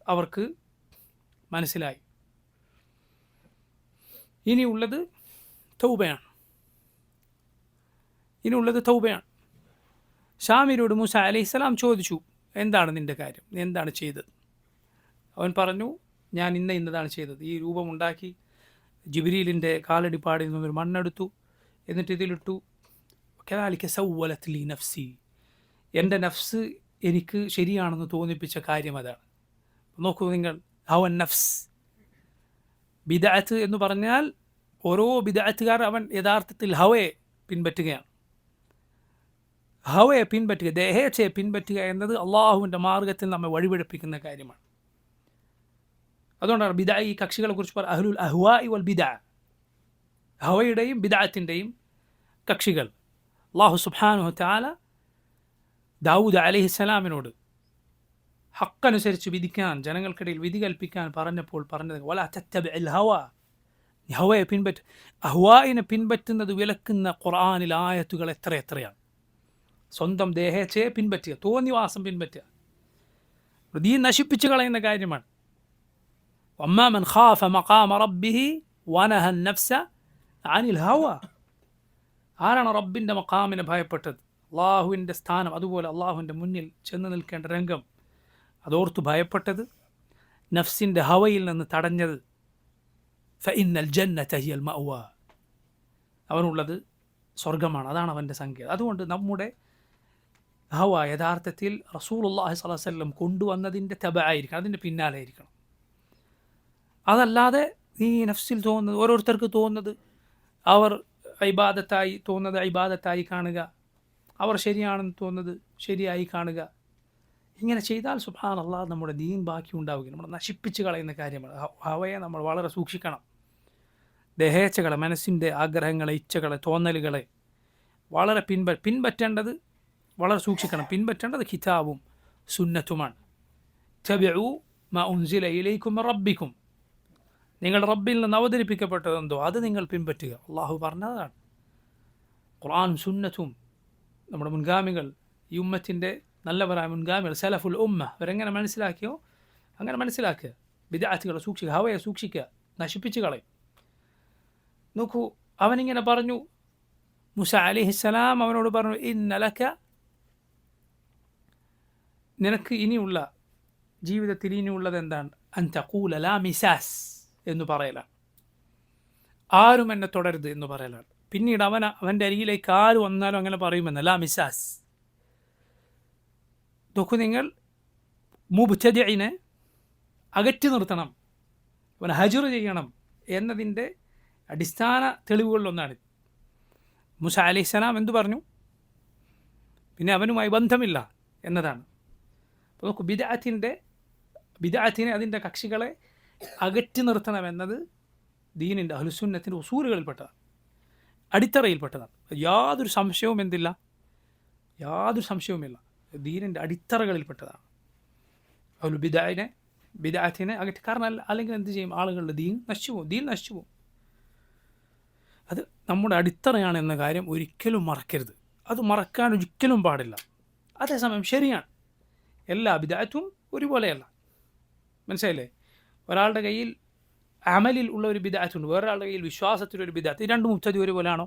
അവർക്ക് മനസ്സിലായി. ഇനിയുള്ളത് തൗബയാണ്. ഷാമിരോട് മൂസ അലൈഹിസ്സലാം ചോദിച്ചു, എന്താണ് നിൻ്റെ കാര്യം, നീ എന്താണ് ചെയ്തത്? അവൻ പറഞ്ഞു, ഞാൻ ഇന്നതാണ് ചെയ്തത്. ഈ രൂപമുണ്ടാക്കി ജിബ്രീലിൻ്റെ കാലടിപ്പാടിൽ നിന്നൊരു മണ്ണെടുത്തു, എന്നിട്ട് ഇതിലിട്ടു. കദാലിക സവ്വലത് ലി നഫ്സി, എൻ്റെ നഫ്സ് എനിക്ക് ശരിയാണെന്ന് തോന്നിപ്പിച്ച കാര്യം അതാണ്. നോക്കൂ നിങ്ങൾ, ഹവൻ നഫ്സ്. ബിദ്അത്ത് എന്ന് പറഞ്ഞാൽ ഓരോ ബിദ്അത്തുകാർ അവൻ യഥാർത്ഥത്തിൽ ഹവയെ പിൻപറ്റുകയാണ്. ഹവയെ പിൻപറ്റുക, ദേഹേച്ഛയെ പിൻപറ്റുക എന്നത് അള്ളാഹുവിൻ്റെ മാർഗത്തിൽ നമ്മെ വഴിപിഴപ്പിക്കുന്ന കാര്യമാണ്. അതുകൊണ്ടാണ് ഈ കക്ഷികളെ കുറിച്ച് അഹ്ലുൽ അഹ്വാഇ വൽ ബിദ്അ, ഹവയുടെയും ബിദ്അത്തിൻ്റെയും കക്ഷികൾ. അല്ലാഹു സുബ്ഹാനഹു തആല ദാവൂദ് അലൈഹിസ്സലാമിനോട് ഹക്കനുസരിച്ച് വിധിക്കാൻ, ജനങ്ങൾക്കിടയിൽ വിധി കൽപ്പിക്കാൻ പറഞ്ഞപ്പോൾ പറഞ്ഞത് വലാ തത്തബിഇൽ ഹവാ, ഹവയെ അഹ്വാഇനെ പിൻപറ്റുന്നത് വിലക്കുന്ന ഖുർആനിൽ ആയത്തുകൾ എത്രയാണ്. സ്വന്തം ദേഹേച്ഛയെ പിൻപറ്റുക, തോന്നിവാസം പിൻപറ്റുക, ദീൻ നശിപ്പിച്ചു കളയുന്ന കാര്യമാണ്. വമ്മാ മൻ ഖാഫ മഖാമ റബ്ബിഹി വനഹ നഫ്സ അനിൽ ഹവ, ആരാണ് റബ്ബിൻ്റെ മഖാമിനെ ഭയപ്പെട്ടത്, അള്ളാഹുവിൻ്റെ സ്ഥാനം, അതുപോലെ അള്ളാഹുവിൻ്റെ മുന്നിൽ ചെന്ന് നിൽക്കേണ്ട രംഗം അതോർത്ത് ഭയപ്പെട്ടത്, നഫ്സിൻ്റെ ഹവയിൽ നിന്ന് തടഞ്ഞത്, ഫഇന്നൽ ജന്നത ഹിയൽ മഅവ, അവനുള്ളത് സ്വർഗമാണ്, അതാണ് അവൻ്റെ സംഖ്യ. അതുകൊണ്ട് നമ്മുടെ ഹവ യഥാർത്ഥത്തിൽ റസൂലുള്ളാഹി സ്വല്ലല്ലാഹു അലൈഹി വസല്ലം കൊണ്ടുവന്നതിൻ്റെ തബഅയിരിക്കണം, അതിൻ്റെ പിന്നാലെ ആയിരിക്കണം. അതല്ലാതെ ഈ നഫ്സിൽ തോന്നുന്നത്, ഓരോരുത്തർക്ക് തോന്നുന്നത് അവർ ഇബാദത്തായി തോന്നുന്നത് ഇബാദത്തായി കാണുക, അവർ ശരിയാണെന്ന് തോന്നുന്നത് ശരിയായി കാണുക, ഇങ്ങനെ ചെയ്താൽ സുബ്ഹാനല്ലാഹ് നമ്മുടെ ദീൻ ബാക്കി ഉണ്ടാവുകയും നമ്മൾ നശിപ്പിച്ച് കളയുന്ന കാര്യമാണ്. ഹവയെ നമ്മൾ വളരെ സൂക്ഷിക്കണം. ദേഹേച്ഛകളെ, മനസ്സിൻ്റെ ആഗ്രഹങ്ങളെ, ഇച്ഛകളെ, തോന്നലുകളെ വളരെ പിൻപറ്റേണ്ടത് വളരെ സൂക്ഷിക്കണം. പിൻപറ്റേണ്ടത് കിതാബും സുന്നത്തുമാണ്. തബിഉ മാ ഉൻസില ഇലൈക്കും മിർ റബ്ബിക്കും, നിങ്ങളുടെ റബ്ബിൽ നിന്ന് അവതരിപ്പിക്കപ്പെട്ടതെന്തോ അത് നിങ്ങൾ പിൻപറ്റുക, അള്ളാഹു പറഞ്ഞതാണ്. ഖുർആനും സുന്നത്തും നമ്മുടെ മുൻഗാമികൾ, ഈ ഉമ്മത്തിൻ്റെ നല്ലവരായ മുൻഗാമികൾ, സലഫുൽ ഉമ്മ, അവരെങ്ങനെ മനസ്സിലാക്കിയോ അങ്ങനെ മനസ്സിലാക്കുക. ബിദ്അത്തുകളെ സൂക്ഷിക്കുക, ഹവയെ സൂക്ഷിക്കുക, നശിപ്പിച്ച് കളയും. നോക്കൂ, അവനിങ്ങനെ പറഞ്ഞു, മൂസ അലൈഹിസ്സലാം അവനോട് പറഞ്ഞു, ഇന്നലക, നിനക്ക് ഇനിയുള്ള ജീവിതത്തിൽ ഇനിയുള്ളത് എന്താണ്, അൻ തഖൂല ലാ മിസാസ് എന്ന് പറയലാണ്, ആരും എന്നെ തുടരുത് എന്ന് പറയലാണ്. പിന്നീട് അവൻ്റെ അരികിലേക്ക് ആര് വന്നാലും അങ്ങനെ പറയുമെന്ന്, ലാ മിസാസ്. നോക്കൂ, നിങ്ങൾ മുബ്തദിഇനെ അകറ്റി നിർത്തണം, അവനെ ഹജ്ർ ചെയ്യണം എന്നതിൻ്റെ അടിസ്ഥാന തെളിവുകളിലൊന്നാണ്. മൂസ അലൈഹിസ്സലാം എന്തു പറഞ്ഞു, പിന്നെ അവനുമായി ബന്ധമില്ല എന്നതാണ്. അപ്പോൾ നോക്കൂ, ബിദ്അത്തിനെ അതിൻ്റെ കക്ഷികളെ അകറ്റി നിർത്തണമെന്നത് ദീനിൻ്റെ അഹ്ലുസുന്നത്തിൻ്റെ ഉസൂലുകളിൽപ്പെട്ടതാണ്, അടിത്തറയിൽപ്പെട്ടതാണ്. യാതൊരു സംശയവും എന്തില്ല, യാതൊരു സംശയവുമില്ല, ദീനിൻ്റെ അടിത്തറകളിൽപ്പെട്ടതാണ്. അഹ്ലു ബിദ്അത്തിനെ അകറ്റി, കാരണം അല്ലെങ്കിൽ എന്ത് ചെയ്യും, ആളുകളുടെ ദീൻ നശിച്ചു പോകും. അത് നമ്മുടെ അടിത്തറയാണ് എന്ന കാര്യം ഒരിക്കലും മറക്കരുത്, അത് മറക്കാൻ ഒരിക്കലും പാടില്ല. അതേസമയം ശരിയാണ്, എല്ലാ ബിദ്അത്തും ഒരുപോലെയല്ല, മനസ്സിലായില്ലേ? ഒരാളുടെ കയ്യിൽ അമലിൽ ഉള്ള ഒരു ബിദ്അത്തുണ്ട്, വേറൊരാളുടെ കയ്യിൽ വിശ്വാസത്തിലൊരു ബിദ്അത്ത്, ഈ രണ്ട് മുബ്തദി ഒരുപോലെയാണോ?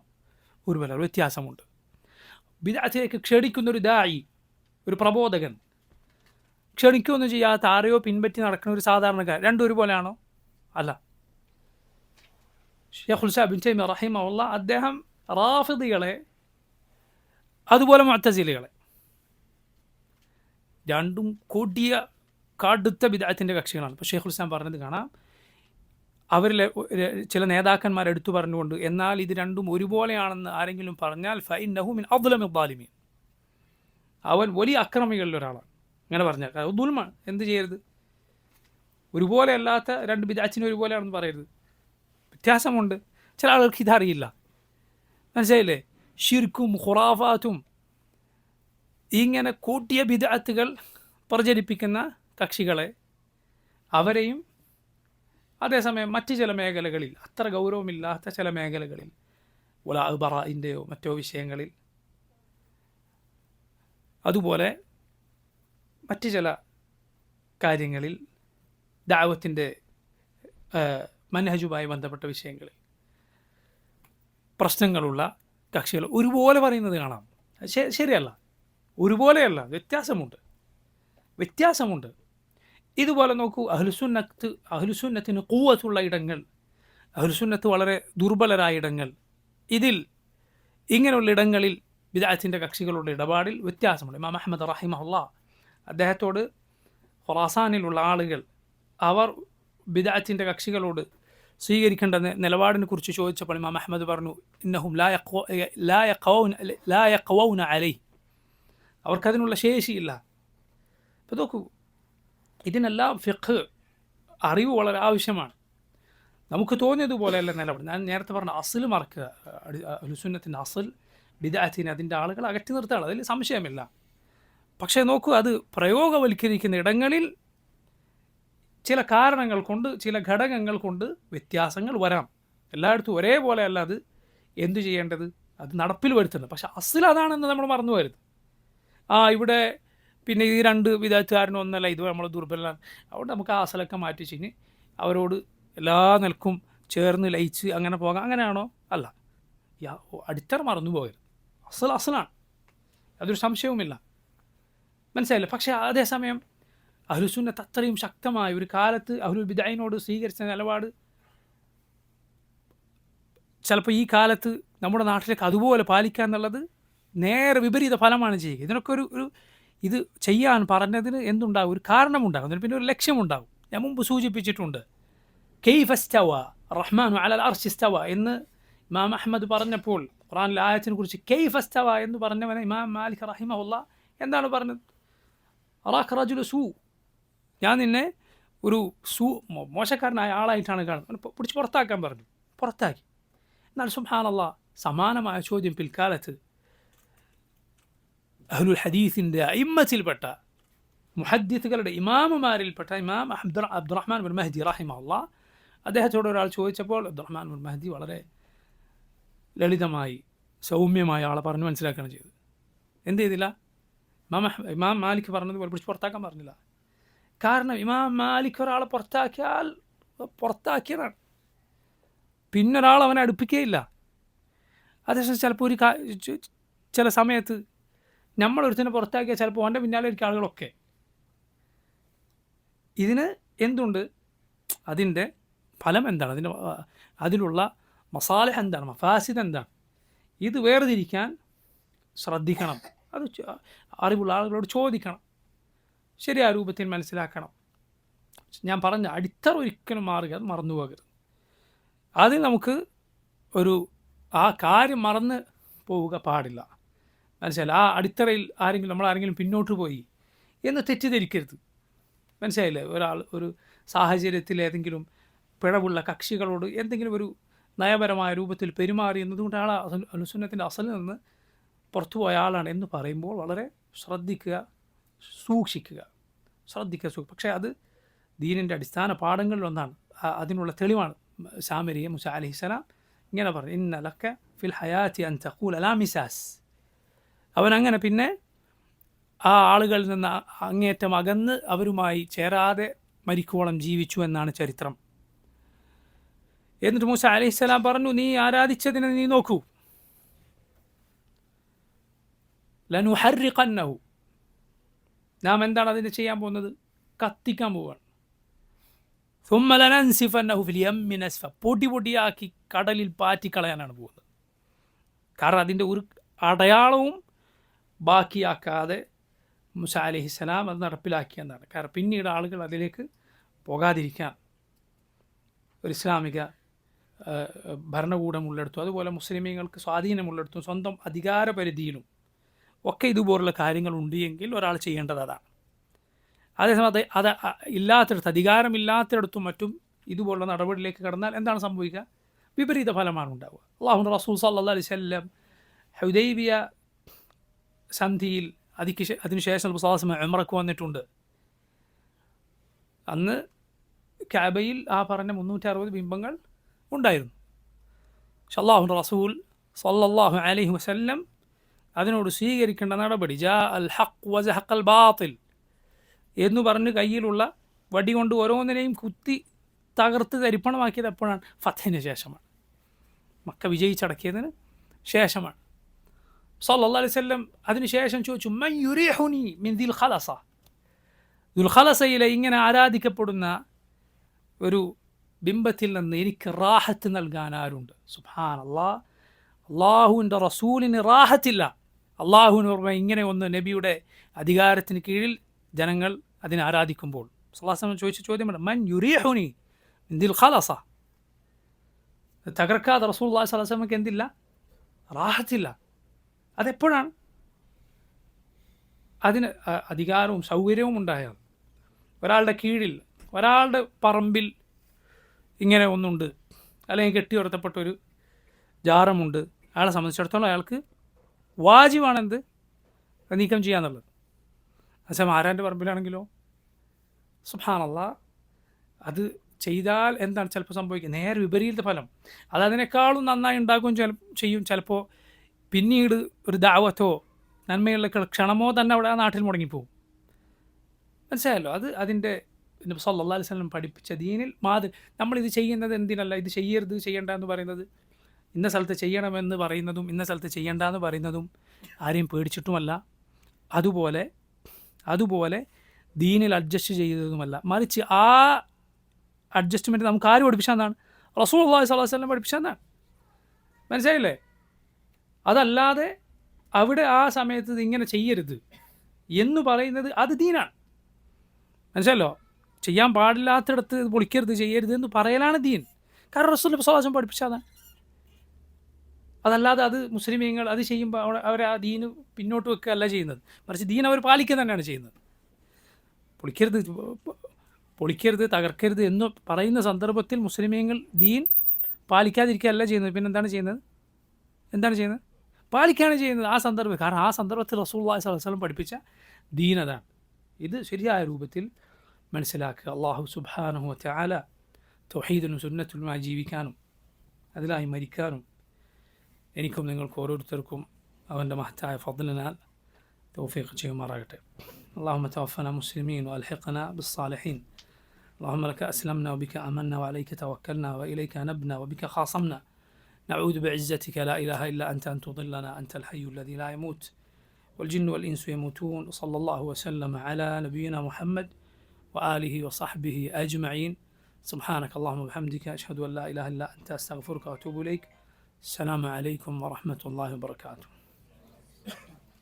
ഒരുപോലെ, വ്യത്യാസമുണ്ട്. ബിദ്അത്തിലേക്ക് ക്ഷണിക്കുന്നൊരു ദായി, ഒരു പ്രബോധകൻ, ക്ഷണിക്കുകയൊന്നും ചെയ്യാത്ത ആരെയോ പിൻപറ്റി നടക്കുന്ന ഒരു സാധാരണക്കാരൻ, രണ്ടും ഒരുപോലെയാണോ? അല്ല. ശൈഖുൽ ഇസ്ലാം ഇബ്നു തൈമിയ്യ റഹിമഹുല്ലാഹ് അദ്ദേഹം റാഫിദികളെ അതുപോലെ മുഅ്തസിലികളെ രണ്ടും കൊടിയ കടുത്ത ബിദ്അത്തിൻ്റെ കക്ഷികളാണ്. ഇപ്പോൾ ശൈഖുൽ ഇസ്ലാം പറഞ്ഞത് കാണാം, അവരിലെ ചില നേതാക്കന്മാർ എടുത്തു പറഞ്ഞുകൊണ്ട്, എന്നാൽ ഇത് രണ്ടും ഒരുപോലെയാണെന്ന് ആരെങ്കിലും പറഞ്ഞാൽ ഫഇന്നഹു മിൻ അദ്ലമിൽ ളാലിമീൻ, അവൻ വലിയ അക്രമികളിൽ ഒരാളാണ്. അങ്ങനെ പറഞ്ഞാൽ അത് ദുൽമാണ്, എന്ത് ചെയ്യരുത്, ഒരുപോലെ അല്ലാത്ത രണ്ട് ബിദ്അത്തിനെ ഒരുപോലെയാണെന്ന് പറയരുത്, വ്യത്യാസമുണ്ട്. ചില ആളുകൾക്ക് ഇതറിയില്ല, മനസ്സിലായില്ലേ? ശിർക്കും ഖുറാഫാത്തും ഇങ്ങനെ കൂട്ടിയ ബിദ്അത്തുകൾ പ്രചരിപ്പിക്കുന്ന കക്ഷികളെ, അവരെയും അതേസമയം മറ്റ് ചില മേഖലകളിൽ, അത്ര ഗൗരവമില്ലാത്ത ചില മേഖലകളിൽ, ബറാഇൻ്റെയോ മറ്റോ വിഷയങ്ങളിൽ, അതുപോലെ മറ്റ് ചില കാര്യങ്ങളിൽ, ദഅവത്തിൻ്റെ മൻഹജുമായി ബന്ധപ്പെട്ട വിഷയങ്ങളിൽ പ്രശ്നങ്ങളുള്ള കക്ഷികൾ ഒരുപോലെ പറയുന്നത് കാണാം. ശരിയല്ല, ഒരുപോലെയല്ല, വ്യത്യാസമുണ്ട്. ഇതുപോലെ നോക്കൂ, അഹ്ലുസുന്നത്തിന് ഖുവ്വത്തുള്ള ഇടങ്ങൾ, അഹ്ലുസുന്നത്ത് വളരെ ദുർബലരായ ഇടങ്ങൾ, ഇതിൽ ഇങ്ങനെയുള്ള ഇടങ്ങളിൽ ബിദ്അത്തിൻ്റെ കക്ഷികളുടെ ഇടപാടിൽ വ്യത്യാസമുണ്ട്. ഇമാം അഹ്മദ് റഹിമഹുല്ലാഹ് അദ്ദേഹത്തോട് ഖുറാസാനിലുള്ള ആളുകൾ അവർ ബിദ്അത്തിൻ്റെ കക്ഷികളോട് സ്വീകരിക്കേണ്ട നിലപാടിനെ കുറിച്ച് ചോദിച്ചപ്പോൾ ഇമാം അഹ്മദ് പറഞ്ഞു, ഇന്നഹും ലാ യഖവൗന അലൈഹി, അവർക്കതിനുള്ള ശേഷിയില്ല. അപ്പോൾ നോക്കൂ, ഇതിനെല്ലാം ഫിഖ് അറിവ് വളരെ ആവശ്യമാണ്. നമുക്ക് തോന്നിയതുപോലെയല്ല നിലപാട്. ഞാൻ നേരത്തെ പറഞ്ഞ അസ്ൽ മറക്കുക. അഹ്ലുസുന്നത്തിൻ്റെ അസ്ൽ ബിദ്അത്തിനെ അതിൻ്റെ ആളുകൾ അകറ്റി നിർത്തുകയാണ്, അതിൽ സംശയമില്ല. പക്ഷേ നോക്കൂ, അത് പ്രയോഗവൽക്കരിക്കുന്ന ഇടങ്ങളിൽ ചില കാരണങ്ങൾ കൊണ്ട്, ചില ഘടകങ്ങൾ കൊണ്ട് വ്യത്യാസങ്ങൾ വരാം. എല്ലായിടത്തും ഒരേപോലെ അല്ല അത് എന്തു ചെയ്യേണ്ടത്, അത് നടപ്പിൽ വരുത്തുന്നത്. പക്ഷെ അസ്ൽ അതാണെന്ന് നമ്മൾ മറന്നു വരുന്നത്. ഇവിടെ പിന്നെ ഈ രണ്ട് വിദഗ്ധക്കാരനും ഒന്നല്ല, ഇത് നമ്മൾ ദുർബലമാണ്, അതുകൊണ്ട് നമുക്ക് ആ അസലൊക്കെ മാറ്റിച്ചിന് അവരോട് എല്ലാ നിലക്കും ചേർന്ന് ലയിച്ച് അങ്ങനെ പോകാം. അങ്ങനെയാണോ? അല്ല. അടിത്തറ മറന്നു പോകരുത്. അസലാണ്, അതൊരു സംശയവുമില്ല. മനസ്സിലായില്ല? പക്ഷേ അതേസമയം അഹ്ലുസുന്നത്ത് അത്രയും ശക്തമായ ഒരു കാലത്ത് അഹ്ലുൽ ബിദ്അയിനോട് സ്വീകരിച്ച നിലപാട് ചിലപ്പോൾ ഈ കാലത്ത് നമ്മുടെ നാട്ടിലേക്ക് അതുപോലെ പാലിക്കുക എന്നുള്ളത് നേരെ വിപരീത ഫലമാണ് ചെയ്യുക. ഇതിനൊക്കെ ഒരു ഇത് ചെയ്യാൻ പറഞ്ഞതിന് എന്തുണ്ടാകും? ഒരു കാരണമുണ്ടാകും, അതിന് പിന്നെ ഒരു ലക്ഷ്യമുണ്ടാകും. ഞാൻ മുമ്പ് സൂചിപ്പിച്ചിട്ടുണ്ട്, കൈഫ ഇസ്തവ റഹ്മാനു അലൽ അർശി ഇസ്തവ എന്ന് ഇമാം അഹ്മദ് പറഞ്ഞപ്പോൾ ഖുർആനിലെ ആയത്തിനെ കുറിച്ച് കൈഫ ഇസ്തവ എന്ന് പറഞ്ഞവനെ ഇമാം മാലിക് റഹിമഹുല്ലാഹ് എന്താണ് പറഞ്ഞത്? അറാക റജുല സൂ, ഞാൻ നിന്നെ ഒരു മോശക്കാരനായ ആളായിട്ടാണ് കാണുന്നത്, പിടിച്ച് പുറത്താക്കാൻ പറഞ്ഞു. പുറത്താക്കി. എന്നാൽ സുബ്ഹാനല്ലാഹ്, സമാനമായ ചോദ്യം പിൽക്കാലത്ത് അഹ്ലുൽ ഹദീസിൻ്റെ അയിമ്മത്തിൽപ്പെട്ട മുഹദ്ദിസുകളുടെ ഇമാമുമാരിൽപ്പെട്ട ഇമാം അബ്ദുറഹ്മാൻ ബിൻ മഹ്ദി റഹിമഹുല്ലാഹ്, അദ്ദേഹത്തോട് ഒരാൾ ചോദിച്ചപ്പോൾ അബ്ദുറഹ്മാൻ ബിൻ മഹ്ദി വളരെ ലളിതമായി സൗമ്യമായ ആളെ പറഞ്ഞ് മനസ്സിലാക്കുകയാണ് ചെയ്തത്. എന്ത് ചെയ്തില്ല? ഇമാം മാലിക് പറഞ്ഞതുപോലെ പിടിച്ച് പുറത്താക്കാൻ പറഞ്ഞില്ല. കാരണം ഇമാം മാലിക് ഒരാളെ പുറത്താക്കിയതാണ്, പിന്നൊരാൾ അവനെ അടുപ്പിക്കുകയില്ല. അതേസമയം ചിലപ്പോൾ ചില സമയത്ത് നമ്മളൊരുത്തിനെ പുറത്താക്കിയാൽ ചിലപ്പോൾ അവൻ്റെ പിന്നാലെ ഇരിക്കുക ആളുകളൊക്കെ. ഇതിന് എന്തുണ്ട്? അതിൻ്റെ ഫലം എന്താണ്? അതിലുള്ള മസാലിഹ് എന്താണ്? മഫാസിദ് എന്താണ്? ഇത് വേർതിരിക്കാൻ ശ്രദ്ധിക്കണം. അത് അറിവുള്ള ആളുകളോട് ചോദിക്കണം, ശരിയായ രൂപത്തിൽ മനസ്സിലാക്കണം. ഞാൻ പറഞ്ഞ അടിത്തറ ഒരിക്കലും മാറുക, അത് മറന്നു പോകരുത്. അതിൽ നമുക്ക് ആ കാര്യം മറന്ന് പോവുക പാടില്ല. മനസ്സിലായില്ല? ആ അടിത്തറയിൽ നമ്മളാരെങ്കിലും പിന്നോട്ട് പോയി എന്ന് തെറ്റിദ്ധരിക്കരുത്. മനസ്സിലായില്ലേ? ഒരു സാഹചര്യത്തിൽ ഏതെങ്കിലും പിഴവുള്ള കക്ഷികളോട് എന്തെങ്കിലും ഒരു നയപരമായ രൂപത്തിൽ പെരുമാറി എന്നതുകൊണ്ട് അഹ്ലുസുന്നത്തിൻ്റെ അസലിൽ നിന്ന് പുറത്തുപോയ ആളാണ് എന്ന് പറയുമ്പോൾ വളരെ സൂക്ഷിക്കുക. പക്ഷേ അത് ദീനിൻ്റെ അടിസ്ഥാന പാഠങ്ങളിലൊന്നാണ്. അതിനുള്ള തെളിവാണ് സാമരിയ മൂസ അലൈഹിസ്സലാം ഇങ്ങനെ പറഞ്ഞു, ഇന്ന ലക ഫിൽ ഹയാത്തി അൻ തഖൂല ലാ മിസാസ്. അവനങ്ങനെ പിന്നെ ആ ആളുകളിൽ നിന്ന് അങ്ങേറ്റം അകന്ന് അവരുമായി ചേരാതെ മരിക്കോളം ജീവിച്ചു എന്നാണ് ചരിത്രം. എന്നിട്ട് മൂസ അലൈഹിസ്സലാം പറഞ്ഞു, നീ ആരാധിച്ചതിനെ നീ നോക്കൂ, ലനുഹർരിഖന്നഹു, നാം എന്താണ് അതിന് ചെയ്യാൻ പോകുന്നത്? കത്തിക്കാൻ പോവുകയാണ്. സുമ്മ ലനൻസിഫന്നഹു ഫിൽ യമ്മി നസ്ഫ, പൊടിയാക്കി കടലിൽ പാറ്റിക്കളയാനാണ് പോകുന്നത്. കാരണം അതിൻ്റെ ഒരു അടയാളവും ബാക്കിയാക്കാതെ മൂസ അലൈഹിസ്സലാം അത് നടപ്പിലാക്കിയെന്നാണ്. കാരണം പിന്നീട് ആളുകൾ അതിലേക്ക് പോകാതിരിക്കാൻ ഒരു ഇസ്ലാമിക ഭരണകൂടമുള്ളിടത്തും അതുപോലെ മുസ്ലിമീങ്ങൾക്ക് സ്വാധീനമുള്ളിടത്തും സ്വന്തം അധികാരപരിധിയിലും ഒക്കെ ഇതുപോലുള്ള കാര്യങ്ങളുണ്ട് എങ്കിൽ ഒരാൾ ചെയ്യേണ്ടത് അതാണ്. അതേസമയം അത് ഇല്ലാത്തിടത്ത്, അധികാരമില്ലാത്തിടത്തും മറ്റും ഇതുപോലുള്ള നടപടിയിലേക്ക് കടന്നാൽ എന്താണ് സംഭവിക്കുക? വിപരീത ഫലമാണ് ഉണ്ടാവുക. അല്ലാഹുവിൻ്റെ റസൂൽ സല്ലല്ലാഹു അലൈഹി വസല്ലം ഹുദൈബിയ സന്ധിയിൽ അതിനുശേഷം ഉംറയ്ക്ക് വന്നിട്ടുണ്ട്. അന്ന് കഅബയിൽ ആ പറഞ്ഞ 360 ബിംബങ്ങൾ ഉണ്ടായിരുന്നു. പക്ഷേ അല്ലാഹുവിൻ്റെ റസൂൽ സല്ലല്ലാഹു അലൈഹി വസല്ലം അതിനോട് സ്വീകരിക്കേണ്ട നടപടി ജാ അൽ ഹഖ് വസഹഖൽ ബാത്തിൽ എന്ന് പറഞ്ഞ് കയ്യിലുള്ള വടി കൊണ്ട് ഓരോന്നിനെയും കുത്തി തകർത്ത് തരിപ്പണമാക്കിയത് എപ്പോഴാണ്? ഫത്ഹിന് ശേഷമാണ്, മക്ക വിജയിച്ചടക്കിയതിന് ശേഷമാണ്. സല്ലല്ലാഹു അലൈഹി വസല്ലം അതിനുശേഷം ചോദിച്ചു, മൻ യുരീഹുനി മിൻ ദിൽ ഖലസ, ദുൽഖലസയിലെ ഇങ്ങനെ ആരാധിക്കപ്പെടുന്ന ഒരു ബിംബത്തിൽ നിന്ന് എനിക്ക് റാഹത്ത് നൽകാൻ ആരുണ്ട്? സുബ്ഹാനല്ലാഹ്, അള്ളാഹുവിൻ്റെ റസൂലിന് റാഹത്തില്ല. അള്ളാഹുവിന് ഓർമ്മ ഇങ്ങനെ ഒന്ന് നബിയുടെ അധികാരത്തിന് കീഴിൽ ജനങ്ങൾ അതിനെ ആരാധിക്കുമ്പോൾ സല്ലല്ലാഹു അലൈഹി വസല്ലം ചോദിച്ച ചോദ്യമാണ്, മൻ യുരീഹുനി മിൻ ദിൽ ഖലസ. തകർക്കാതെ റസൂലുള്ളാഹി സ്വല്ലല്ലാഹു അലൈഹി വസല്ലമക്ക് എന്തില്ല? റാഹത്തില്ല. അതെപ്പോഴാണ്? അതിന് അധികാരവും സൗകര്യവും ഉണ്ടായാൽ ഒരാളുടെ കീഴിൽ ഒരാളുടെ പറമ്പിൽ ഇങ്ങനെ ഒന്നുണ്ട്, അല്ലെങ്കിൽ കെട്ടി ഉയർത്തപ്പെട്ടൊരു ജാറമുണ്ട്, അയാളെ സംബന്ധിച്ചിടത്തോളം അയാൾക്ക് വാജിബാണെന്ത് നീക്കം ചെയ്യാന്നുള്ളത്. അതേസമയം ആരാൻ്റെ പറമ്പിലാണെങ്കിലോ സുബ്ഹാനല്ലാഹ് അത് ചെയ്താൽ എന്താണ് ചിലപ്പോൾ സംഭവിക്കുക? നേരെ വിപരീത ഫലം. അത് അതിനേക്കാളും നന്നായി ഉണ്ടാക്കുകയും ചെയ്യും. ചിലപ്പോൾ പിന്നീട് ഒരു ദഅവത്തോ നന്മയുള്ള ക്ഷണമോ തന്നെ അവിടെ ആ നാട്ടിൽ മുടങ്ങിപ്പോവും. മനസ്സിലായല്ലോ? അത് അതിൻ്റെ നബി സല്ലല്ലാഹു അലൈഹി വസല്ലം പഠിപ്പിച്ച ദീനിൽ നമ്മളിത് ചെയ്യുന്നത് എന്തിനല്ല, ഇത് ചെയ്യരുത് ചെയ്യണ്ട എന്ന് പറയുന്നത്, ഇന്ന സ്ഥലത്ത് ചെയ്യണമെന്ന് പറയുന്നതും ഇന്ന സ്ഥലത്ത് ചെയ്യണ്ട എന്ന് പറയുന്നതും ആരെയും പേടിച്ചിട്ടുമല്ല, അതുപോലെ ദീനിൽ അഡ്ജസ്റ്റ് ചെയ്തതുമല്ല. മറിച്ച് ആ അഡ്ജസ്റ്റ്മെൻറ്റ് നമുക്ക് ആര് പഠിപ്പിച്ചതാണ്? റസൂലുള്ളാഹി സ്വല്ലല്ലാഹു അലൈഹി വസല്ലം പഠിപ്പിച്ചതാണ്. മനസ്സിലായില്ലേ? അതല്ലാതെ അവിടെ ആ സമയത്ത് ഇതിങ്ങനെ ചെയ്യരുത് എന്ന് പറയുന്നത് അത് ദീനാണ്. മനസ്സിലല്ലോ? ചെയ്യാൻ പാടില്ലാത്തിടത്ത് ഇത് പൊളിക്കരുത് ചെയ്യരുത് എന്ന് പറയലാണ് ദീൻ. കാരണം റസൂൽ സ്വല്ലല്ലാഹു അലൈഹി വസല്ലം പഠിപ്പിച്ചതാണ്. അതല്ലാതെ അത് മുസ്ലിമീങ്ങൾ അത് ചെയ്യുമ്പോൾ അവർ ആ ദീന് പിന്നോട്ട് വെക്കുകയല്ല ചെയ്യുന്നത്, മറിച്ച് ദീൻ അവർ പാലിക്കുക തന്നെയാണ് ചെയ്യുന്നത്. പൊളിക്കരുത് തകർക്കരുത് എന്ന് പറയുന്ന സന്ദർഭത്തിൽ മുസ്ലിമീങ്ങൾ ദീൻ പാലിക്കാതിരിക്കുകയല്ല ചെയ്യുന്നത്. പിന്നെ എന്താണ് ചെയ്യുന്നത്? പാലിക്കുകയാണ് ചെയ്യുന്നത് ആ സന്ദർഭം. കാരണം ആ സന്ദർഭത്തിൽ റസൂലുള്ളാഹി സ്വല്ലല്ലാഹു അലൈഹി വസല്ലം പഠിപ്പിച്ച ദീൻ അതാണ്. ഇത് ശരിയായ രൂപത്തിൽ മനസ്സിലാക്കുക. അല്ലാഹു സുബ്ഹാനഹു വ തആല തൗഹീദിനും സുന്നത്തുമായി ജീവിക്കാനും അതിലായി മരിക്കാനും എനിക്കും നിങ്ങൾക്ക് ഓരോരുത്തർക്കും അവൻ്റെ മഹത്തായ ഫദ്ലിനാൽ തൗഫീഖ് ചെയ്യുമാറാകട്ടെ. اللهم توفنا مسلمين والحقنا بالصالحين. اللهم لك أسلمنا وبك آمنا وعليك توكلنا وإليك نبنا وبك خاصمنا. نعوذ بعزتك لا إله إلا أنت أن تضلنا، أنت الحي الذي لا يموت والجن والإنس يموتون. صلى الله وسلم على نبينا محمد وآله وصحبه أجمعين. سبحانك اللهم وبحمدك أشهد أن لا إله إلا أنت أستغفرك وأتوب إليك. السلام عليكم ورحمة الله وبركاته.